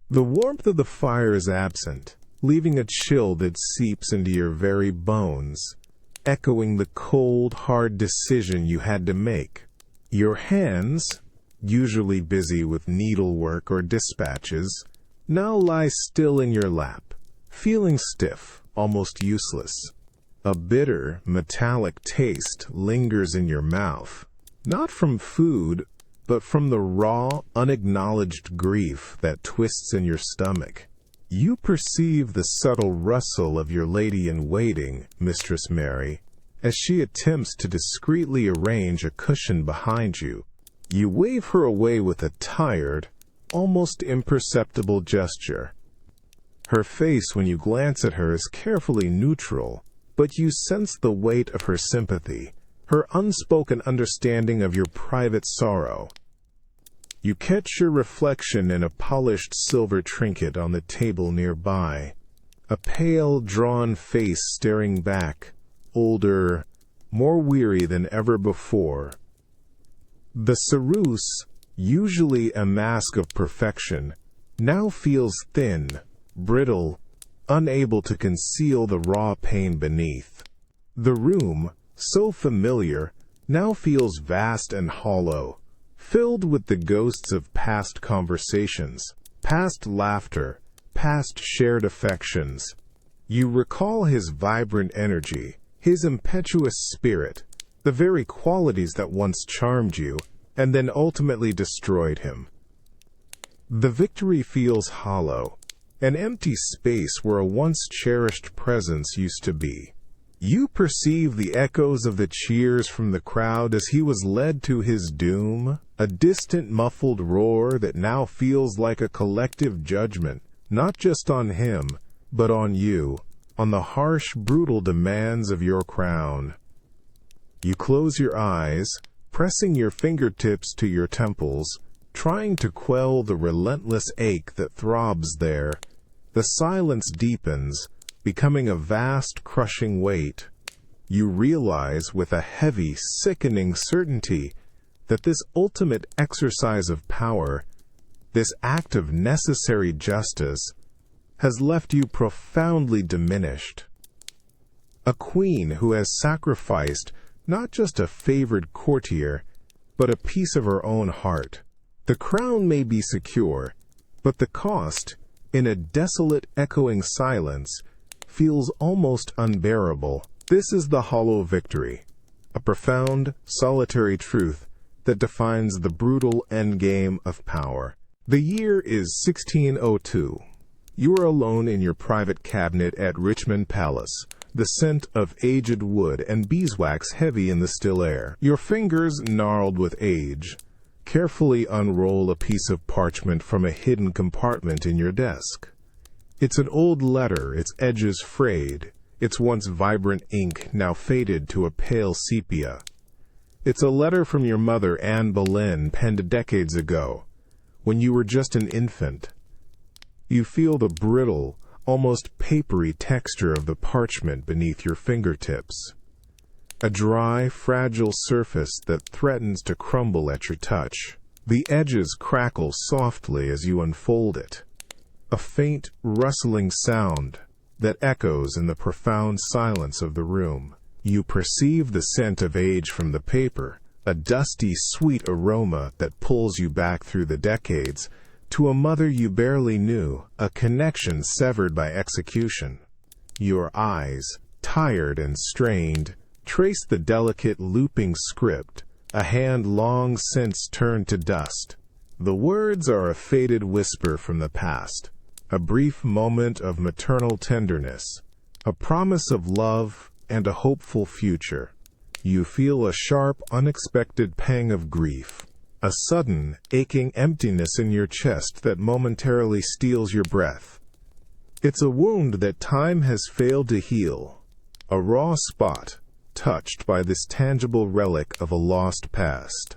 The warmth of the fire is absent, leaving a chill that seeps into your very bones, echoing the cold, hard decision you had to make. Your hands, usually busy with needlework or dispatches, now lie still in your lap, feeling stiff, almost useless. A bitter, metallic taste lingers in your mouth, not from food, but from the raw, unacknowledged grief that twists in your stomach. You perceive the subtle rustle of your lady-in-waiting, Mistress Mary, as she attempts to discreetly arrange a cushion behind you. You wave her away with a tired, almost imperceptible gesture. Her face, when you glance at her, is carefully neutral, but you sense the weight of her sympathy, her unspoken understanding of your private sorrow. You catch your reflection in a polished silver trinket on the table nearby, a pale, drawn face staring back, older, more weary than ever before. The ceruse, usually a mask of perfection, now feels thin, brittle, unable to conceal the raw pain beneath. The room, so familiar, now feels vast and hollow, filled with the ghosts of past conversations, past laughter, past shared affections. You recall his vibrant energy, his impetuous spirit, the very qualities that once charmed you, and then ultimately destroyed him. The victory feels hollow, an empty space where a once cherished presence used to be. You perceive the echoes of the cheers from the crowd as he was led to his doom, a distant muffled roar that now feels like a collective judgment, not just on him, but on you, on the harsh, brutal demands of your crown. You close your eyes, pressing your fingertips to your temples, trying to quell the relentless ache that throbs there. The silence deepens, becoming a vast, crushing weight. You realize with a heavy, sickening certainty that this ultimate exercise of power, this act of necessary justice, has left you profoundly diminished. A queen who has sacrificed not just a favored courtier, but a piece of her own heart. The crown may be secure, but the cost, in a desolate, echoing silence, feels almost unbearable. This is the hollow victory, a profound, solitary truth that defines the brutal endgame of power. The year is 1602. You are alone in your private cabinet at Richmond Palace, the scent of aged wood and beeswax heavy in the still air. Your fingers, gnarled with age, carefully unroll a piece of parchment from a hidden compartment in your desk. It's an old letter, its edges frayed, its once vibrant ink now faded to a pale sepia. It's a letter from your mother, Anne Boleyn, penned decades ago, when you were just an infant. You feel the brittle, almost papery texture of the parchment beneath your fingertips. A dry, fragile surface that threatens to crumble at your touch. The edges crackle softly as you unfold it. A faint, rustling sound that echoes in the profound silence of the room. You perceive the scent of age from the paper, a dusty, sweet aroma that pulls you back through the decades to a mother you barely knew, a connection severed by execution. Your eyes, tired and strained, trace the delicate looping script, a hand long since turned to dust. The words are a faded whisper from the past, a brief moment of maternal tenderness, a promise of love and a hopeful future. You feel a sharp, unexpected pang of grief, a sudden, aching emptiness in your chest that momentarily steals your breath. It's a wound that time has failed to heal, a raw spot, touched by this tangible relic of a lost past.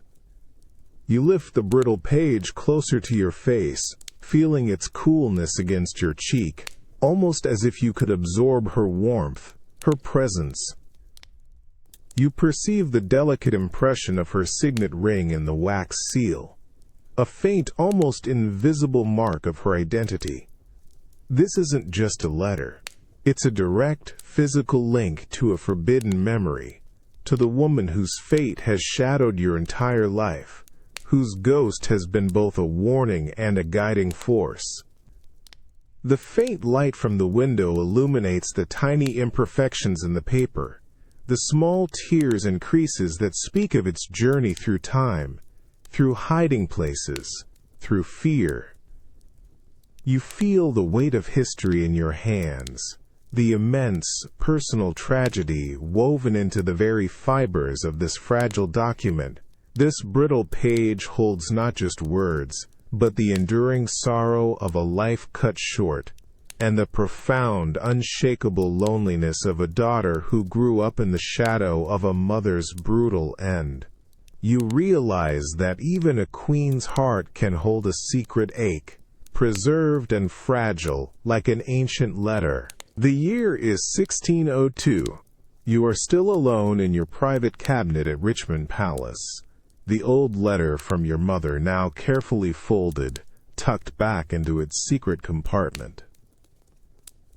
You lift the brittle page closer to your face, feeling its coolness against your cheek, almost as if you could absorb her warmth, her presence. You perceive the delicate impression of her signet ring in the wax seal, a faint, almost invisible mark of her identity. This isn't just a letter. It's a direct, physical link to a forbidden memory, to the woman whose fate has shadowed your entire life, whose ghost has been both a warning and a guiding force. The faint light from the window illuminates the tiny imperfections in the paper, the small tears and creases that speak of its journey through time, through hiding places, through fear. You feel the weight of history in your hands, the immense personal tragedy woven into the very fibers of this fragile document. This brittle page holds not just words, but the enduring sorrow of a life cut short, and the profound, unshakable loneliness of a daughter who grew up in the shadow of a mother's brutal end. You realize that even a queen's heart can hold a secret ache, preserved and fragile like an ancient letter. The year is 1602. You are still alone in your private cabinet at Richmond Palace. The old letter from your mother now carefully folded, tucked back into its secret compartment.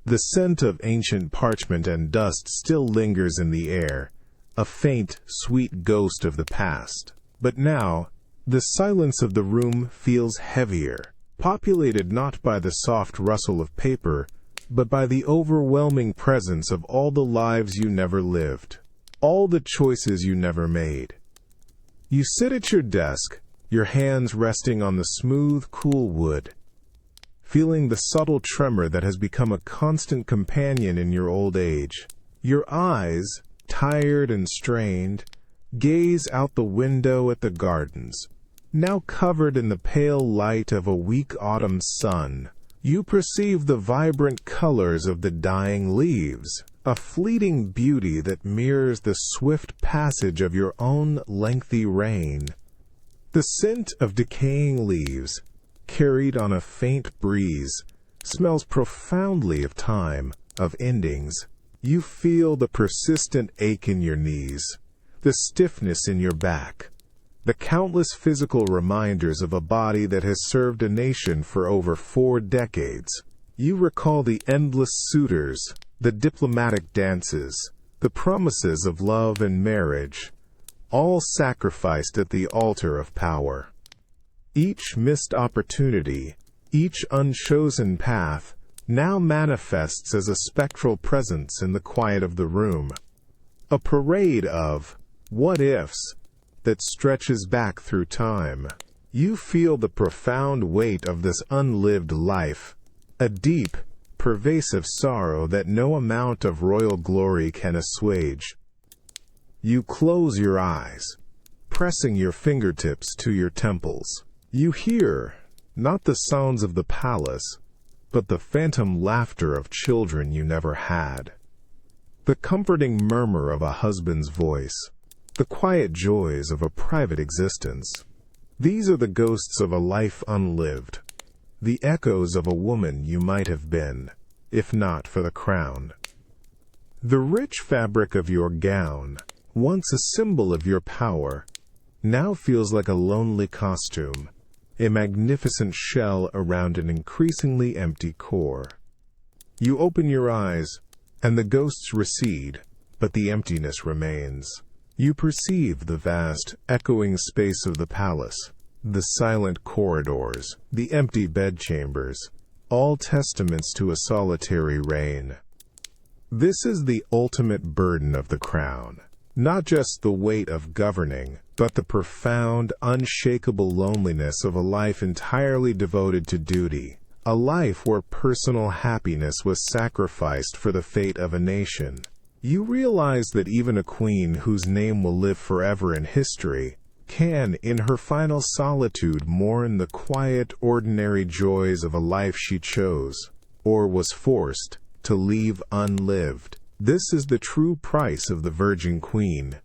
The scent of ancient parchment and dust still lingers in the air, a faint, sweet ghost of the past. But now, the silence of the room feels heavier, populated not by the soft rustle of paper, but by the overwhelming presence of all the lives you never lived, all the choices you never made. You sit at your desk, your hands resting on the smooth, cool wood, feeling the subtle tremor that has become a constant companion in your old age. Your eyes, tired and strained, gaze out the window at the gardens, now covered in the pale light of a weak autumn sun. You perceive the vibrant colors of the dying leaves, a fleeting beauty that mirrors the swift passage of your own lengthy reign. The scent of decaying leaves, carried on a faint breeze, smells profoundly of time, of endings. You feel the persistent ache in your knees, the stiffness in your back, the countless physical reminders of a body that has served a nation for over 4 decades. You recall the endless suitors, the diplomatic dances, the promises of love and marriage, all sacrificed at the altar of power. Each missed opportunity, each unchosen path, now manifests as a spectral presence in the quiet of the room. A parade of what-ifs that stretches back through time. You feel the profound weight of this unlived life, a deep, pervasive sorrow that no amount of royal glory can assuage. You close your eyes, pressing your fingertips to your temples. You hear, not the sounds of the palace, but the phantom laughter of children you never had, the comforting murmur of a husband's voice, the quiet joys of a private existence. These are the ghosts of a life unlived, the echoes of a woman you might have been, if not for the crown. The rich fabric of your gown, once a symbol of your power, now feels like a lonely costume, a magnificent shell around an increasingly empty core. You open your eyes, and the ghosts recede, but the emptiness remains. You perceive the vast, echoing space of the palace, the silent corridors, the empty bedchambers, all testaments to a solitary reign. This is the ultimate burden of the crown, not just the weight of governing, but the profound, unshakable loneliness of a life entirely devoted to duty, a life where personal happiness was sacrificed for the fate of a nation. You realize that even a queen whose name will live forever in history can, in her final solitude, mourn the quiet, ordinary joys of a life she chose, or was forced, to leave unlived. This is the true price of the Virgin Queen.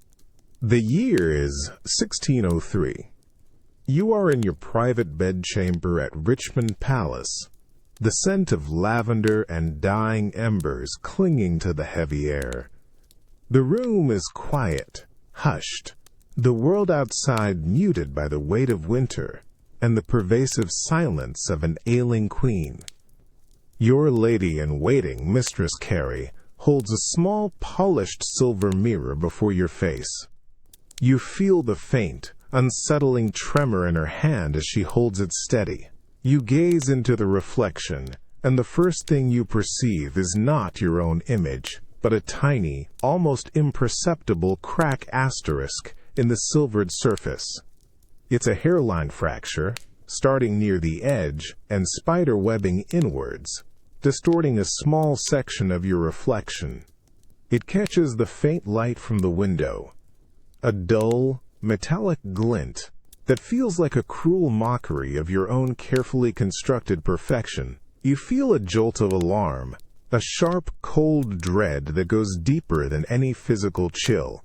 The year is 1603. You are in your private bedchamber at Richmond Palace, the scent of lavender and dying embers clinging to the heavy air. The room is quiet, hushed, the world outside muted by the weight of winter and the pervasive silence of an ailing queen. Your lady-in-waiting, Mistress Carey, holds a small polished silver mirror before your face. You feel the faint, unsettling tremor in her hand as she holds it steady. You gaze into the reflection, and the first thing you perceive is not your own image, but a tiny, almost imperceptible crack asterisk in the silvered surface. It's a hairline fracture, starting near the edge and spider-webbing inwards, distorting a small section of your reflection. It catches the faint light from the window, a dull, metallic glint that feels like a cruel mockery of your own carefully constructed perfection. You feel a jolt of alarm, a sharp, cold dread that goes deeper than any physical chill.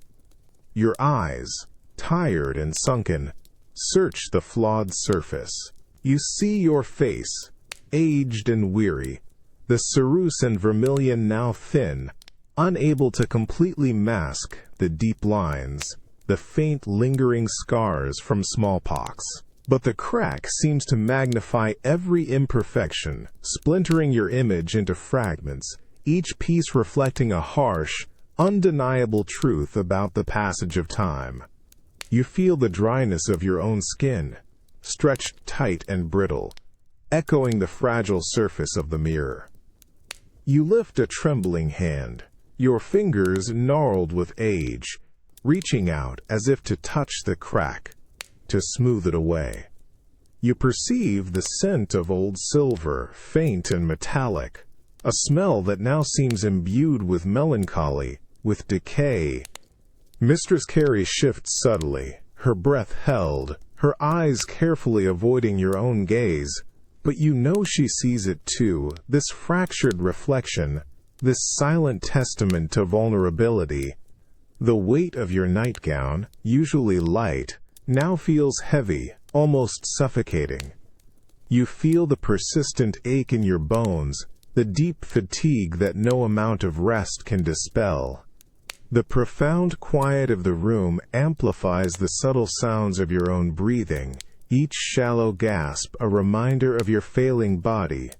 Your eyes, tired and sunken, search the flawed surface. You see your face, aged and weary, the ceruse and vermilion now thin, unable to completely mask the deep lines, the faint lingering scars from smallpox. But the crack seems to magnify every imperfection, splintering your image into fragments, each piece reflecting a harsh, undeniable truth about the passage of time. You feel the dryness of your own skin, stretched tight and brittle, echoing the fragile surface of the mirror. You lift a trembling hand, your fingers gnarled with age, reaching out as if to touch the crack, to smooth it away. You perceive the scent of old silver, faint and metallic, a smell that now seems imbued with melancholy, with decay. Mistress Carey shifts subtly, her breath held, her eyes carefully avoiding your own gaze, but you know she sees it too, this fractured reflection, this silent testament to vulnerability. The weight of your nightgown, usually light, now feels heavy, almost suffocating. You feel the persistent ache in your bones, the deep fatigue that no amount of rest can dispel. The profound quiet of the room amplifies the subtle sounds of your own breathing, each shallow gasp a reminder of your failing body.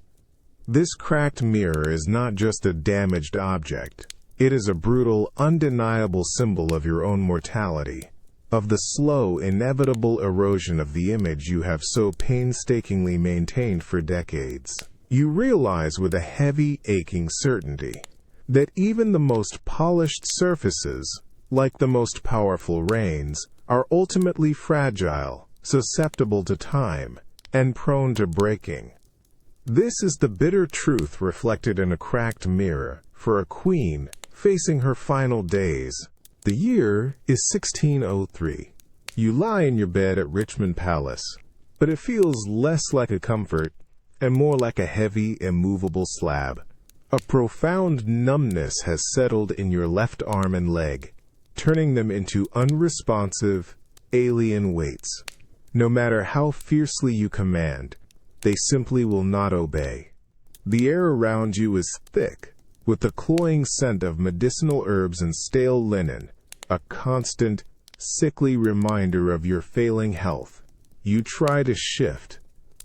This cracked mirror is not just a damaged object. It is a brutal, undeniable symbol of your own mortality, of the slow, inevitable erosion of the image you have so painstakingly maintained for decades. You realize with a heavy, aching certainty that even the most polished surfaces, like the most powerful rains, are ultimately fragile, susceptible to time, and prone to breaking. This is the bitter truth reflected in a cracked mirror for a queen facing her final days. The year is 1603. You lie in your bed at Richmond Palace, but it feels less like a comfort and more like a heavy, immovable slab. A profound numbness has settled in your left arm and leg, turning them into unresponsive, alien weights. No matter how fiercely you command, they simply will not obey. The air around you is thick, with the cloying scent of medicinal herbs and stale linen, a constant, sickly reminder of your failing health. You try to shift,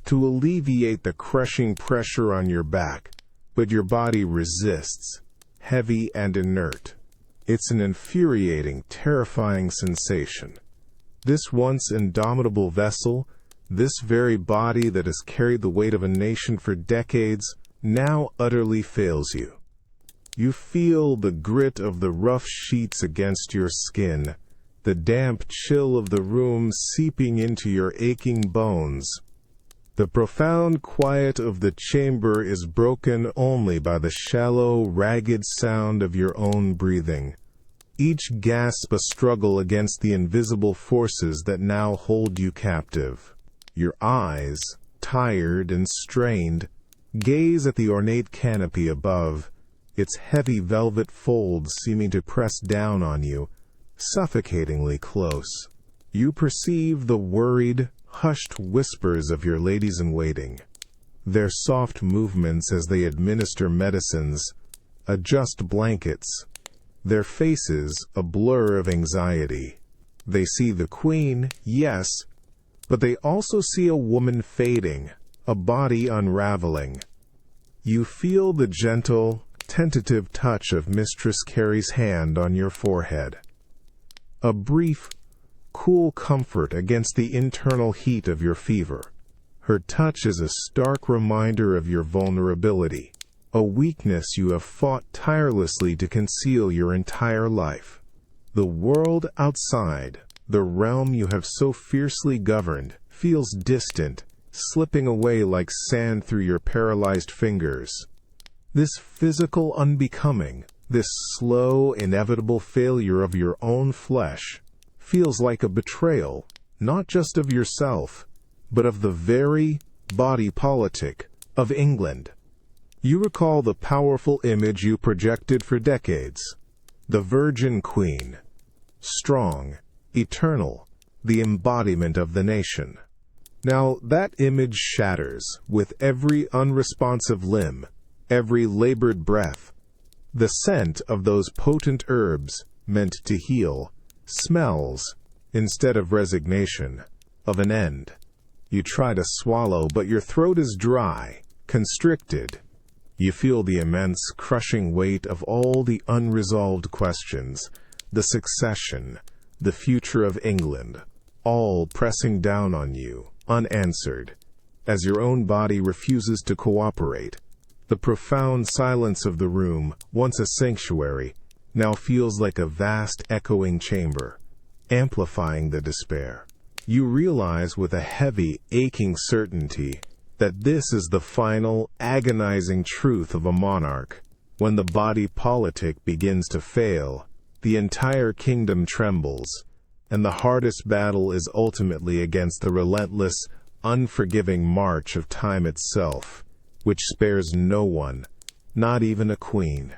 to alleviate the crushing pressure on your back, but your body resists, heavy and inert. It's an infuriating, terrifying sensation. This once indomitable vessel, this very body that has carried the weight of a nation for decades, now utterly fails you. You feel the grit of the rough sheets against your skin, the damp chill of the room seeping into your aching bones. The profound quiet of the chamber is broken only by the shallow, ragged sound of your own breathing. Each gasp a struggle against the invisible forces that now hold you captive. Your eyes, tired and strained, gaze at the ornate canopy above, its heavy velvet folds seeming to press down on you, suffocatingly close. You perceive the worried, hushed whispers of your ladies-in-waiting, their soft movements as they administer medicines, adjust blankets, their faces a blur of anxiety. They see the queen, yes, but they also see a woman fading, a body unraveling. You feel the gentle, tentative touch of Mistress Carey's hand on your forehead. A brief, cool comfort against the internal heat of your fever. Her touch is a stark reminder of your vulnerability, a weakness you have fought tirelessly to conceal your entire life. The world outside, the realm you have so fiercely governed, feels distant, slipping away like sand through your paralyzed fingers. This physical unbecoming, this slow, inevitable failure of your own flesh, feels like a betrayal, not just of yourself, but of the very body politic of England. You recall the powerful image you projected for decades, the Virgin Queen, strong, eternal, the embodiment of the nation. Now that image shatters with every unresponsive limb, every labored breath. The scent of those potent herbs, meant to heal, smells, instead of resignation, of an end. You try to swallow, but your throat is dry, constricted. You feel the immense, crushing weight of all the unresolved questions, the succession, the future of England, all pressing down on you, unanswered, as your own body refuses to cooperate. The profound silence of the room, once a sanctuary, now feels like a vast echoing chamber, amplifying the despair. You realize with a heavy, aching certainty that this is the final, agonizing truth of a monarch. When the body politic begins to fail, the entire kingdom trembles, and the hardest battle is ultimately against the relentless, unforgiving march of time itself, which spares no one, not even a queen.